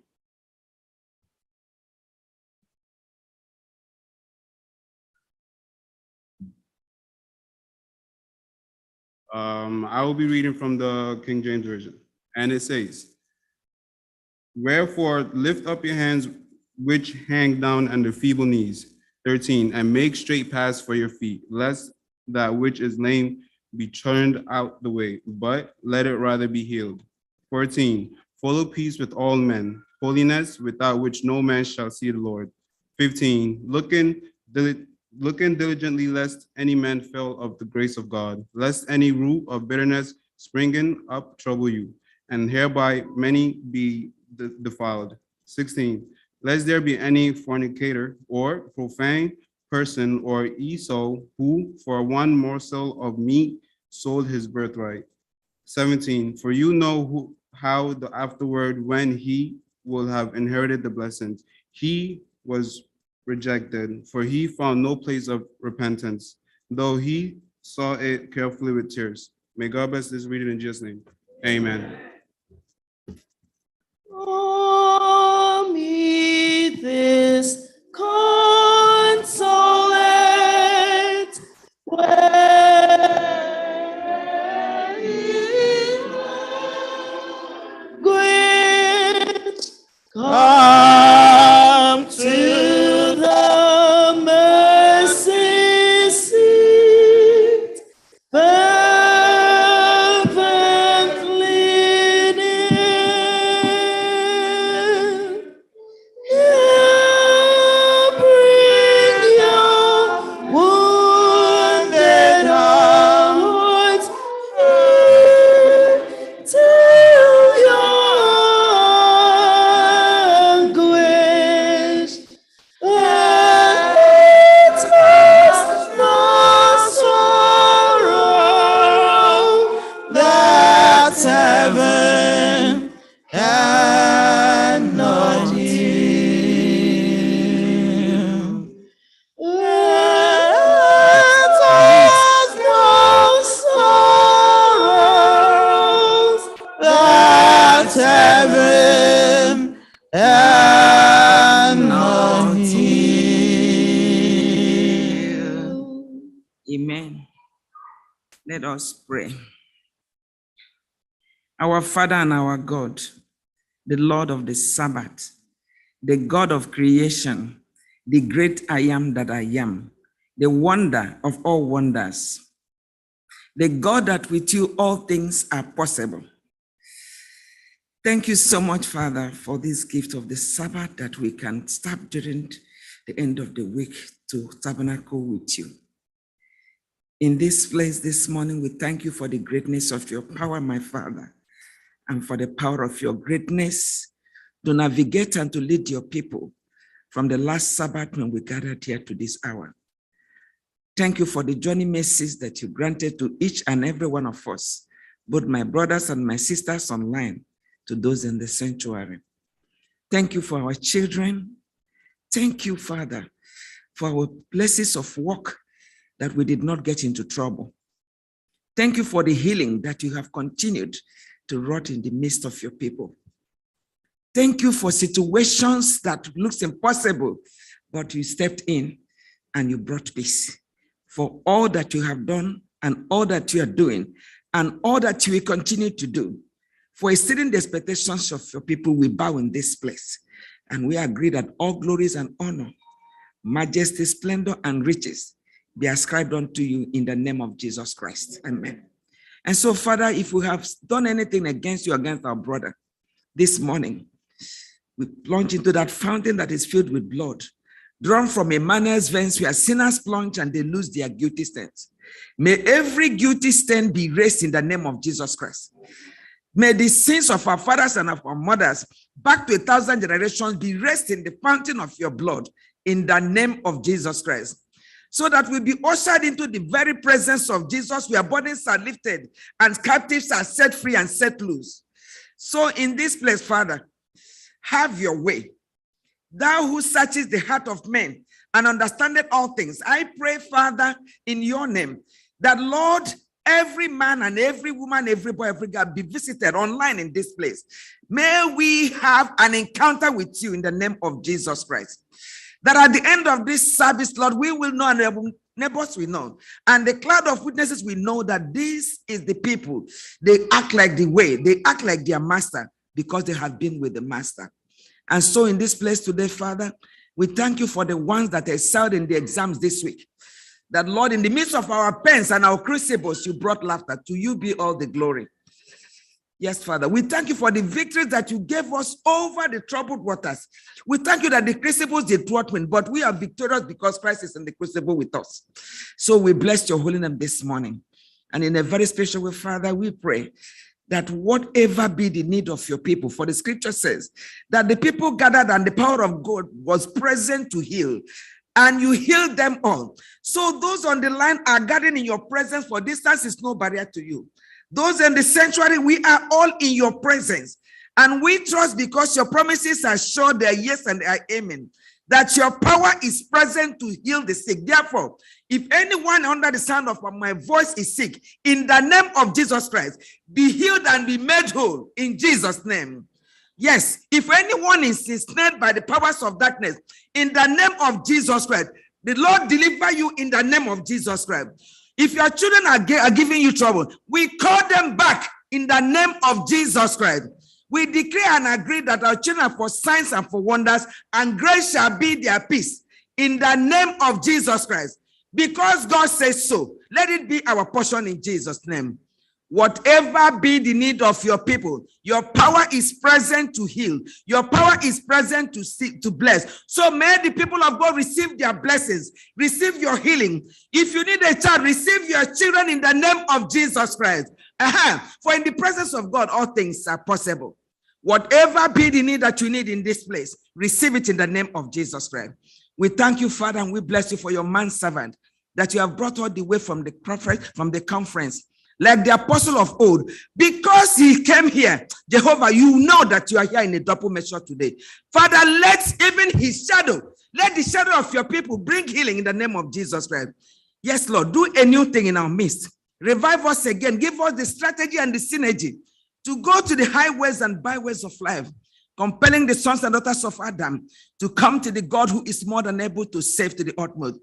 I will be reading from the King James Version, and it says, "Wherefore lift up your hands which hang down under feeble knees." 13, "And make straight paths for your feet, lest that which is lame be turned out the way, but let it rather be healed." 14, "Follow peace with all men, holiness without which no man shall see the Lord." 15, looking diligently lest any man fail of the grace of God, lest any root of bitterness springing up trouble you, and hereby many be defiled. 16, lest there be any fornicator or profane person or Esau who for one morsel of meat sold his birthright. 17, for you know how the afterward when he will have inherited the blessings, he was rejected, for he found no place of repentance, though he saw it carefully with tears. May God bless this reading in Jesus' name. Amen. Oh, me this consolate, where great come to the mercy seat, fervently near. Here bring your wounded hearts here till your anguish and it must not sorrow that heaven cannot heal. Let us know sorrows that heaven cannot heal. Amen. Let us pray. Our Father and our God, the Lord of the Sabbath, the God of creation, the great I am that I am, the wonder of all wonders, the God that with you all things are possible. Thank you so much, Father, for this gift of the Sabbath that we can stop during the end of the week to tabernacle with you. In this place this morning, we thank you for the greatness of your power, my Father, and for the power of your greatness to navigate and to lead your people from the last Sabbath when we gathered here to this hour. Thank you for the journey mercies that you granted to each and every one of us, both my brothers and my sisters online, to those in the sanctuary. Thank you for our children. Thank you, Father, for our places of work that we did not get into trouble. Thank you for the healing that you have continued to wrought in the midst of your people. Thank you for situations that looks impossible, but you stepped in and you brought peace. For all that you have done and all that you are doing and all that you will continue to do. For exceeding the expectations of your people, we bow in this place. And we agree that all glories and honor, majesty, splendor, and riches be ascribed unto you in the name of Jesus Christ. Amen. And so, Father, if we have done anything against you, against our brother, this morning, we plunge into that fountain that is filled with blood, drawn from Emmanuel's veins, where sinners plunge and they lose their guilty stains. May every guilty stain be erased in the name of Jesus Christ. May the sins of our fathers and of our mothers back to 1,000 generations be erased in the fountain of your blood in the name of Jesus Christ. So that we be ushered into the very presence of Jesus, where burdens are lifted and captives are set free and set loose. So in this place, Father, have your way. Thou who searches the heart of men and understandeth all things, I pray, Father, in your name, that, Lord, every man and every woman, every boy, every girl be visited online in this place. May we have an encounter with you in the name of Jesus Christ. That at the end of this service, Lord, we will know and our neighbors will know. And the cloud of witnesses will know that this is the people. They act like the way. They act like their master because they have been with the master. And so in this place today, Father, we thank you for the ones that excelled in the exams this week. That, Lord, in the midst of our pens and our crucibles, you brought laughter. To you be all the glory. Yes, Father, we thank you for the victories that you gave us over the troubled waters. We thank you that the crucibles did not win, but we are victorious because Christ is in the crucible with us. So we bless your holy name this morning. And in a very special way, Father, we pray that whatever be the need of your people, for the scripture says that the people gathered and the power of God was present to heal, and you healed them all. So those on the line are gathering in your presence, for distance is no barrier to you. Those in the sanctuary, we are all in your presence. And we trust, because your promises are sure, they are yes and they are amen, that your power is present to heal the sick. Therefore, if anyone under the sound of my voice is sick, in the name of Jesus Christ, be healed and be made whole in Jesus' name. Yes, if anyone is ensnared by the powers of darkness, in the name of Jesus Christ, the Lord deliver you in the name of Jesus Christ. If your children are giving you trouble, we call them back in the name of Jesus Christ. We declare and agree that our children are for signs and for wonders, and grace shall be their peace in the name of Jesus Christ. Because God says so, let it be our portion in Jesus' name. Whatever be the need of your people, your power is present to heal. Your power is present to bless. So may the people of God receive their blessings, receive your healing. If you need a child, receive your children in the name of Jesus Christ. For in the presence of God, all things are possible. Whatever be the need that you need in this place, receive it in the name of Jesus Christ. We thank you, Father, and we bless you for your manservant that you have brought all the way from the conference, like the apostle of old. Because he came here, Jehovah, you know that you are here in a double measure today. Father, let even his shadow, let the shadow of your people bring healing in the name of Jesus Christ. Yes, Lord, do a new thing in our midst. Revive us again. Give us the strategy and the synergy to go to the highways and byways of life, compelling the sons and daughters of Adam to come to the God who is more than able to save to the utmost.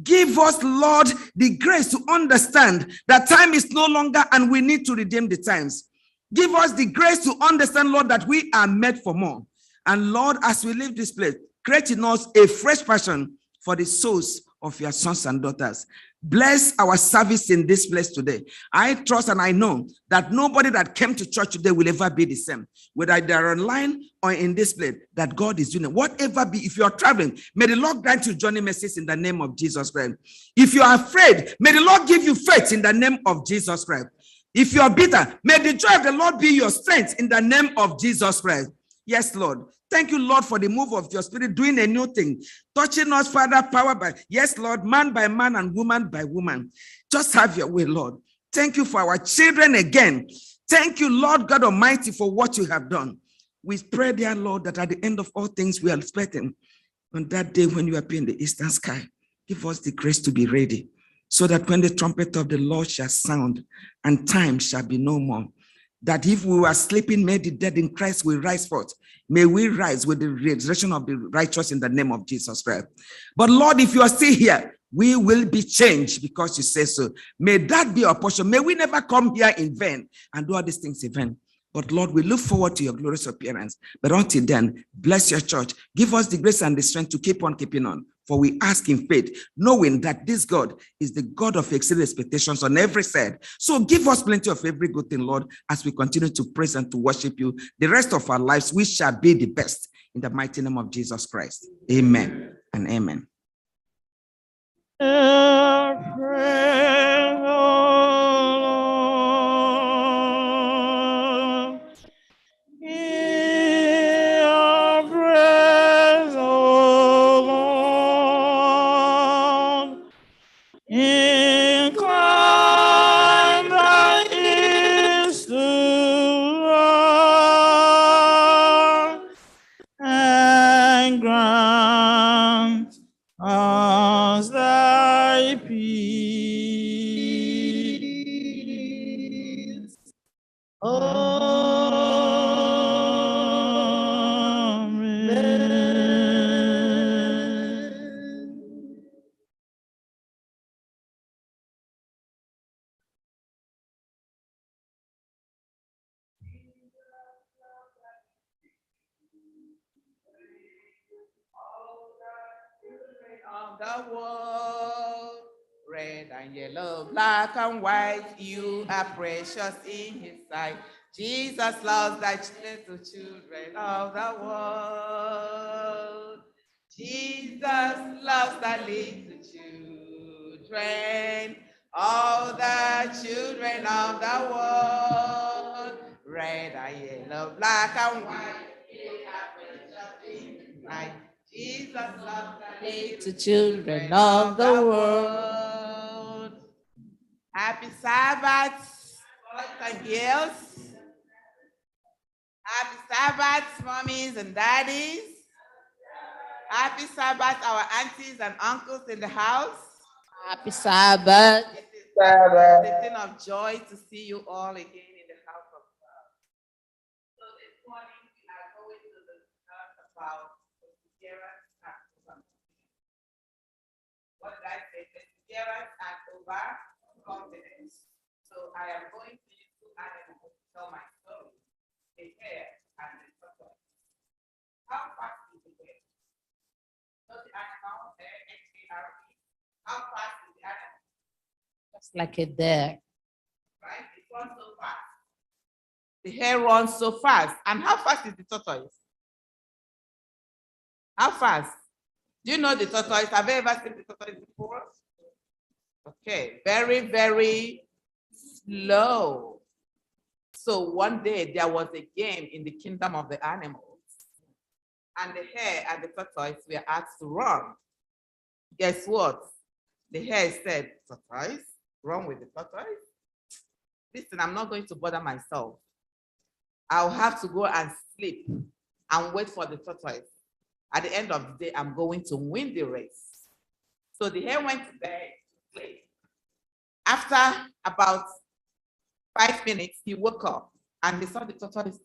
Give us, Lord, the grace to understand that time is no longer and we need to redeem the times. Give us the grace to understand, Lord, that we are made for more. And Lord, as we leave this place, create in us a fresh passion for the souls of your sons and daughters. Bless our service in this place today. I trust and I know that nobody that came to church today will ever be the same, whether they're online or in this place, that God is doing it. Whatever be, if you're traveling, may the Lord grant you journey mercies in the name of Jesus Christ. If you are afraid, may the Lord give you faith in the name of Jesus Christ. If you are bitter, may the joy of the Lord be your strength in the name of Jesus Christ. Yes, Lord. Thank you, Lord, for the move of your spirit, doing a new thing, touching us, Father, power by, yes, Lord, man by man and woman by woman. Just have your way, Lord. Thank you for our children again. Thank you, Lord God Almighty, for what you have done. We pray, dear Lord, that at the end of all things we are expecting, on that day when you appear in the eastern sky, give us the grace to be ready, so that when the trumpet of the Lord shall sound and time shall be no more, that if we were sleeping, may the dead in Christ will rise forth. May we rise with the resurrection of the righteous in the name of Jesus Christ. But Lord, if you are still here, we will be changed because you say so. May that be our portion. May we never come here in vain and do all these things in vain. But Lord, we look forward to your glorious appearance. But until then, bless your church. Give us the grace and the strength to keep on keeping on. For we ask in faith, knowing that this God is the God of exceeding expectations on every side. So give us plenty of every good thing, Lord, as we continue to praise and to worship you. The rest of our lives, we shall be the best. In the mighty name of Jesus Christ. Amen and amen. Incline thy ears to Lord, and grant us thy peace. Amen. Of the world, red and yellow, black and white, you are precious in his sight. Jesus loves thy little children of the world. Jesus loves thy little children, all the children of the world. Red and yellow, black and white, you are precious in his sight. Jesus loves the little children of the world. Happy Sabbath, boys and girls. Happy Sabbath, mommies and daddies. Happy Sabbath, our aunties and uncles in the house. Happy Sabbath. It is a thing of joy to see you all again in the house of God. So this morning we are going to discuss about perseverance and overconfidence. What did I say? Perseverance and overconfidence. So I am going to use two animals to tell my story: the hare and the tortoise. How fast is the hare? Not the animal, H-A-R-E. How fast is the animal? Just like a dare. Right? It runs so fast. The hare runs so fast. And how fast is the tortoise? How fast? Do you know the tortoise? Have you ever seen the tortoise before? Okay, very, very slow. So one day there was a game in the kingdom of the animals, and the hare and the tortoise were asked to run. Guess what? The hare said, tortoise, run with the tortoise. Listen, I'm not going to bother myself. I'll have to go and sleep and wait for the tortoise. At the end of the day, I'm going to win the race. So the hare went to bed to sleep. After about 5 minutes, he woke up and he saw the tortoise,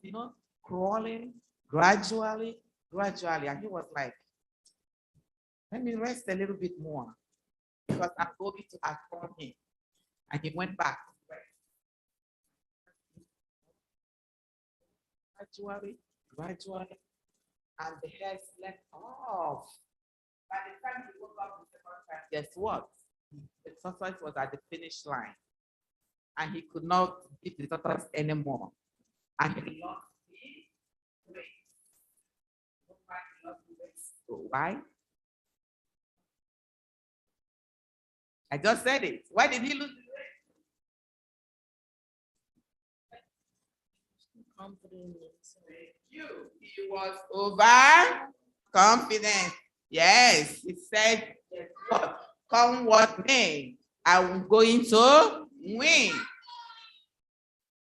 crawling gradually, and he was like, let me rest a little bit more because I'm going to outrun him. And he went back to rest. Gradually, and the hare slept off. By the time he woke up the second time, guess what? The tortoise was at the finish line, and he could not beat the tortoise anymore. And he lost the race. Why he lost the race? So why? I just said it. Why did he lose the race? He was overconfident. Yes, he said, come what may, I'm going to win.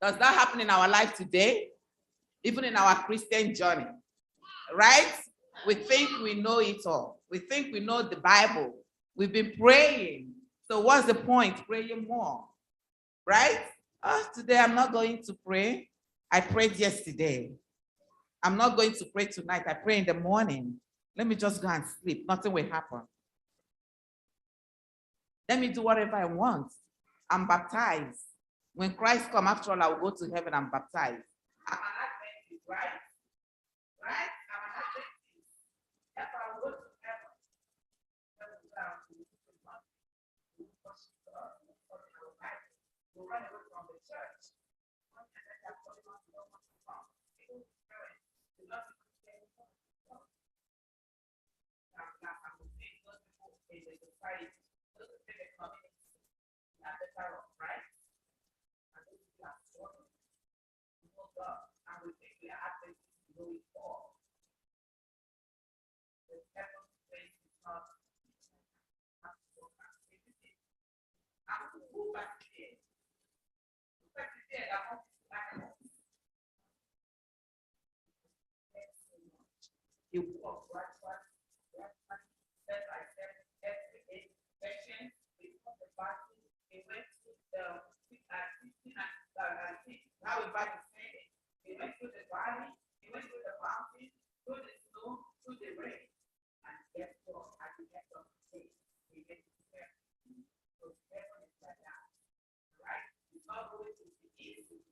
Does that happen in our life today? Even in our Christian journey, right? We think we know it all. We think we know the Bible. We've been praying. So what's the point? Praying more, right? Today I'm not going to pray. I prayed yesterday. I'm not going to pray tonight. I pray in the morning. Let me just go and sleep. Nothing will happen. Let me do whatever I want. I'm baptized. When Christ come, after all, I will go to heaven and baptize. I'm an Adventist, right? Right? I'm an Adventist. That's why I will go to heaven. We'll run away from the church. You walk right. How about the saying? He went through the valley, he went through the mountain, through the snow, through the rain. And guess what? At the end of the day, he went to heaven. So heaven is like that. Right? It's not going to be easy.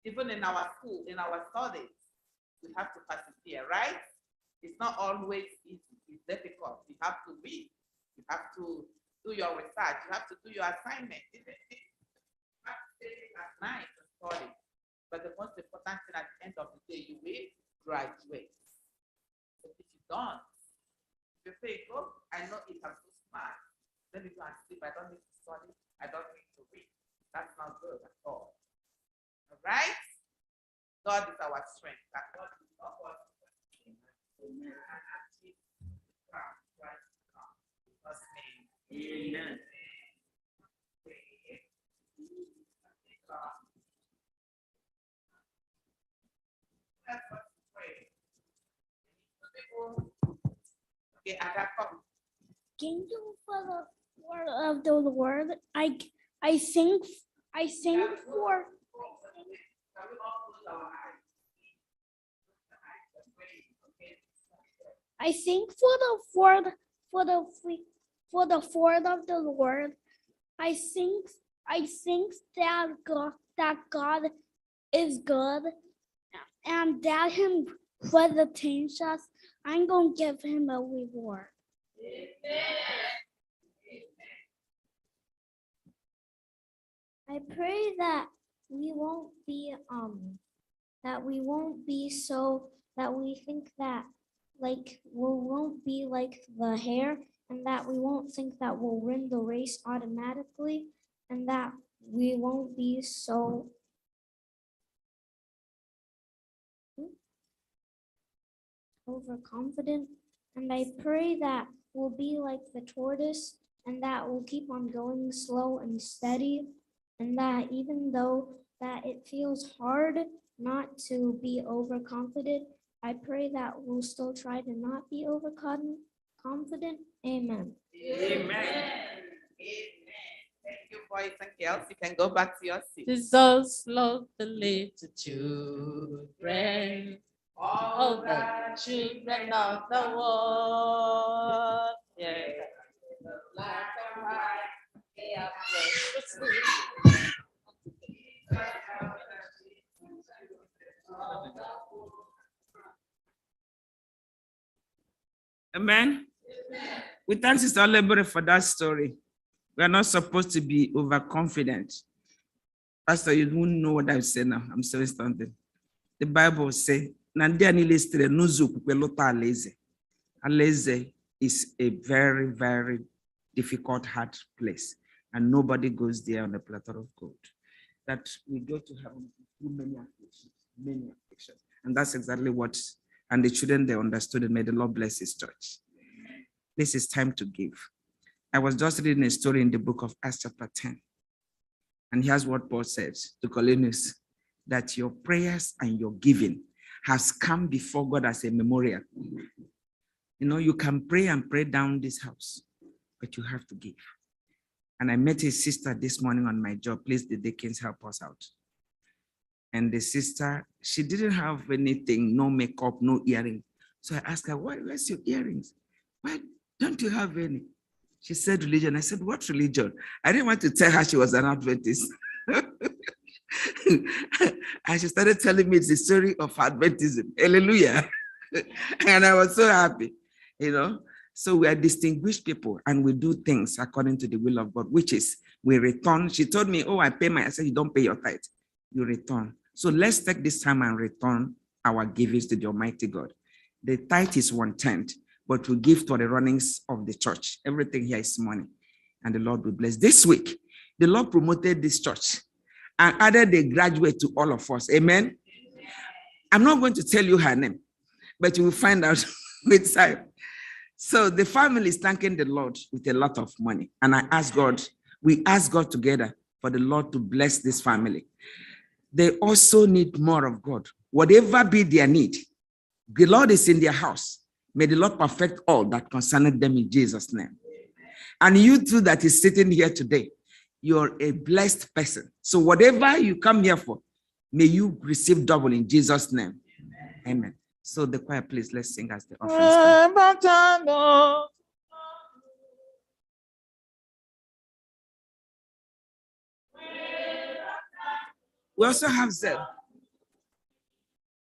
Even in our school, in our studies, we have to persevere, right? It's not always easy. It's difficult. You have to read. You have to do your research. You have to do your assignment. You have to stay at night and study. But the most important thing at the end of the day, you will graduate. But if you don't, if you say, oh, I know it, I'm so smart. Let me go and sleep. I don't need to study. I don't need to read. That's not good at all. All right? God is our strength. And God will help us. Amen. Amen. Okay, Thank you for the word of the Lord. I think for I think for the word of the Lord. I think that God is good and that him visitates us. I'm gonna give him a reward. I pray that we won't be so that we think that like we won't be like the hare, and that we won't think that we'll win the race automatically, and that we won't be so overconfident. And I pray that we'll be like the tortoise, and that we'll keep on going slow and steady, and that even though that it feels hard not to be overconfident, I pray that we'll still try to not be overconfident. Amen. Amen. Thank you, boys and girls. You can go back to your seat. Jesus loved the little children, all the children of the world. Yeah. Black and white, they are precious. Amen. We thank Sister Olebere for that story. We are not supposed to be overconfident. Pastor, you don't know what I'm saying now. I'm saying something. The Bible says, Aleze is a very, very difficult, hard place, and nobody goes there on a platter of gold. That we go to heaven through many afflictions. And that's exactly what, and the children, they understood it. May the Lord bless his church. This is time to give. I was just reading a story in the book of Acts chapter 10. And here's what Paul says to Cornelius, that your prayers and your giving has come before God as a memorial. You know, you can pray and pray down this house, but you have to give. And I met a sister this morning on my job. Please, the deacons, help us out. And the sister, she didn't have anything, no makeup, no earring. So I asked her, where's your earrings? Why don't you have any? She said religion. I said, what religion? I didn't want to tell her she was an Adventist. And she started telling me it's the story of Adventism. Hallelujah. And I was so happy, you know. So we are distinguished people and we do things according to the will of God, which is we return. She told me, oh, I pay my, I said, you don't pay your tithe, you return. So let's take this time and return our givings to the Almighty God. The tithe is 1/10, but we give to the runnings of the church. Everything here is money, and the Lord will bless. This week, the Lord promoted this church and added a graduate to all of us. Amen. I'm not going to tell you her name, but you will find out with time. So the family is thanking the Lord with a lot of money. And I ask God, we ask God together for the Lord to bless this family. They also need more of God. Whatever be their need, the Lord is in their house. May the Lord perfect all that concerneth them in Jesus' name. And you too that is sitting here today, you're a blessed person. So whatever you come here for, may you receive double in Jesus' name. Amen. So the choir, please, let's sing as the offering. We also have Zell.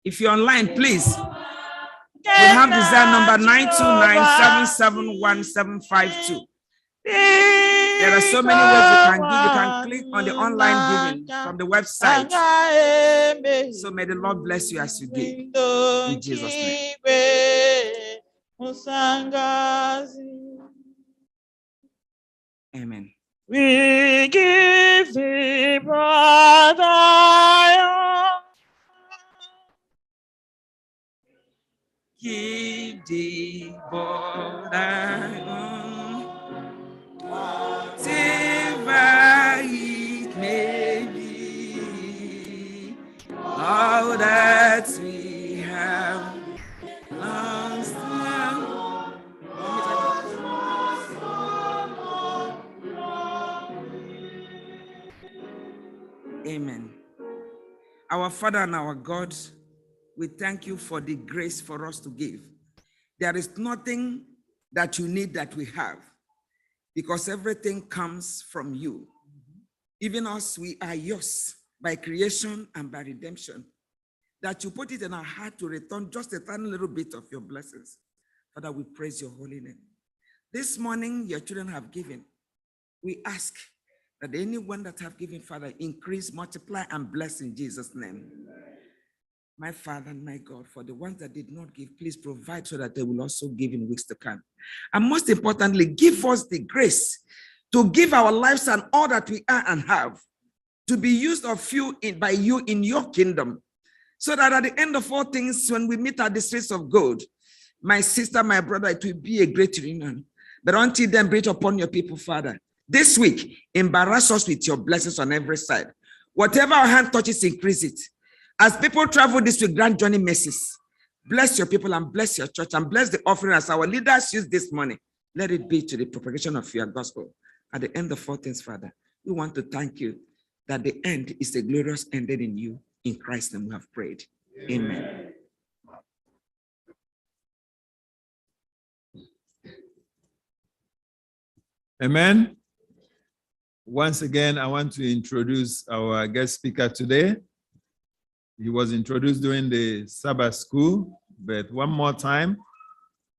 If you're online, please. We have the Zell number 929771752. There are so many ways you can give. You can click on the online giving from the website. So may the Lord bless you as you give. In Jesus' name. Amen. We give thee, brother. Give thee, brother. Whatever it may be, all that we have lost. Amen. Our Father and our God, we thank you for the grace for us to give. There is nothing that you need that we have, because everything comes from you. Even us, we are yours by creation and by redemption. That you put it in our heart to return just a tiny little bit of your blessings. Father, we praise your holy name. This morning, your children have given. We ask that anyone that have given, Father, increase, multiply, and bless in Jesus' name. My Father and my God, for the ones that did not give, please provide so that they will also give in weeks to come. And most importantly, give us the grace to give our lives and all that we are and have to be used of you by you in your kingdom, so that at the end of all things, when we meet at the streets of gold, my sister, my brother, it will be a great reunion. But until then, breathe upon your people, Father. This week, embarrass us with your blessings on every side. Whatever our hand touches, increase it. As people travel this week, grant journey mercies. Bless your people and bless your church and bless the offering as our leaders use this money. Let it be to the propagation of your gospel. At the end of all things, Father, we want to thank you that the end is a glorious ending in you. In Christ's name we have prayed. Amen. Amen. Once again, I want to introduce our guest speaker today. He was introduced during the Sabbath school, but one more time,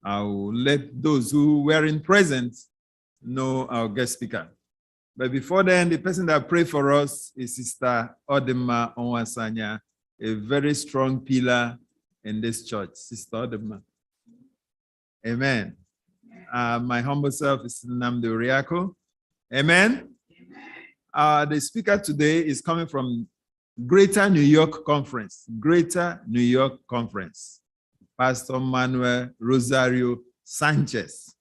I will let those who were in presence know our guest speaker. But before then, the person that prayed for us is Sister Odema Onwasanya, a very strong pillar in this church. Sister Odema. Amen. My humble self is Nnamdi Oriako. Amen. The speaker today is coming from Greater New York Conference. Greater New York Conference. Pastor Manuel Rosario Sanchez.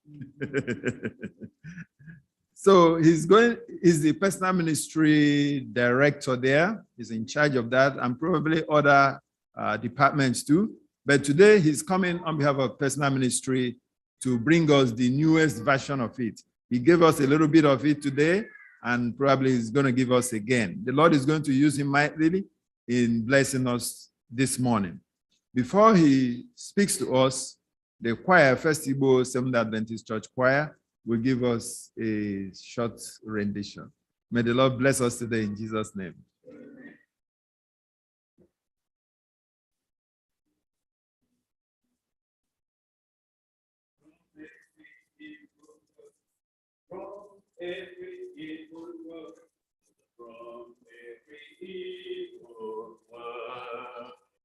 So he's the personal ministry director there. He's in charge of that and probably other departments too. But today he's coming on behalf of personal ministry to bring us the newest version of it. He gave us a little bit of it today, and probably he's going to give us again. The Lord is going to use him mightily in blessing us this morning. Before he speaks to us, the choir, FirstIgbo Seventh-day Adventist Church Choir, will give us a short rendition. May the Lord bless us today in Jesus' name.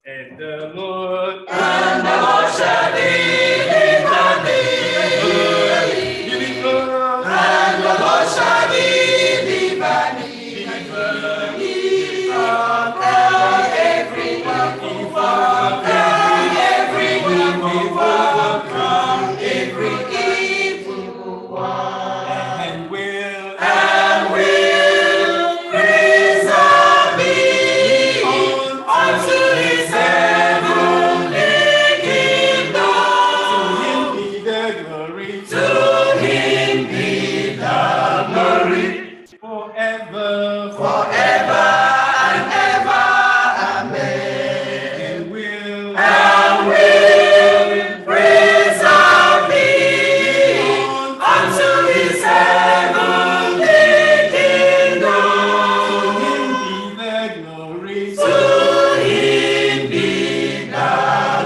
And the Lord shall lead in the giving glory, and the Lord shall deliver me from every evil one, from every evil one, from every evil one, and will preserve me unto his heavenly kingdom. to him be the glory, To him be the glory forever, forever and ever. Amen. and will Preserve me unto his heavenly kingdom. to him be the glory, To him be the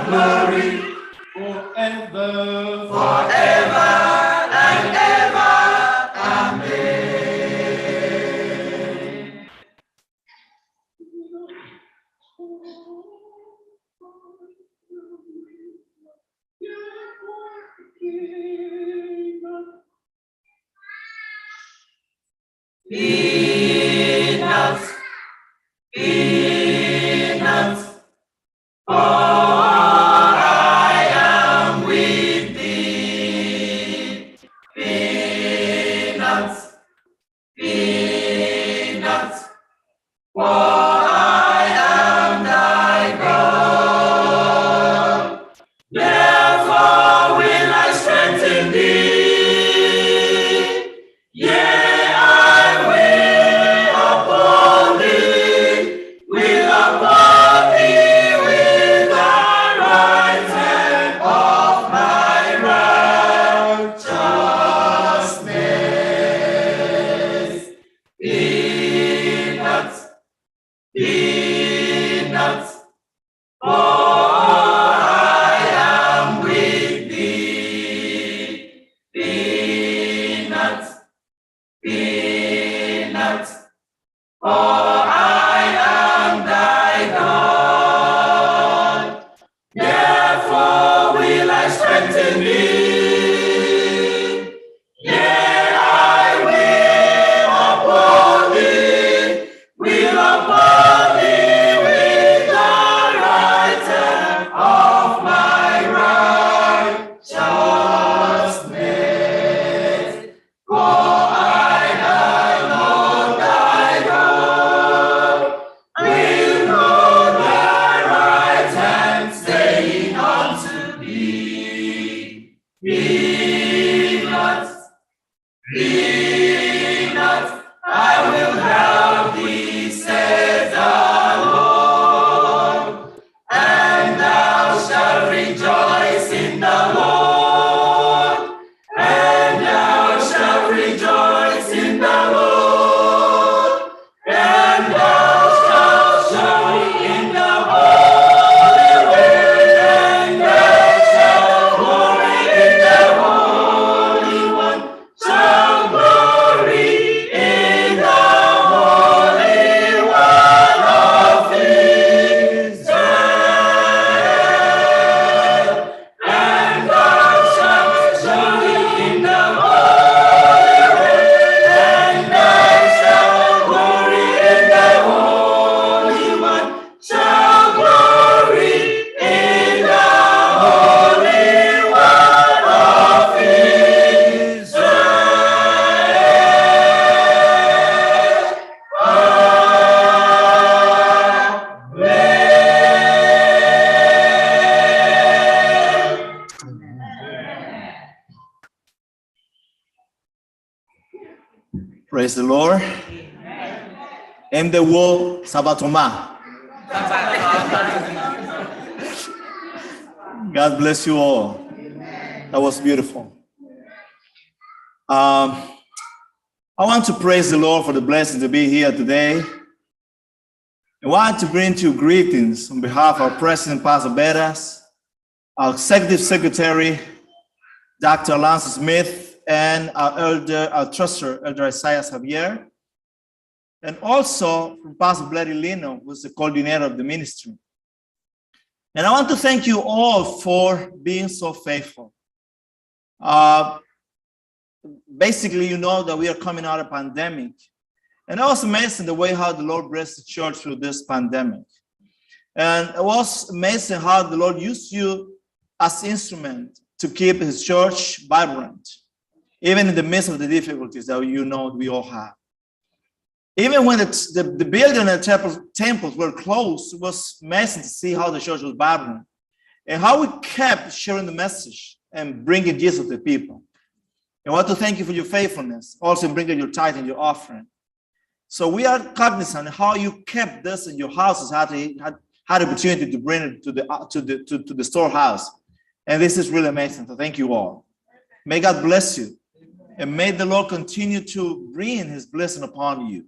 glory forever, forever and ever. Amen. Peanuts, peanuts, for I am with thee. Peanuts, peanuts, for I am thy God. Therefore will I strengthen thee. Yea, I will uphold thee, will uphold thee with the right hand of my righteousness. Peanuts, peanuts, for I am with thee. Peanuts, peanuts, for I am thy God. Therefore will I strengthen thee. Yea, I will uphold thee, will uphold thee with the right hand of my righteousness. For I, the Lord thy God, will hold thy right hand, saying unto thee, Peanuts, peanuts, I will help thee, says the Lord, and thou shalt rejoice in the Lord, and thou shalt rejoice in the Lord, and thou shalt joy in the Holy One, and thou shalt glory in the Holy One, shall glory in the Holy One of Israel, and thou shalt joy in the Holy One, and thou shalt glory in the Holy One, shall glory in the Holy One of Israel. Praise the Lord. Emdewo Sabatoma. God bless you all. That was beautiful. I want to praise the Lord for the blessing to be here today. I want to bring to you greetings on behalf of our President, Pastor Bettas, our Executive Secretary, Dr. Alonso Smith, and our trustee, Elder Isaiah Xavier, and also from Pastor Bloody Lino, who's the coordinator of the ministry. And I want to thank you all for being so faithful. Basically, you know that we are coming out of a pandemic. And it was amazing the way how the Lord blessed the church through this pandemic. And it was amazing how the Lord used you as instrument to keep his church vibrant, even in the midst of the difficulties that you know we all have. Even when the building and temples were closed, it was amazing to see how the church was vibrant and how we kept sharing the message and bringing Jesus to the people. I want to thank you for your faithfulness, also in bringing your tithe and your offering. So we are cognizant of how you kept this in your houses, had the opportunity to bring it to the storehouse. And this is really amazing. So thank you all. May God bless you. And may the Lord continue to bring his blessing upon you.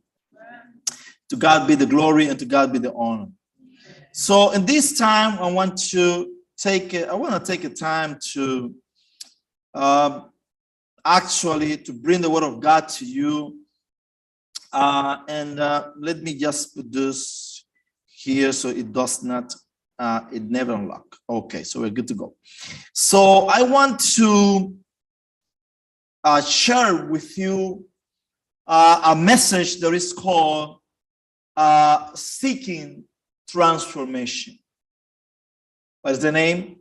To God be the glory and to God be the honor. So in this time, I want to take a time to actually to bring the word of God to you. Let me just put this here so it does not, it never unlock. Okay, so we're good to go. So I want to share with you a message that is called Seeking Transformation. What is the name?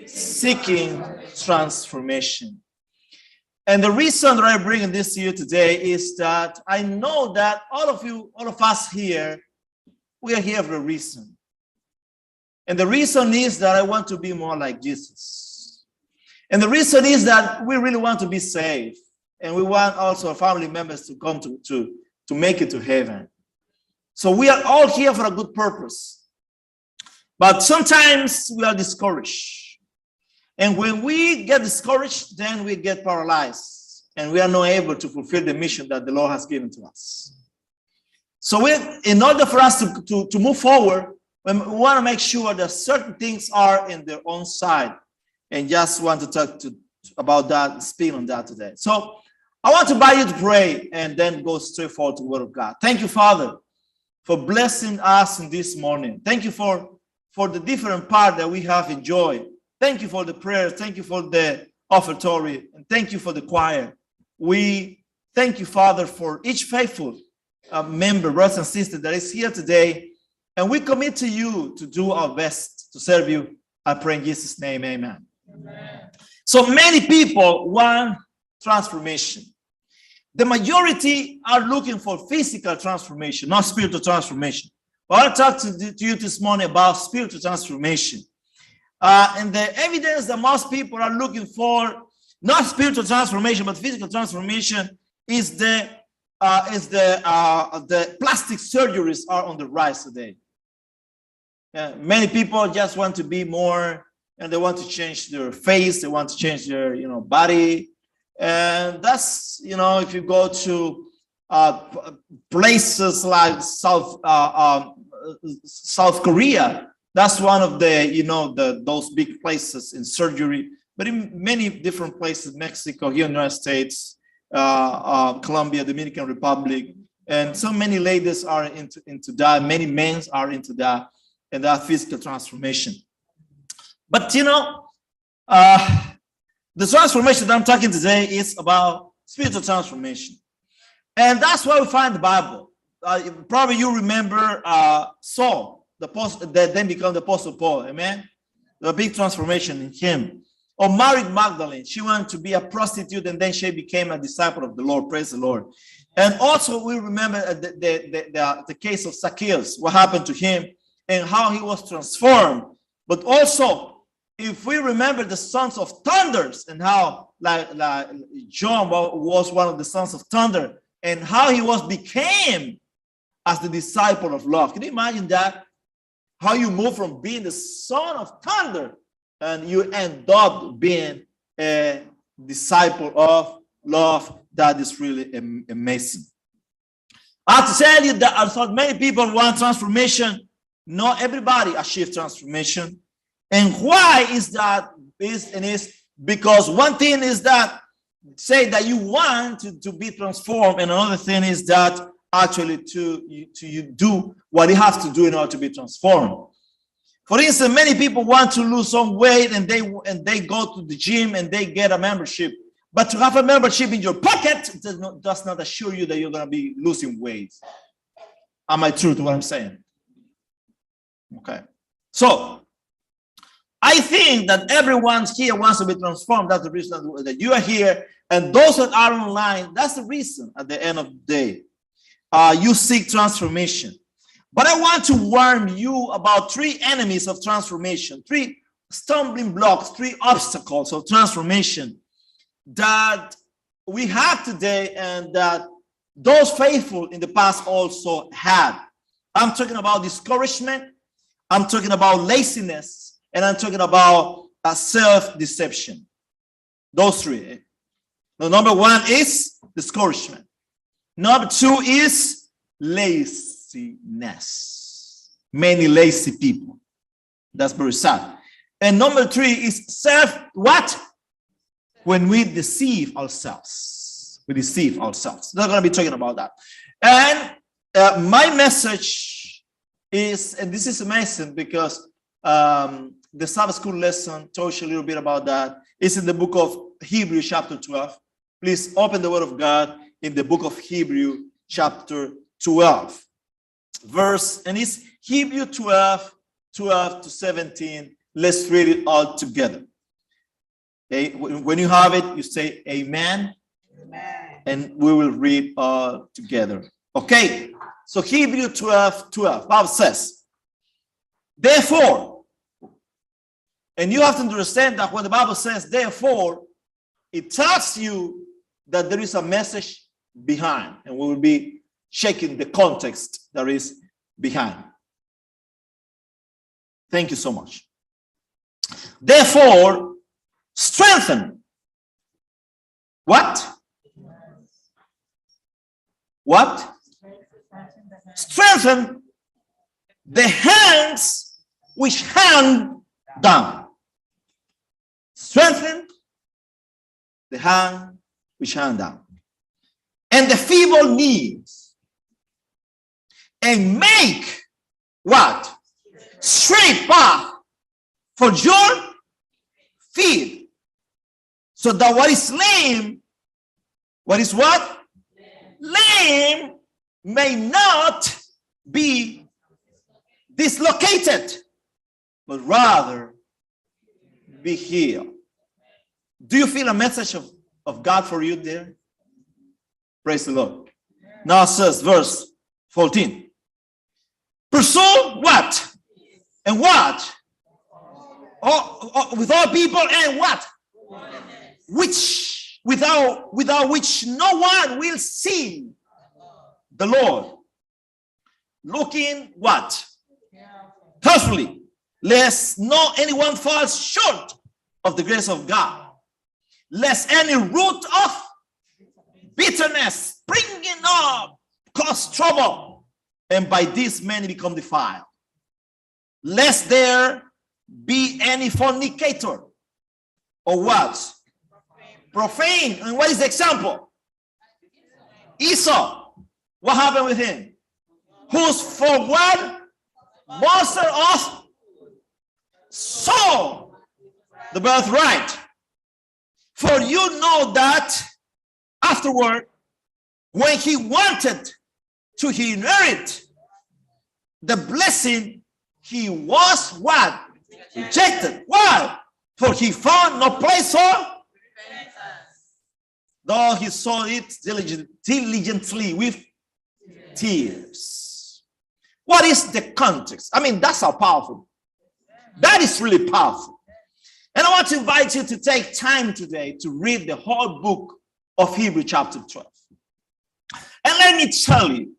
Seeking Transformation. And the reason that I'm bringing this to you today is that I know that all of us here, we are here for a reason. And the reason is that I want to be more like Jesus. And the reason is that we really want to be saved. And we want also our family members to come to make it to heaven. So we are all here for a good purpose. But sometimes we are discouraged. And when we get discouraged, then we get paralyzed. And we are not able to fulfill the mission that the Lord has given to us. So in order for us to move forward, we want to make sure that certain things are in their own side. And just want to talk about that, speak on that today. So I want to invite you to pray and then go straight forward to the word of God. Thank you, Father, for blessing us in this morning. Thank you for the different part that we have enjoyed. Thank you for the prayers. Thank you for the offertory. And thank you for the choir. We thank you, Father, for each faithful member, brothers and sisters that is here today. And we commit to you to do our best to serve you. I pray in Jesus' name, amen. Amen. So many people want transformation. The majority are looking for physical transformation, not spiritual transformation. Well, I'll talk to you this morning about spiritual transformation. And the evidence that most people are looking for, not spiritual transformation, but physical transformation, is the plastic surgeries are on the rise today. Many people just want to be more, and they want to change their face, they want to change their, body. And that's, if you go to places like South Korea, that's one of the, those big places in surgery, but in many different places, Mexico, here in the United States, Colombia, Dominican Republic, and so many ladies are into that, many men are into that, and that physical transformation. But the transformation that I'm talking today is about spiritual transformation. And that's why we find the Bible. Probably you remember Saul, that then became the Apostle Paul, amen? The big transformation in him. Or Mary Magdalene, she wanted to be a prostitute and then she became a disciple of the Lord, praise the Lord. And also we remember the case of Zacchaeus, what happened to him and how he was transformed. But also, if we remember the sons of thunders and how like John was one of the sons of thunder and how he became as the disciple of love. Can you imagine that? How you move from being the son of thunder and you end up being a disciple of love that is really amazing. I have to tell you that I thought many people want transformation. Not everybody achieve transformation. And why is that? Is because one thing is that say that you want to be transformed, and another thing is that actually you do what you have to do in order to be transformed. For instance, many people want to lose some weight and they go to the gym and they get a membership. But to have a membership in your pocket does not assure you that you're going to be losing weight. Am I true to what I'm saying? Okay. So I think that everyone here wants to be transformed. That's the reason that you are here. And those that are online, that's the reason at the end of the day. You seek transformation. But I want to warn you about 3 enemies of transformation, 3 stumbling blocks, 3 obstacles of transformation that we have today and that those faithful in the past also had. I'm talking about discouragement, I'm talking about laziness, and I'm talking about self-deception. Those 3. The number 1 is discouragement. Number 2 is laziness. Many lazy people. That's very sad. And number 3 is what? When we deceive ourselves. We deceive ourselves. We're not going to be talking about that. And my message is, and this is amazing because the Sabbath school lesson told you a little bit about that. It's in the book of Hebrews chapter 12. Please open the word of God in the book of Hebrews chapter 12. And it's Hebrews 12 to 17. Let's read it all together. Okay? When you have it, you say amen. Amen. And we will read all together. Okay. So Hebrews 12. Bible says, therefore, and you have to understand that when the Bible says therefore, it tells you that there is a message behind, and we will be checking the context that is behind. Thank you so much. Therefore, strengthen. What? What? Strengthen the hands which hang down. Strengthen the hand which hang down. And the feeble knees. And make what? Straight path for your feet. So that what is lame, what is what? Lame may not be dislocated, but rather be healed. Do you feel a message of God for you there? Praise the Lord. Now it says verse 14. Pursue what? And what? With all people and what? Which without which no one will see the Lord. Looking what? Carefully, lest not anyone falls short of the grace of God, lest any root of bitterness springing up cause trouble, and by this many become defiled. Lest there be any fornicator or what? Profane. And what is the example? Esau. What happened with him? Who's for what? Monster of soul. The birthright. For you know that afterward, when he wanted to inherit the blessing, he was what? Rejected. Why? For he found no place for though he sought it diligently with tears. What is the context? I mean, that's how powerful. That is really powerful. And I want to invite you to take time today to read the whole book of Hebrews chapter 12. And let me tell you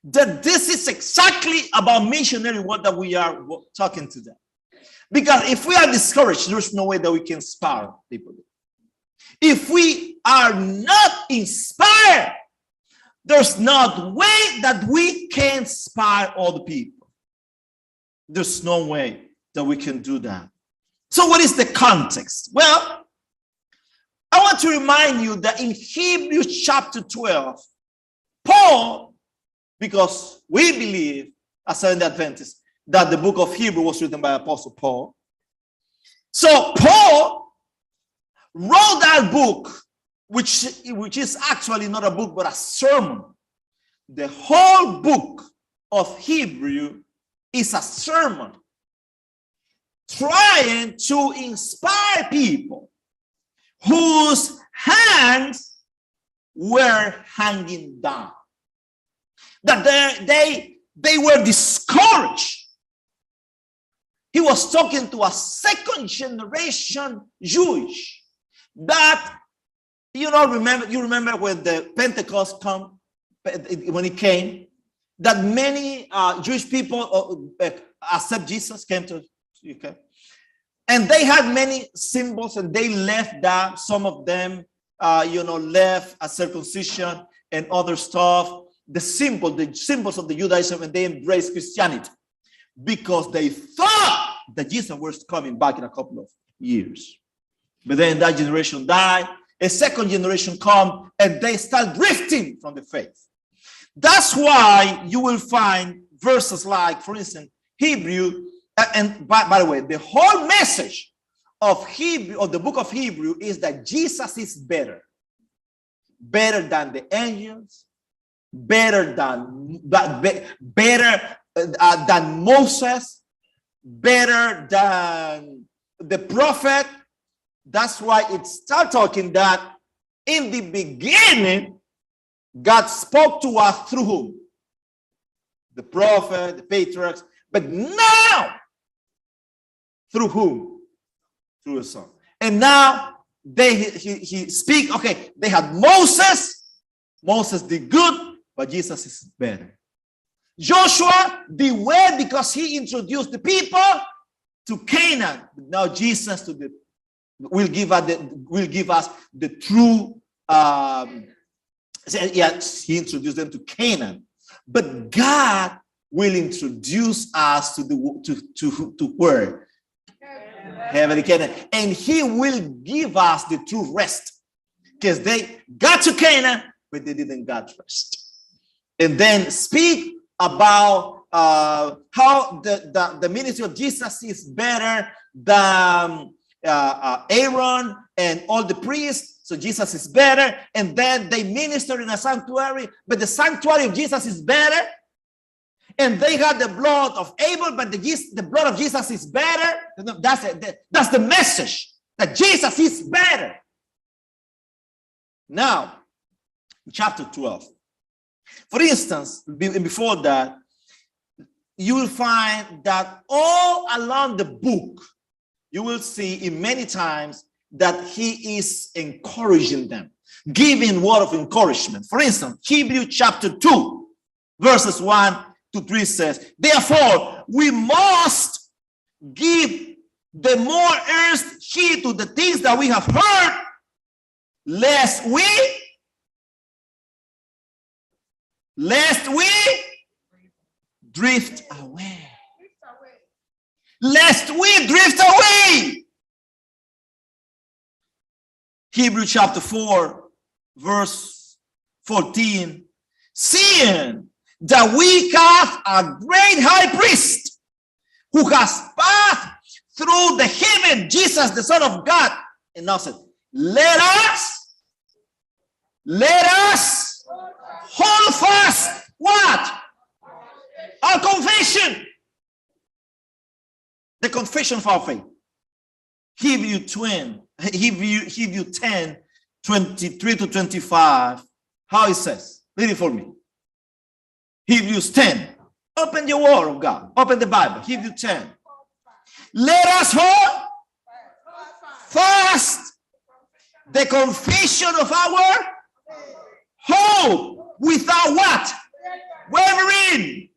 that this is exactly about missionary work that we are talking today. Because if we are discouraged, there's no way that we can inspire people. If we are not inspired, there's not way that we can inspire other people. There's no way that we can do that. So what is the context? Well, I want to remind you that in Hebrews chapter 12, Paul, because we believe as Seventh-day Adventists that the book of Hebrews was written by Apostle Paul. So Paul wrote that book, which is actually not a book, but a sermon. The whole book of Hebrew is a sermon trying to inspire people whose hands were hanging down. That they were discouraged. He was talking to a second generation Jewish that, you remember when the Pentecost when it came, that many Jewish people accept Jesus, came to UK. And they had many symbols and they left that. Some of them, left a circumcision and other stuff. The symbols of the Judaism, and they embraced Christianity because they thought that Jesus was coming back in a couple of years. But then that generation died. A second generation come and they start drifting from the faith. That's why you will find verses like, for instance, Hebrew. And by the way, the whole message of Hebrew, of the book of Hebrew, is that Jesus is better than the angels, better than Moses, better than the prophet. That's why it starts talking that in the beginning, God spoke to us through whom? The prophet, the patriarchs, but now, through whom? Through the Son. And now he speak, okay, they had Moses. Moses did good, but Jesus is better. Joshua did well because he introduced the people to Canaan. Now Jesus will give us the true, he introduced them to Canaan. But God will introduce us to where? Heavenly Canaan. And he will give us the true rest. Because they got to Canaan, but they didn't get rest. And then speak about how the ministry of Jesus is better than Aaron and all the priests. So Jesus is better. And then they minister in a sanctuary, but the sanctuary of Jesus is better. And they got the blood of Abel, but the blood of Jesus is better. That's the message, that Jesus is better. Now, chapter 12. For instance, before that, you will find that all along the book, you will see in many times that he is encouraging them, giving word of encouragement. For instance, Hebrews chapter 2, verses 1 to 3 says, therefore, we must give the more earnest heed to the things that we have heard, lest we drift away. Lest we drift away. Hebrews chapter 4, verse 14, seeing that we have a great high priest who has passed through the heaven, Jesus, the Son of God. And now said, let us hold fast what? Our confession. The confession of our faith. Hebrews 10, 23 to 25. How it says? Read it for me. Hebrews 10. Open your word of God. Open the Bible. Hebrews 10. Let us hold fast the confession of our hope without what? Wavering.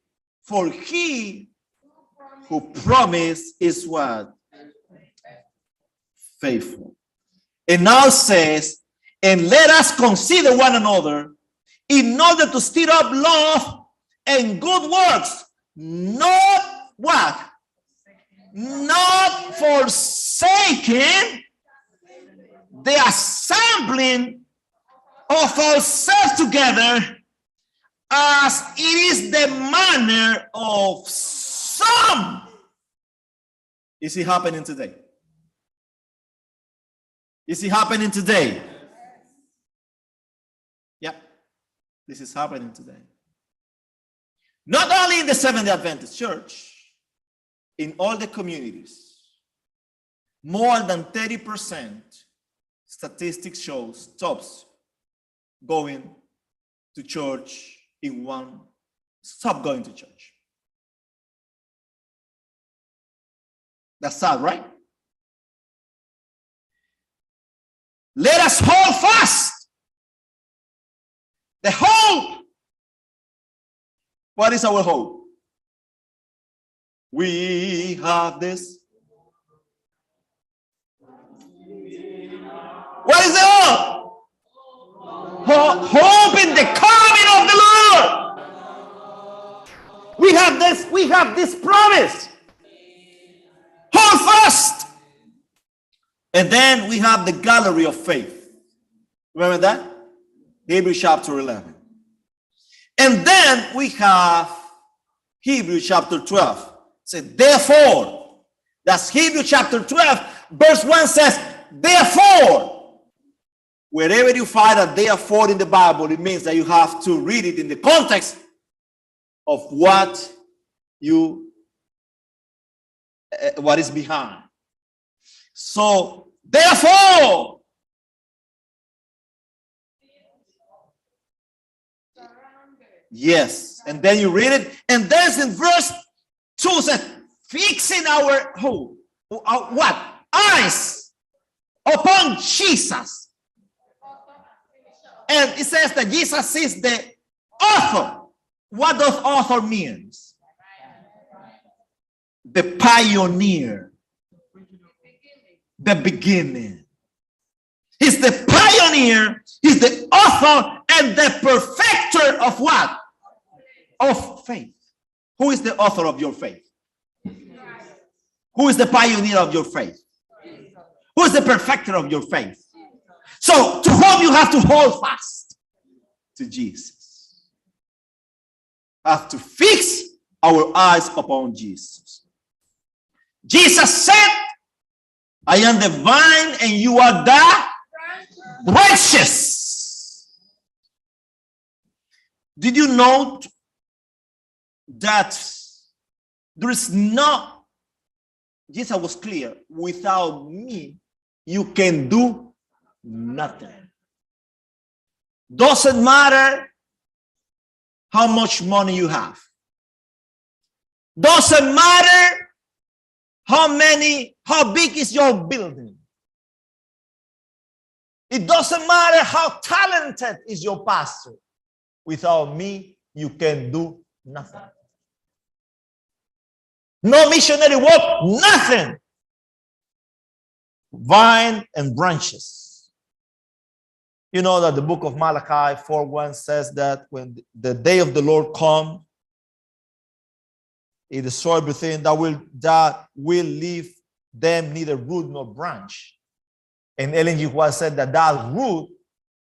For he who promised is what? Faithful. And now says, and let us consider one another in order to stir up love and good works, not what? Not forsaking the assembling of ourselves together, as it is the manner of some. Is it happening today? Is it happening today? Yep, this is happening today. Not only in the Seventh-day Adventist Church, in all the communities, more than 30% statistics show stops going to church in one, stop going to church. That's sad, right? Let us hold fast the hope. What is our hope? We have this. What is the hope? Hope in the coming of the Lord. We have this promise. Hold fast. And then we have the gallery of faith. Remember that? Hebrews chapter 11. And then we have Hebrews chapter 12. Say, therefore, that's Hebrews chapter 12, verse 1 says, therefore. Wherever you find a therefore in the Bible, it means that you have to read it in the context of what is behind. So, therefore, yes, and then you read it, and then in verse 2 says, fixing our hope, what? Eyes upon Jesus. And it says that Jesus is the author. What does author means? The pioneer. The beginning. He's the pioneer, he's the author, and the perfecter of what? Of faith. Who is the author of your faith? Who is the pioneer of your faith? Who is the perfecter of your faith? So, to whom you have to hold fast? To Jesus. Have to fix our eyes upon Jesus. Jesus said, I am the vine and you are the branches. Did you note that there is no, Jesus was clear, without me, you can do nothing. Doesn't matter how much money you have. Doesn't matter how big is your building. It doesn't matter how talented is your pastor. Without me, you can do nothing. No missionary work, nothing. Vine and branches. You know that the book of Malachi 4:1 says that when the day of the Lord comes, it destroys everything that will leave them neither root nor branch. And Ellen G. White said that root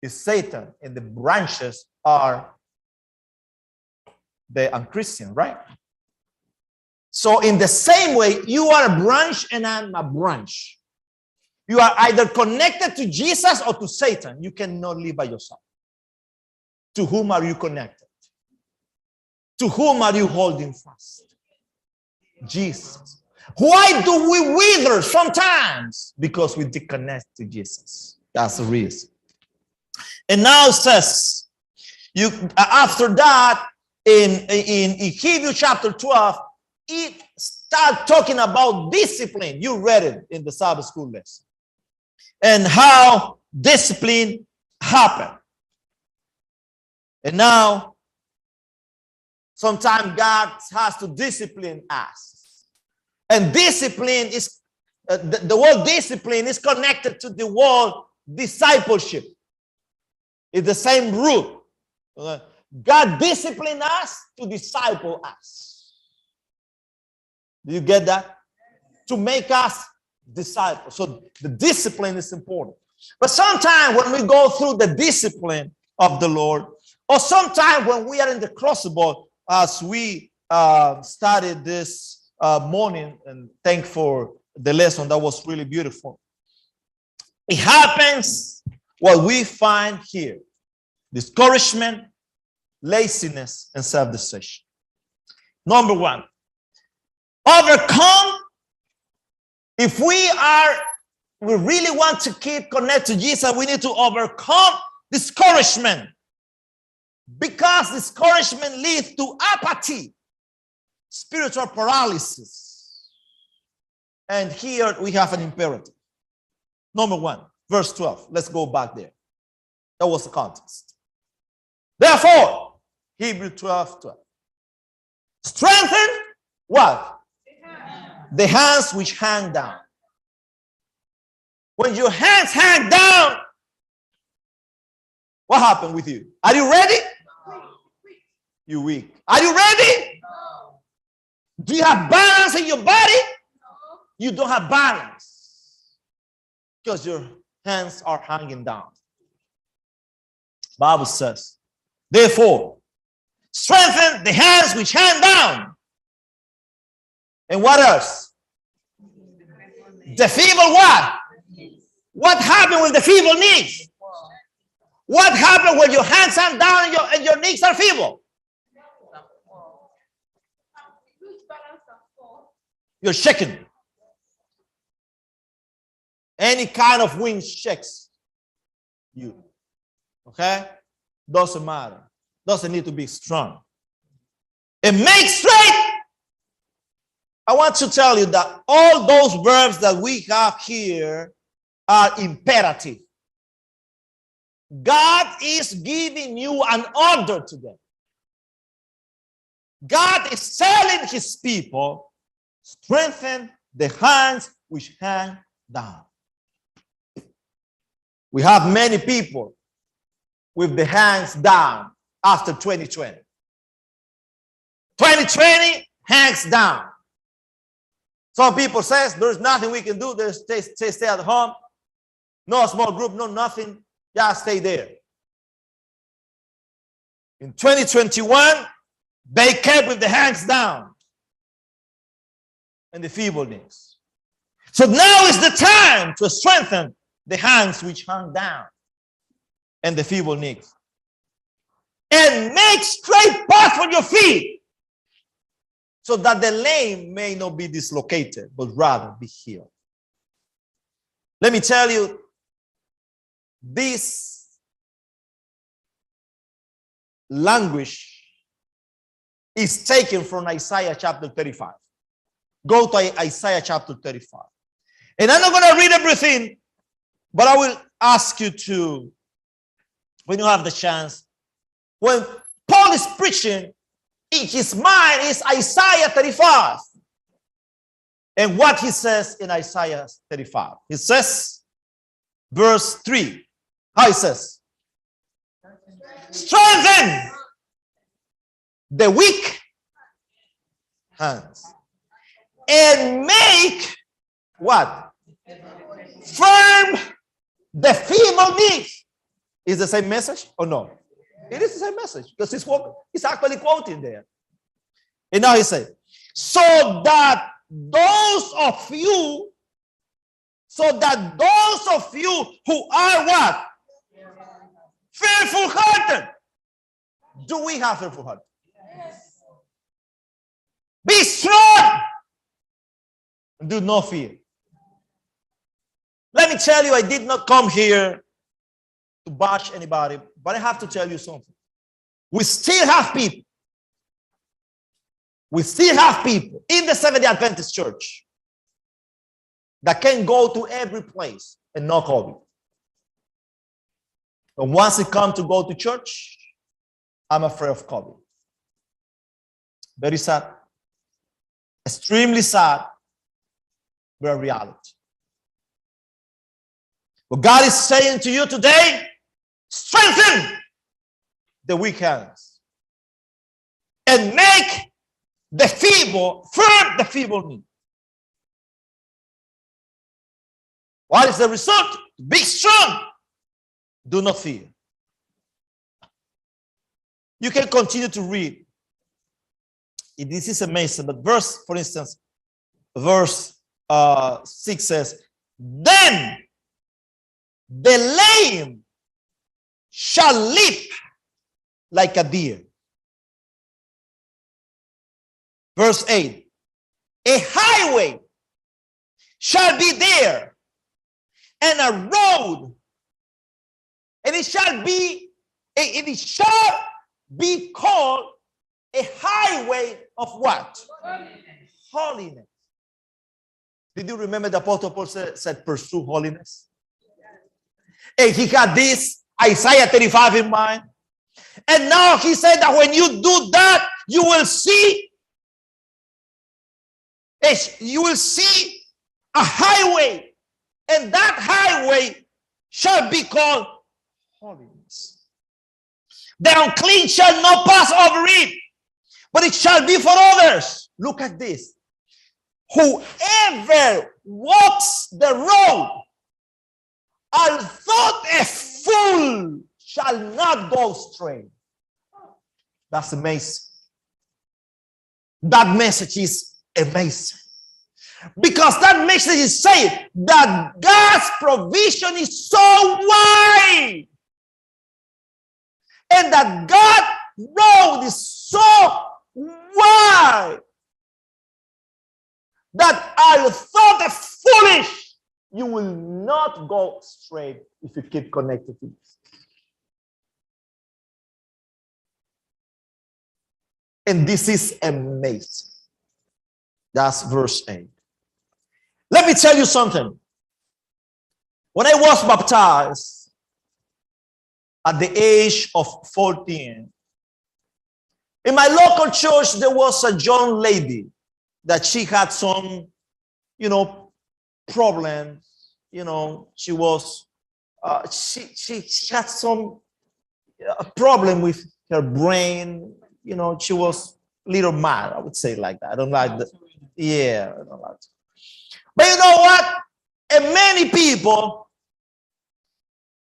is Satan and the branches are the unchristian, right? So in the same way, you are a branch and I'm a branch. You are either connected to Jesus or to Satan. You cannot live by yourself. To whom are you connected? To whom are you holding fast? Jesus. Why do we wither sometimes? Because we disconnect to Jesus. That's the reason. And now it says, after that, in Hebrews chapter 12, it starts talking about discipline. You read it in the Sabbath school lesson. And how discipline happened. And now, sometimes God has to discipline us. And discipline is, the word discipline is connected to the word discipleship. It's the same root. God disciplined us to disciple us. Do you get that? To make us disciples. So the discipline is important. But sometimes when we go through the discipline of the Lord, or sometimes when we are in the crucible, as we started this morning, and thank for the lesson, that was really beautiful. It happens what we find here: discouragement, laziness, and self-deception. Number one, overcome. If we really want to keep connected to Jesus, we need to overcome discouragement, because discouragement leads to apathy, spiritual paralysis. And here we have an imperative. Number 1, verse 12. Let's go back there. That was the context. Therefore, Hebrews 12:12. Strengthen what? The hands which hang down. When your hands hang down, what happened with you? Are you ready? You're weak. Are you ready? Do you have balance in your body? You don't have balance because your hands are hanging down. Bible says, therefore, strengthen the hands which hang down. And what else? The feeble what? What happened with the feeble knees? What happened when your hands hang down and your knees are feeble? You're shaking. Any kind of wind shakes you. Okay? Doesn't matter. Doesn't need to be strong. And make straight. I want to tell you that all those verbs that we have here are imperative. God is giving you an order to them. God is telling his people, strengthen the hands which hang down. We have many people with the hands down after 2020. 2020 hangs down. Some people says there's nothing we can do. There's stay at home. No small group, no nothing. Just stay there. In 2021, they kept with the hands down and the feeble knees. So now is the time to strengthen the hands which hang down and the feeble knees. And make straight path for your feet, so that the lame may not be dislocated, but rather be healed. Let me tell you, this language is taken from Isaiah chapter 35. Go to Isaiah chapter 35. And I'm not going to read everything, but I will ask you to, when you have the chance, when Paul is preaching, in his mind is Isaiah 35. And what he says in Isaiah 35. He says, verse 3. How he says? Strengthen the weak hands. And make what? Firm the feeble knees. Is the same message or no? It is the same message because he's actually quoting there. And now he said, so that those of you who are what? Fearful hearted. Do we have fearful heart? Yes. Be strong. Do not fear. Let me tell you, I did not come here to bash anybody, but I have to tell you something. We still have people. We still have people in the Seventh-day Adventist Church that can go to every place and not COVID. And once it comes to go to church, I'm afraid of COVID. Very sad. Extremely sad, but a reality. But God is saying to you today, strengthen the weak hands and make the feeble firm the feeble knee. What is the result? Be strong. Do not fear. You can continue to read. This is amazing. But verse, for instance, verse 6 says, then the lame shall leap like a deer. Verse 8, a highway shall be there, and a road, and it shall be called a highway of what? Holiness. Did you remember the Apostle Paul said pursue holiness? And he had this Isaiah 35 in mind. And now he said that when you do that, you will see a highway, and that highway shall be called holiness. The unclean shall not pass over it, but it shall be for others. Look at this. Whoever walks the road, although a fool, shall not go astray. That's amazing. That message is amazing. Because that message is saying that God's provision is so wide, and that God's road is so wide that although the foolish, you will not go straight if you keep connected to this. And this is amazing. That's verse 8. Let me tell you something. When I was baptized at the age of 14, in my local church, there was a young lady that she had some, problems. She was, she had some problem with her brain. She was a little mad, I would say like that. I don't like that. Yeah, I don't like it. But you know what? And many people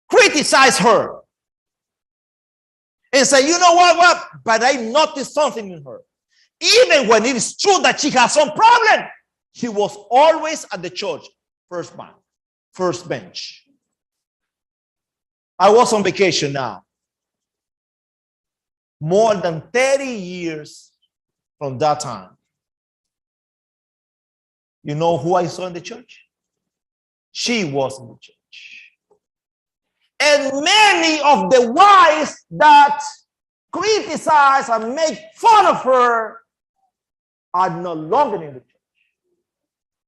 criticize her and say, you know what? But I noticed something in her. Even when it is true that she has some problem, she was always at the church, first bench. I was on vacation now. More than 30 years from that time. You know who I saw in the church? She was in the church. And many of the wives that criticize and make fun of her are no longer in the church.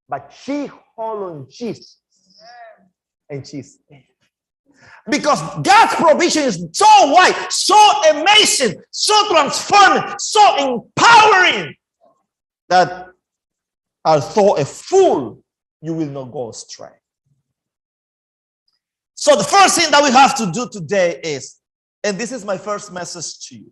But she followed Jesus. And she's there. Because God's provision is so wide, so amazing, so transforming, so empowering that although a fool, you will not go astray. So the first thing that we have to do today is, and this is my first message to you,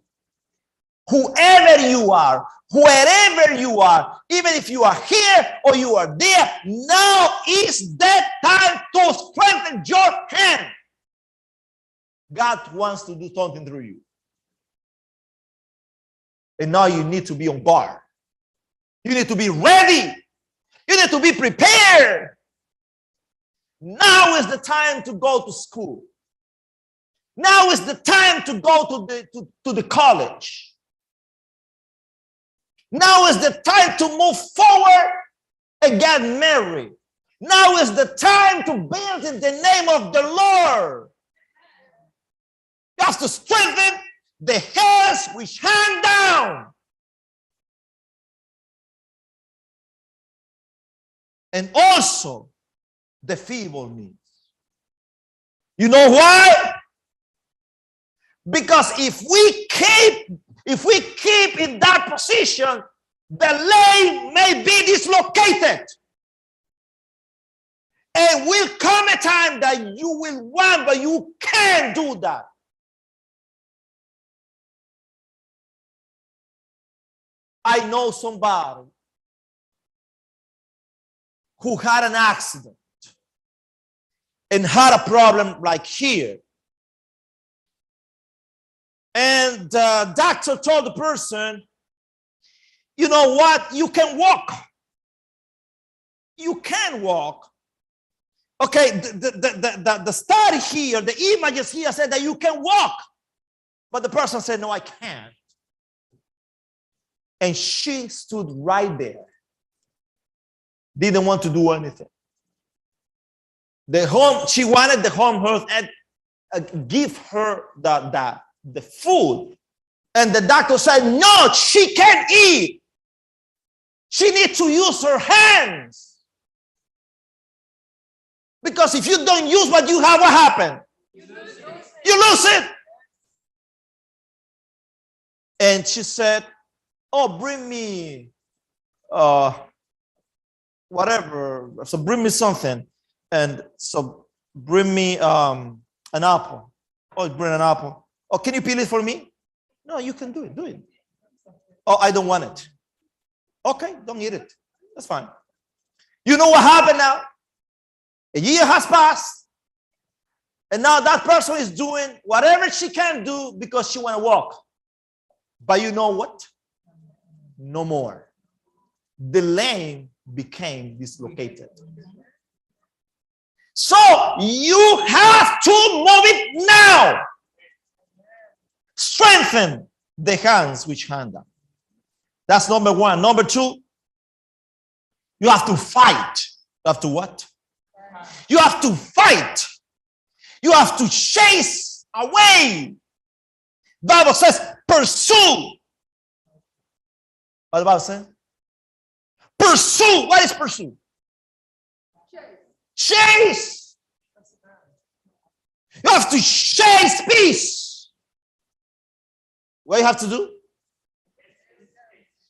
whoever you are, wherever you are, even if you are here or you are there, now is the time to strengthen your hand. God wants to do something through you. And now you need to be on guard. You need to be ready. You need to be prepared. Now is the time to go to school. Now is the time to go to the college. Now is the time to move forward and get married. Now is the time to build in the name of the Lord. Just to strengthen the hands which hang down. And also the feeble knees. You know why? Because if we keep in that position, the leg may be dislocated and will come come a time that you will want, but you can't do that. I know somebody who had an accident and had a problem like here. And the doctor told the person, you know what? You can walk. You can walk. Okay, the study here, the images here said that you can walk. But the person said, no, I can't. And she stood right there. Didn't want to do anything. She wanted the home health and give her the food. And the doctor said, no, she can't eat. She needs to use her hands. Because if you don't use what you have, what happens? You lose it. And she said, oh, bring me whatever. So bring me something. And so bring me an apple. Oh, bring an apple. Oh, can you peel it for me? No, you can do it. Do it. Oh, I don't want it. Okay, don't eat it. That's fine. You know what happened now? A year has passed. And now that person is doing whatever she can do because she want to walk. But you know what? No more. The lame became dislocated. So you have to move it now. Strengthen the hands which handle. That's number one. Number two, you have to fight. You have to what? You have to fight. You have to chase away. Bible says, pursue. What the Bible says? Pursue. What is pursue? Chase. You have to chase peace. What you have to do?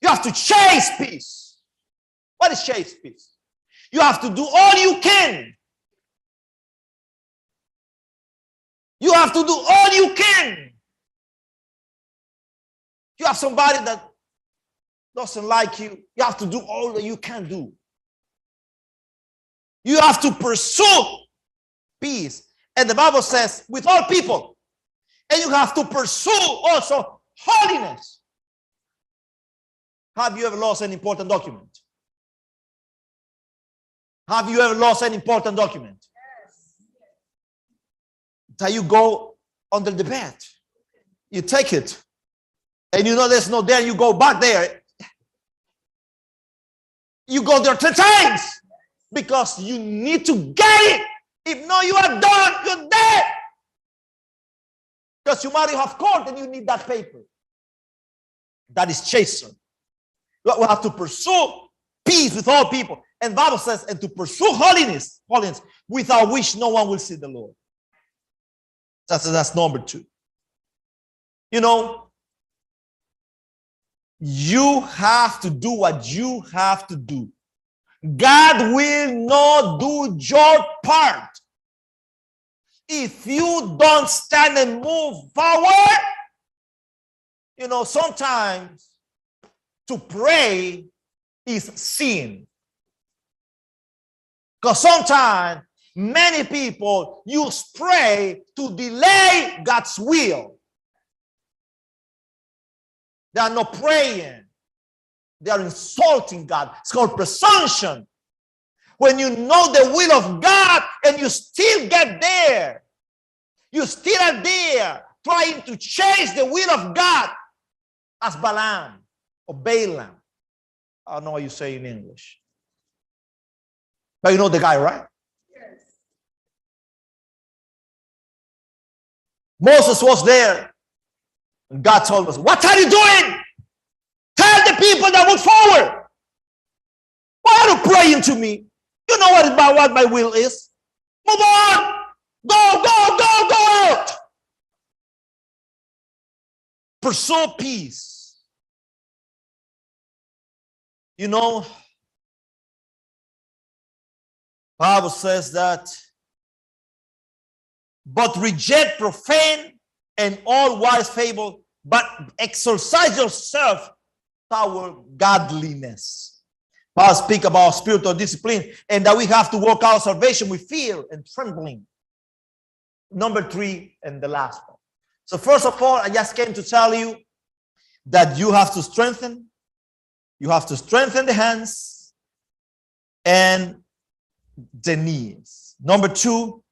You have to chase peace. What is chase peace? You have to do all you can. You have to do all you can. You have somebody that doesn't like you. You have to do all that you can do. You have to pursue peace. And the Bible says, with all people. And you have to pursue also holiness. Have you ever lost an important document? Have you ever lost an important document? Yes. That you go under the bed. You take it. And you know there's no there. You go back there. You go there 3 times. Because you need to get it. If not, you are done. You're dead. Because you might have court and you need that paper. That is chastened. We have to pursue peace with all people. And the Bible says, and to pursue holiness, without which no one will see the Lord. That's number 2. You know, you have to do what you have to do. God will not do your part. If you don't stand and move forward, you know, sometimes to pray is sin. Because sometimes many people use pray to delay God's will. They are not praying. They are insulting God. It's called presumption. When you know the will of God and you still get there, you still are there trying to chase the will of God as Balaam or Balaam. I don't know what you say in English. But you know the guy, right? Yes. Moses was there. And God told us, what are you doing? Tell the people that move forward. Why are you praying to me? You know what my will is. Move on. Go out. Pursue peace. You know, Bible says that but reject profane and all wise fable, but exercise yourself toward godliness. Paul speak about spiritual discipline and that we have to work out salvation with fear and trembling. Number 3 and the last one. So first of all, I just came to tell you that you have to strengthen. You have to strengthen the hands and the knees. Number 2,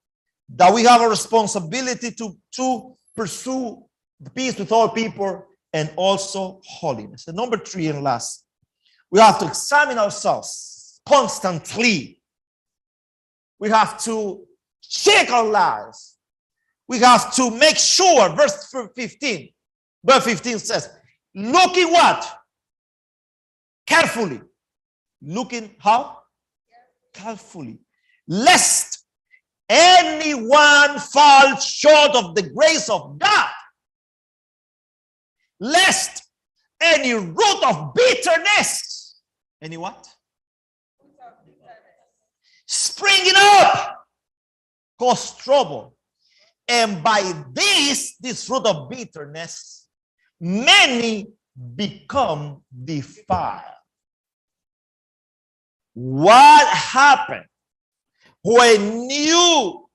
that we have a responsibility to pursue the peace with all people and also holiness. And number 3 and last, we have to examine ourselves constantly. We have to check our lives. We have to make sure, verse 15 says, looking what? Carefully. Looking how? Carefully. Lest anyone fall short of the grace of God. Lest any root of bitterness, any what? Springing up, cause trouble. And by this root of bitterness, many become defiled. What happened when you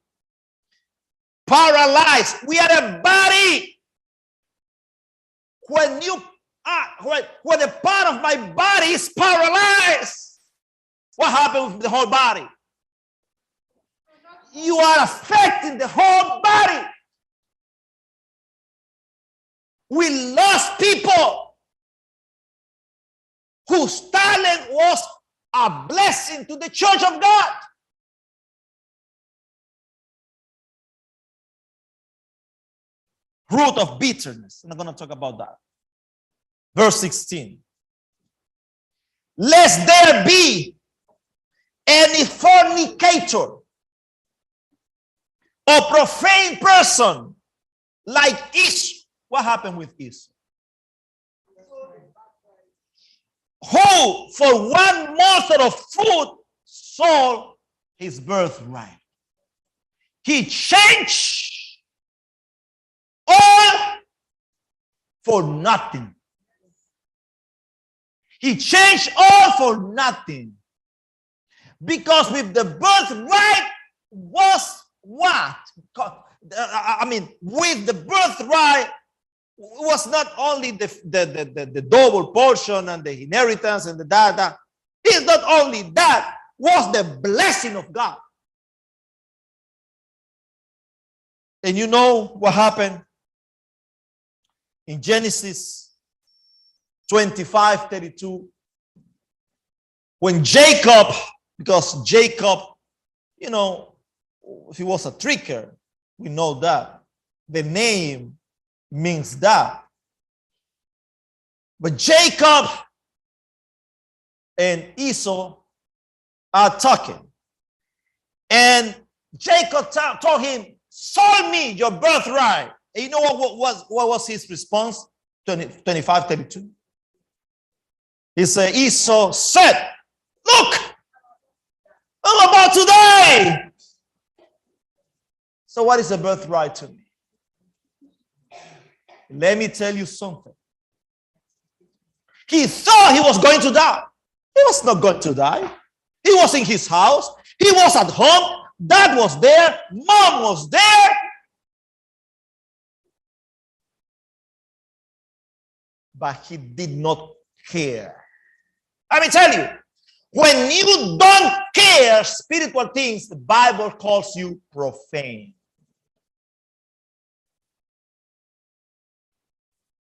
paralyzed? We are a body. When the part of my body is paralyzed, what happens with the whole body? You are affecting the whole body. We lost people whose talent was a blessing to the church of God. Root of bitterness. I'm not going to talk about that. Verse 16. Lest there be any fornicator or profane person like Esau. What happened with Esau? Who for one morsel of food sold his birthright. He changed all for nothing. He changed all for nothing. Because with the birthright was what? With the birthright was not only the double portion and the inheritance and the data. It's not only that, was the blessing of God. And you know what happened in Genesis 25:32, when Jacob, because Jacob, he was a tricker, we know that. The name means that. But Jacob and Esau are talking. And Jacob told him, sold me your birthright. And you know what was his response? 25:32. He said, Esau said, look, I'm about to die. So what is a birthright to me? Let me tell you something. He thought he was going to die. He was not going to die. He was in his house. He was at home. Dad was there. Mom was there. But he did not care. Let me tell you, when you don't care spiritual things, the Bible calls you profane.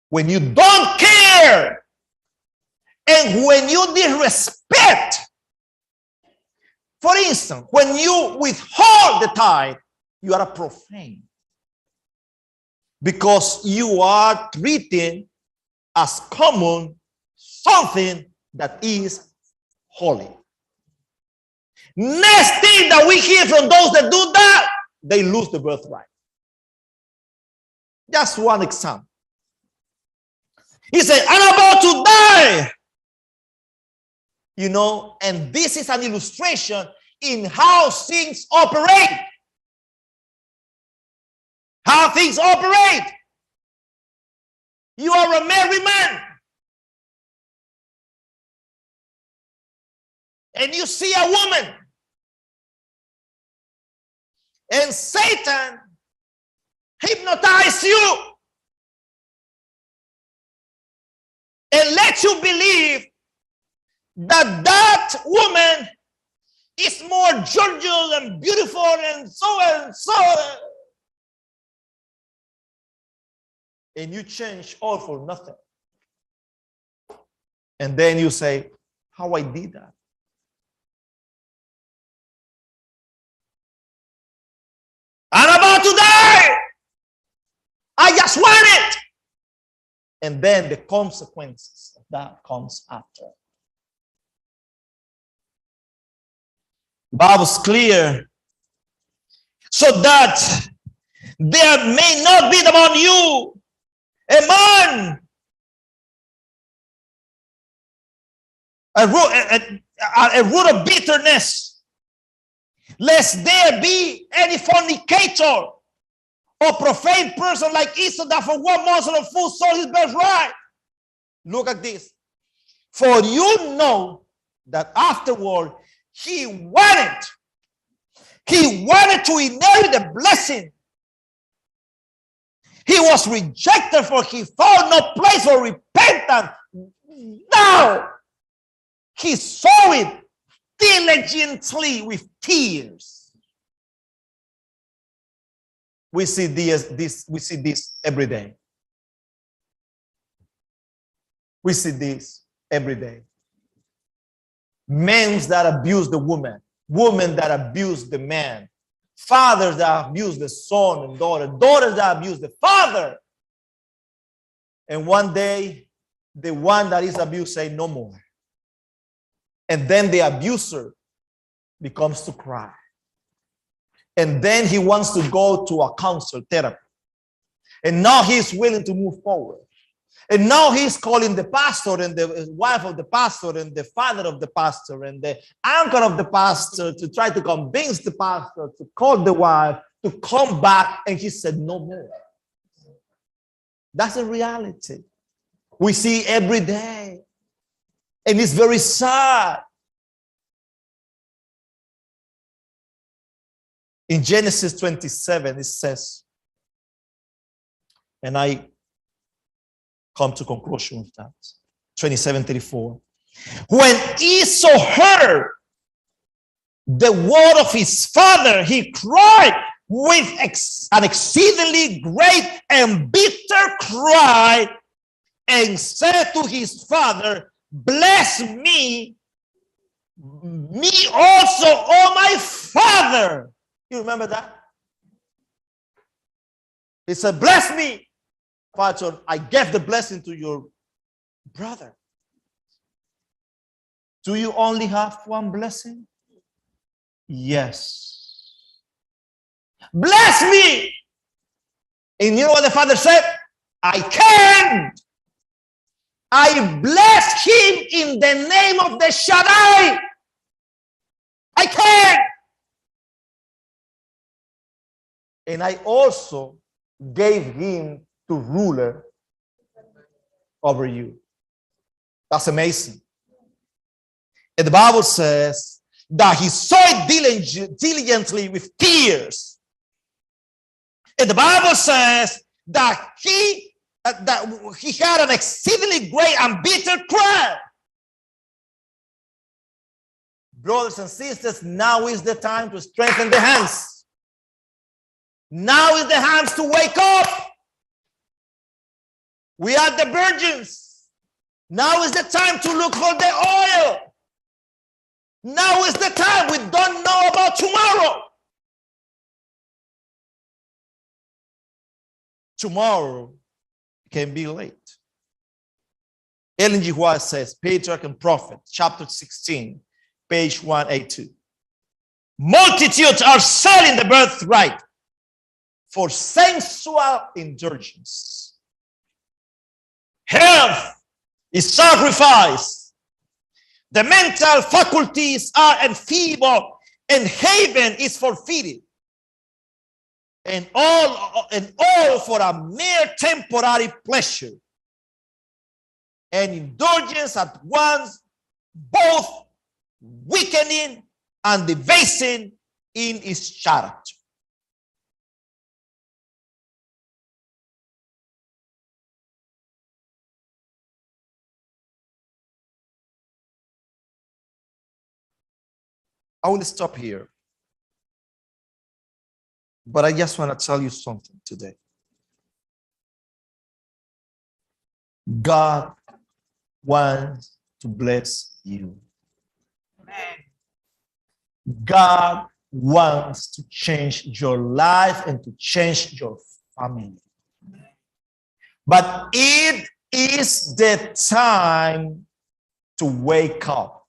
When you don't care and when you disrespect, for instance, when you withhold the tithe, you are a profane. Because you are treating as common something that is holy. Next thing that we hear from those that do that, they lose the birthright. Just one example. He said, I'm about to die. And this is an illustration in how things operate. how things operate. You are a married man. And you see a woman. And Satan hypnotized you and let you believe that that woman is more jovial and beautiful and so. And you change all for nothing. And then you say, how I did that? I'm about to die. I just want it. And then the consequences of that comes after. The Bible's clear. So that there may not be among you a man, a root of bitterness, lest there be any fornicator or profane person like Esau that for one morsel of food sold his birthright. Look at this. For you know that afterward he wanted to inherit the blessing. He was rejected, for he found no place for repentance. Now he saw it diligently with tears. We see this every day. We see this every day. Men that abuse the woman, women that abuse the man, fathers that abuse the son and daughter, daughters that abuse the father. And one day, the one that is abused say no more. And then the abuser becomes to cry. And then he wants to go to a counselor therapy. And now he's willing to move forward. And now he's calling the pastor and the wife of the pastor and the father of the pastor and the uncle of the pastor to try to convince the pastor to call the wife to come back. And he said, no more. That's a reality we see every day. And it's very sad. In Genesis 27, it says, and I come to conclusion with that. 27:34. When Esau heard the word of his father, he cried with an exceedingly great and bitter cry and said to his father, bless me also, oh my father. You remember that? He said, bless me. Father, I gave the blessing to your brother. Do you only have one blessing? Yes. Bless me. And you know what the father said? I can't. I bless him in the name of the Shaddai. I can't. And I also gave him to ruler over you. That's amazing. And the Bible says that he saw it diligently with tears. And the Bible says that he had an exceedingly great and bitter cry. Brothers and sisters, now is the time to strengthen the hands. Now is the hands to wake up. We are the virgins. Now is the time to look for the oil. Now is the time. We don't know about tomorrow. Tomorrow can be late. Ellen G. White says, Patriarch and Prophet, chapter 16, page 182. Multitudes are selling the birthright for sensual indulgence. Health is sacrificed. The mental faculties are enfeebled, and heaven is forfeited. and all for a mere temporary pleasure and indulgence at once, both weakening and debasing in its character. I will stop here. But I just want to tell you something today. God wants to bless you. God wants to change your life and to change your family. But it is the time to wake up,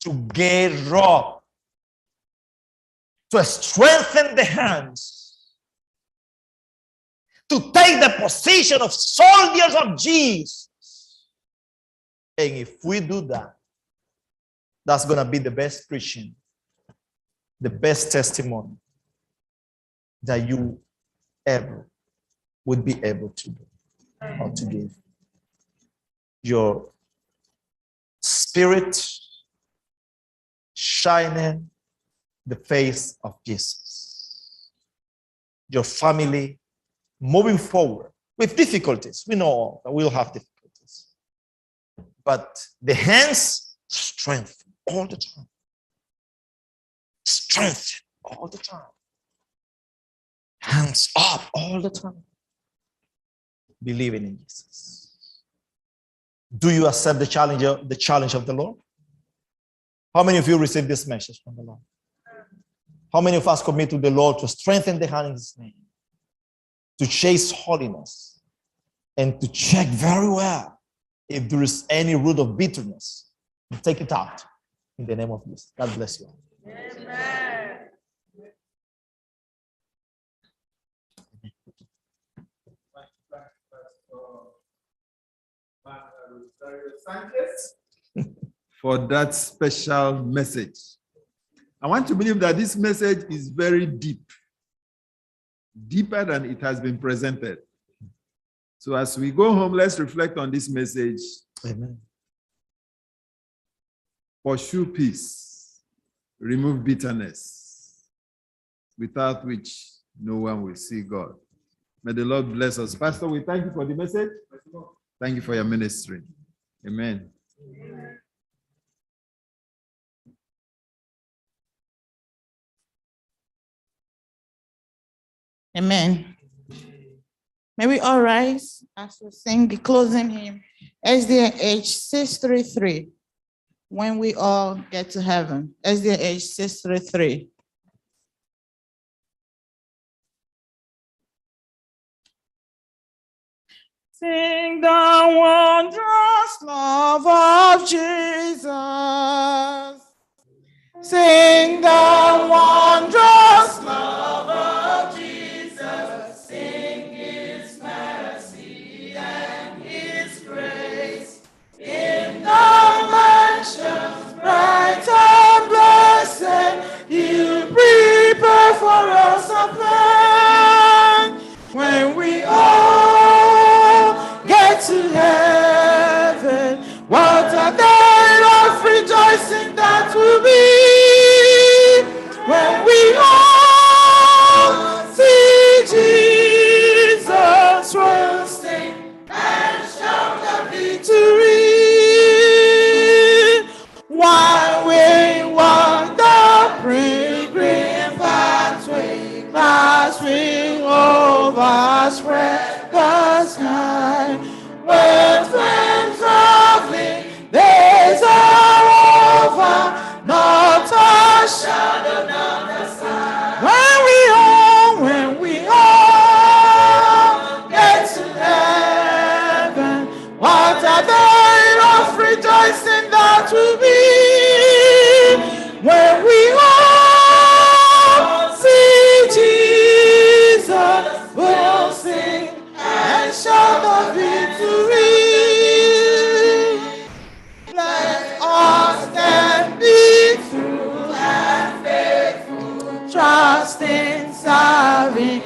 to get up, to strengthen the hands, to take the position of soldiers of Jesus. And if we do that, that's going to be the best preaching, the best testimony that you ever would be able to do or to give. Your spirit shining the face of Jesus. Your family moving forward with difficulties. We know that we'll have difficulties. But the hands strengthen all the time. Strengthen all the time. Hands up all the time. Believing in Jesus. Do you accept the challenge of the Lord? How many of you received this message from the Lord? How many of us commit to the Lord to strengthen the hand in His name, to chase holiness, and to check very well if there is any root of bitterness, and take it out in the name of Jesus. God bless you. Amen. For that special message. I want to believe that this message is very deep, deeper than it has been presented. So as we go home, let's reflect on this message. Amen. Pursue peace, remove bitterness, without which no one will see God. May the Lord bless us. Pastor, we thank you for the message. Thank you for your ministry. Amen. Amen. May we all rise as we sing the closing hymn, SDA 633, when we all get to heaven. SDA 633. Sing the wondrous love of Jesus. Sing the wondrous love of Jesus. Sing His mercy and His grace. In the mansions bright and blessed, He'll prepare for us a plan. When we all get to heaven, what a day of rejoicing that will be. When we all see Jesus, we'll sing and shout the victory. While we walk the pilgrim pathway, passing over spread the sky. When friends traveling days are over, not a shadow down the sky. When we all get to heaven, what a day of rejoicing that will be. When we all see Jesus, we'll sing and shout the victory. Let us then be true and faithful, trusting, serving,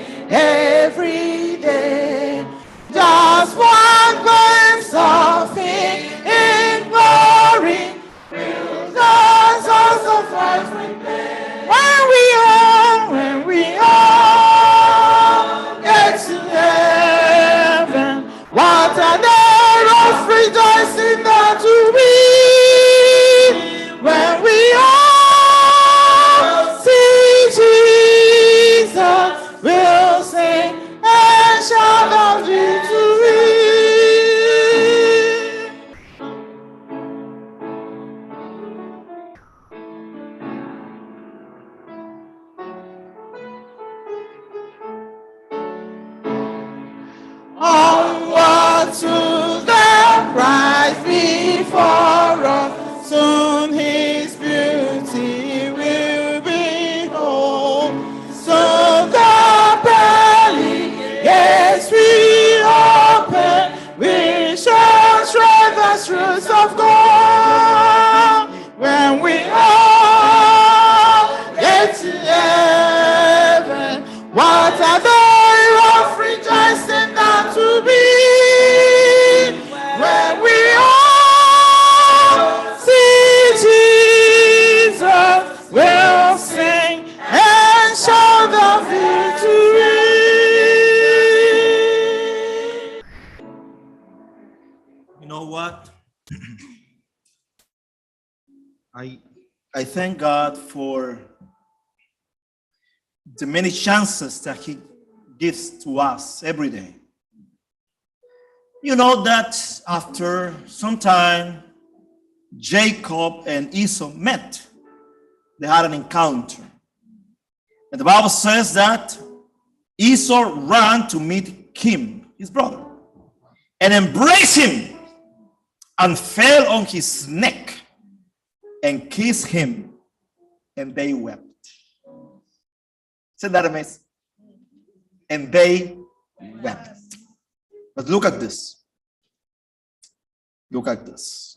for us. Soon his beauty will behold. So the belly, yes, we open. We shall shred the truths of God when we all get to heaven. What a day of rejoicing that to be when we all see Jesus. We'll sing and shout the victory. You know what? I thank God for the many chances that He gives to us every day. You know that after some time, Jacob and Esau met. They had an encounter. And the Bible says that Esau ran to meet him, his brother, and embraced him and fell on his neck and kissed him, and they wept. Isn't that amazing? And they wept. But look at this. Look at this.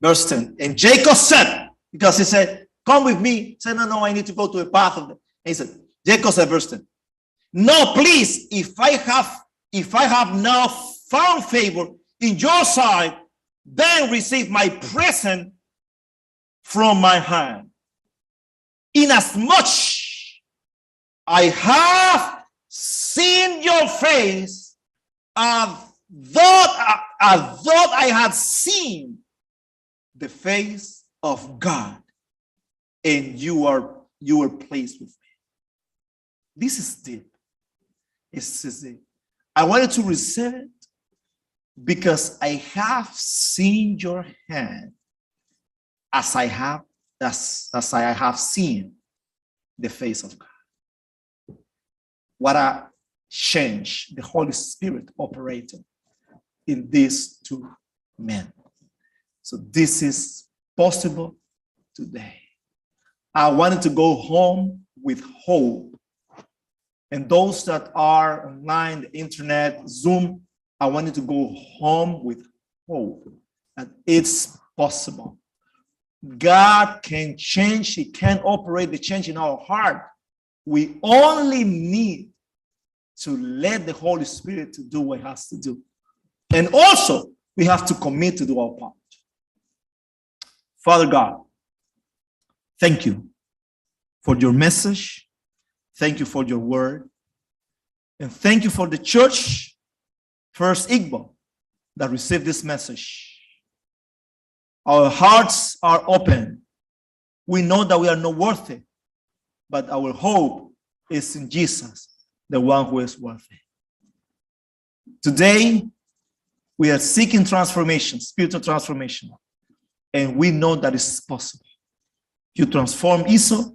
Verse 10. And Jacob said, because he said, come with me. He said, no, I need to go to a path of the. He said, Jacob said, verse 10. No, please, if I have now found favor in your sight, then receive my present from my hand. Inasmuch I have seen your face, I thought I had seen the face of God, and you were pleased with me. This is deep. It's deep. I wanted to receive it because I have seen your hand as I have seen the face of God. What a change the Holy Spirit operated in these two men. So this is possible today. I wanted to go home with hope. And those that are online, the internet, Zoom, I wanted to go home with hope that it's possible. God can change. He can operate the change in our heart. We only need to let the Holy Spirit to do what He has to do. And also, we have to commit to do our part. Father God, thank you for your message. Thank you for your word. And thank you for the church, FirstIgbo, that received this message. Our hearts are open. We know that we are not worthy, but our hope is in Jesus, the one who is worthy. Today, we are seeking transformation, spiritual transformation, and we know that it's possible. You transform Esau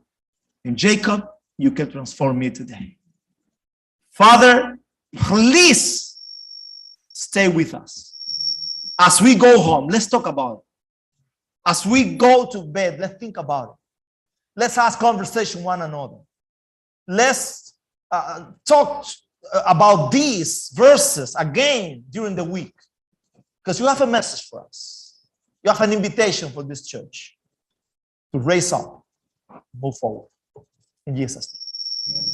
and Jacob, you can transform me today. Father, please stay with us. As we go home, let's talk about it. As we go to bed, let's think about it. Let's ask conversation one another. Let's talk about these verses again during the week. Because you have a message for us. You have an invitation for this church to raise up, move forward. In Jesus' name.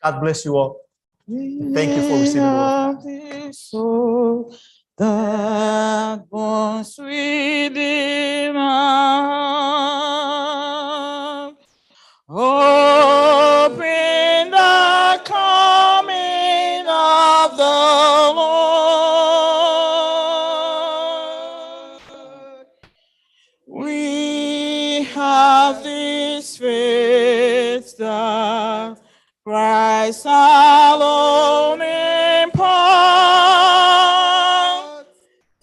God bless you all. Thank you for receiving the word. That was within my hoping the coming of the Lord. We have this faith that Christ alone imparts,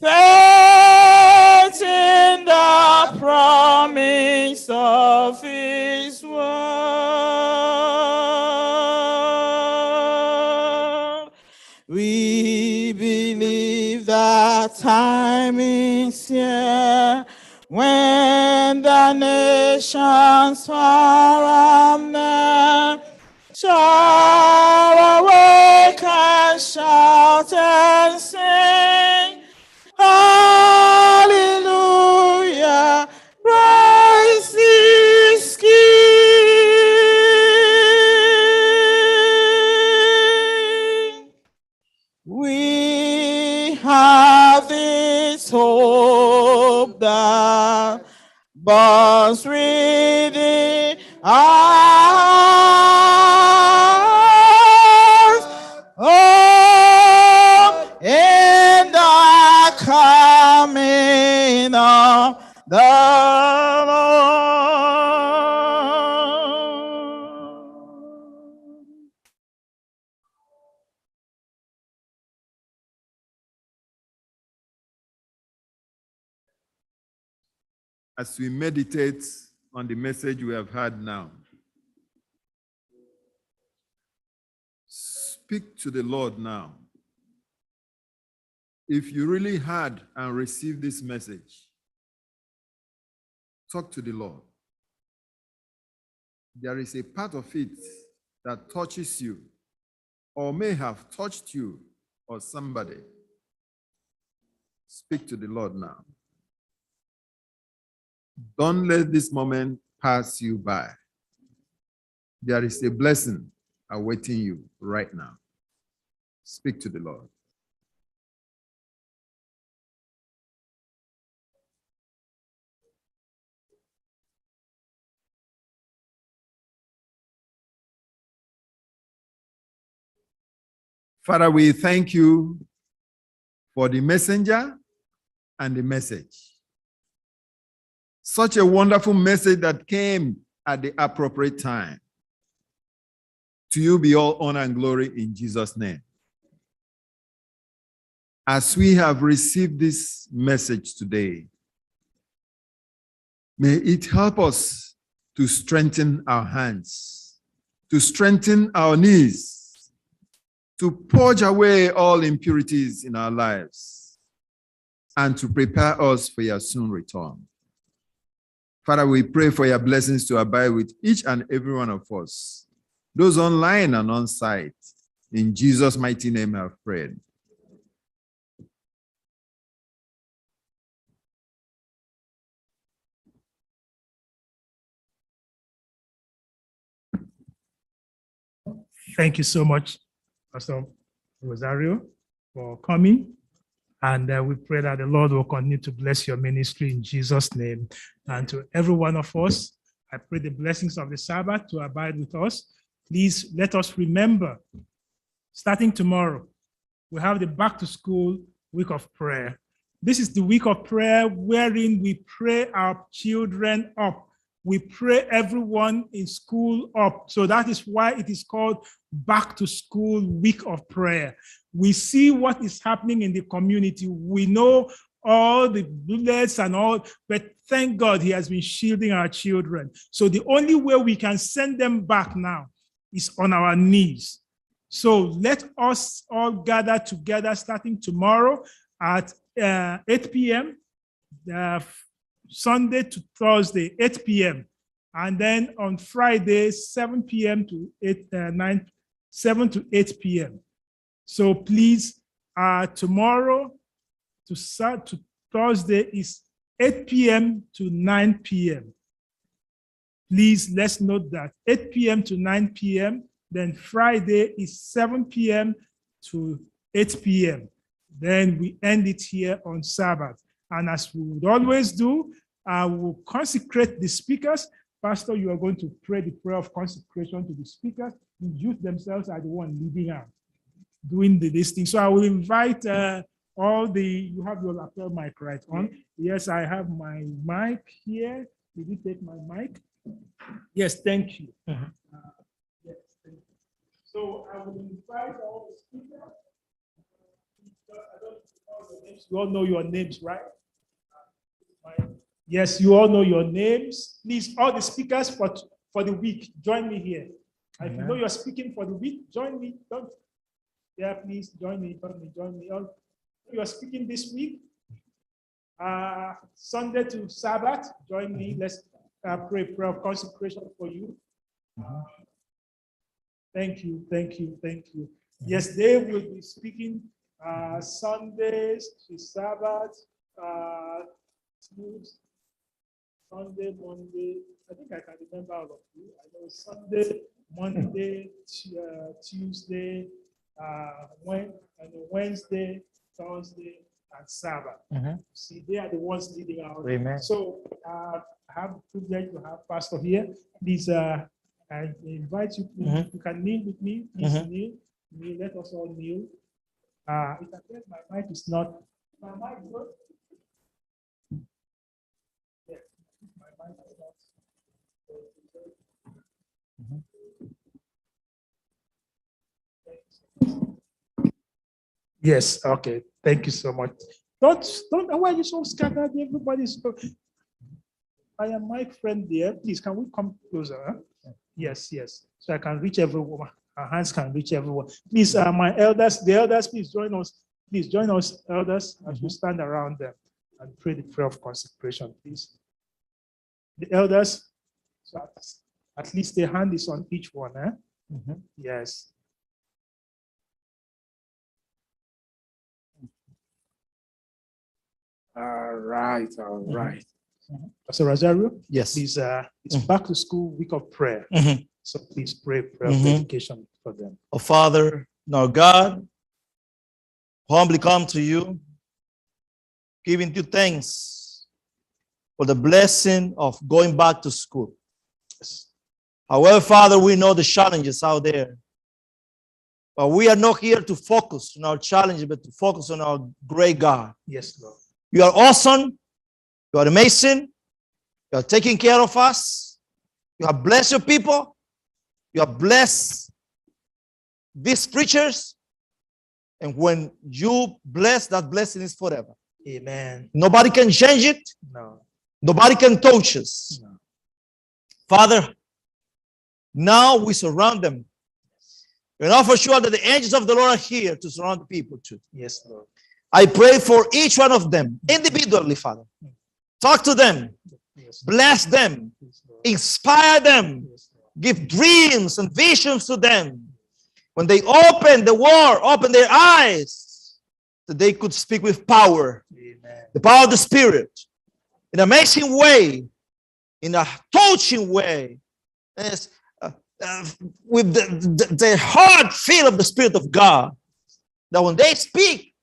faith in the promise of His word. We believe that time is here when the nations far and near shall awake and shout and sing. Hallelujah, Christ is King. We have this hope that burns within us. Oh, in the coming of the Lord. As we meditate on the message we have heard now, speak to the Lord now. If you really heard and received this message, talk to the Lord. There is a part of it that touches you or may have touched you or somebody. Speak to the Lord now. Don't let this moment pass you by. There is a blessing awaiting you right now. Speak to the Lord. Father, we thank you for the messenger and the message. Such a wonderful message that came at the appropriate time. To you be all honor and glory in Jesus' name. As we have received this message today, may it help us to strengthen our hands, to strengthen our knees, to purge away all impurities in our lives, and to prepare us for your soon return. Father, we pray for your blessings to abide with each and every one of us, those online and on site. In Jesus' mighty name I have prayed. Thank you so much, Pastor Rosario, for coming. And we pray that the Lord will continue to bless your ministry in Jesus' name. And to every one of us, I pray the blessings of the Sabbath to abide with us. Please let us remember, starting tomorrow, we have the back to school week of prayer. This is the week of prayer wherein we pray our children up. We pray everyone in school up. So that is why it is called back to school week of prayer. We see what is happening in the community. We know all the bullets and all, but thank God he has been shielding our children. So the only way we can send them back now is on our knees. So let us all gather together starting tomorrow at 8 p.m., Sunday to Thursday, 8 p.m. And then on Friday, 7 p.m. to 7 to 8 p.m. So please, tomorrow to Thursday is 8 p.m. to 9 p.m. Please, let's note that 8 p.m. to 9 p.m. Then Friday is 7 p.m. to 8 p.m. Then we end it here on Sabbath. And as we would always do, we will consecrate the speakers. Pastor, you are going to pray the prayer of consecration to the speakers. The youth themselves are the one leading out, doing this thing. So I will invite you have your lapel mic right on. Yes, I have my mic here. Did you take my mic? Yes, thank you. Yes, thank you. So I will invite all the speakers. I don't know your names. You all know your names, right? Yes, you all know your names. Please, all the speakers for the week, join me here. If you know you're speaking for the week, join me. Please join me. All you are speaking this week, Sunday to Sabbath, join me. Let's pray prayer of consecration for you. Thank you, thank you, thank you. Yes, they will be speaking Sundays to Sabbath, Sunday, Monday. I think I can remember all of you. I know Sunday, Monday, Tuesday, Wednesday, Thursday, and Sabbath. See, they are the ones leading out. Amen. So I have the privilege to have Pastor here. Please, I invite you. You can kneel with me. Please kneel. Kneel. Let us all kneel. If I guess my mic is not. My mic is good. Yes, my mic is not. Yes, okay. Thank you so much. Don't, why are you so scattered? Everybody's so. I am my friend there. Please, can we come closer? Huh? Yes, yes. So I can reach everyone. Our hands can reach everyone. Please, my elders, the elders, please join us. Please join us, elders, as we stand around them and pray the prayer of consecration, please. The elders, so at least the hand is on each one. Eh? Yes. All right, all right. Pastor Rosario? Yes. Please, it's back to school week of prayer. So please pray prayer of dedication for them. Oh, Father, now God, humbly come to you, giving you thanks for the blessing of going back to school. However, Father, we know the challenges out there. But we are not here to focus on our challenges, but to focus on our great God. Yes, Lord. You are awesome. You are amazing. You are taking care of us. You have blessed your people. You have blessed these preachers. And when you bless, that blessing is forever. Amen. Nobody can change it. No. Nobody can touch us. No. Father, now we surround them. We know for sure that the angels of the Lord are here to surround the people too. Yes, Lord. I pray for each one of them individually, Father. Talk to them. Bless them. Inspire them. Give dreams and visions to them. When they open the word, open their eyes, that they could speak with power. Amen. The power of the Spirit. In an amazing way. In a touching way. Yes, with the heart feel of the Spirit of God. That when they speak,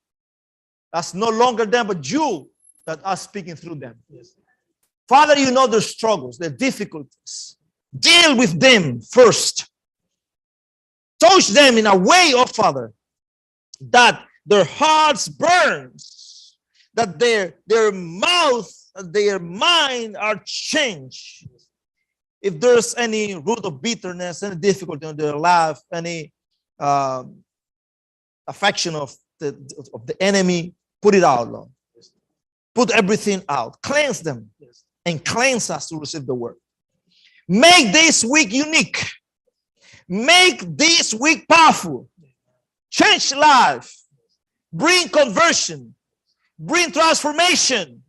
that's no longer them, but you that are speaking through them. Yes. Father, you know their struggles, their difficulties. Deal with them first. Touch them in a way, oh Father, that their hearts burns, that their mouth, their mind are changed. If there's any root of bitterness, any difficulty in their life, any affection of the enemy, put it out, Lord. Put everything out. Cleanse them and cleanse us to receive the word. Make this week unique. Make this week powerful. Change life. Bring conversion. Bring transformation.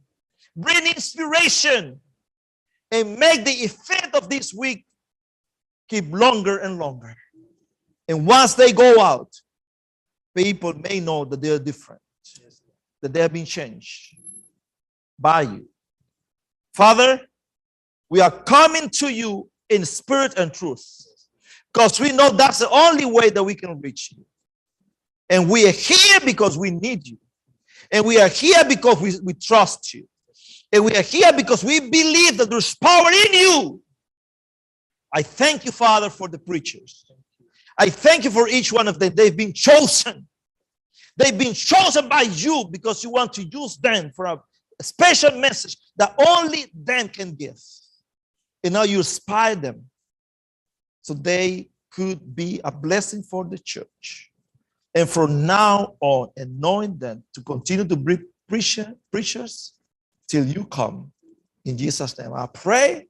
Bring inspiration. And make the effect of this week keep longer and longer. And once they go out, people may know that they are different. That they have been changed by you. Father, we are coming to you in spirit and truth because we know that's the only way that we can reach you. And we are here because we need you. And we are here because we trust you. And we are here because we believe that there's power in you. I thank you, Father, for the preachers. I thank you for each one of them. They've been chosen. They've been chosen by you because you want to use them for a special message that only them can give. And now you inspire them so they could be a blessing for the church. And from now on, anoint them to continue to bring preachers till you come. In Jesus' name I pray.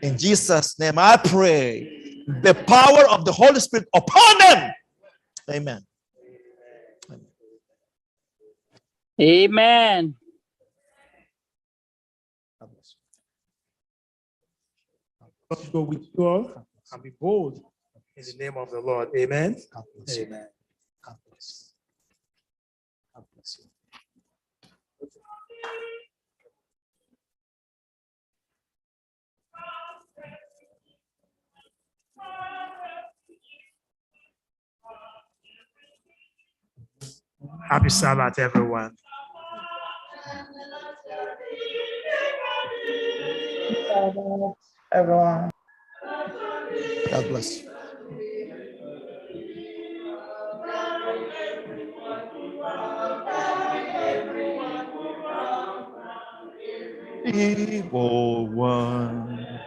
In Jesus' name I pray. The power of the Holy Spirit upon them. Amen. Amen. God go with you all and be bold in the name of the Lord. Amen. Amen. God bless. God bless you. Happy Sabbath, everyone. Everyone. God bless you. Evil one.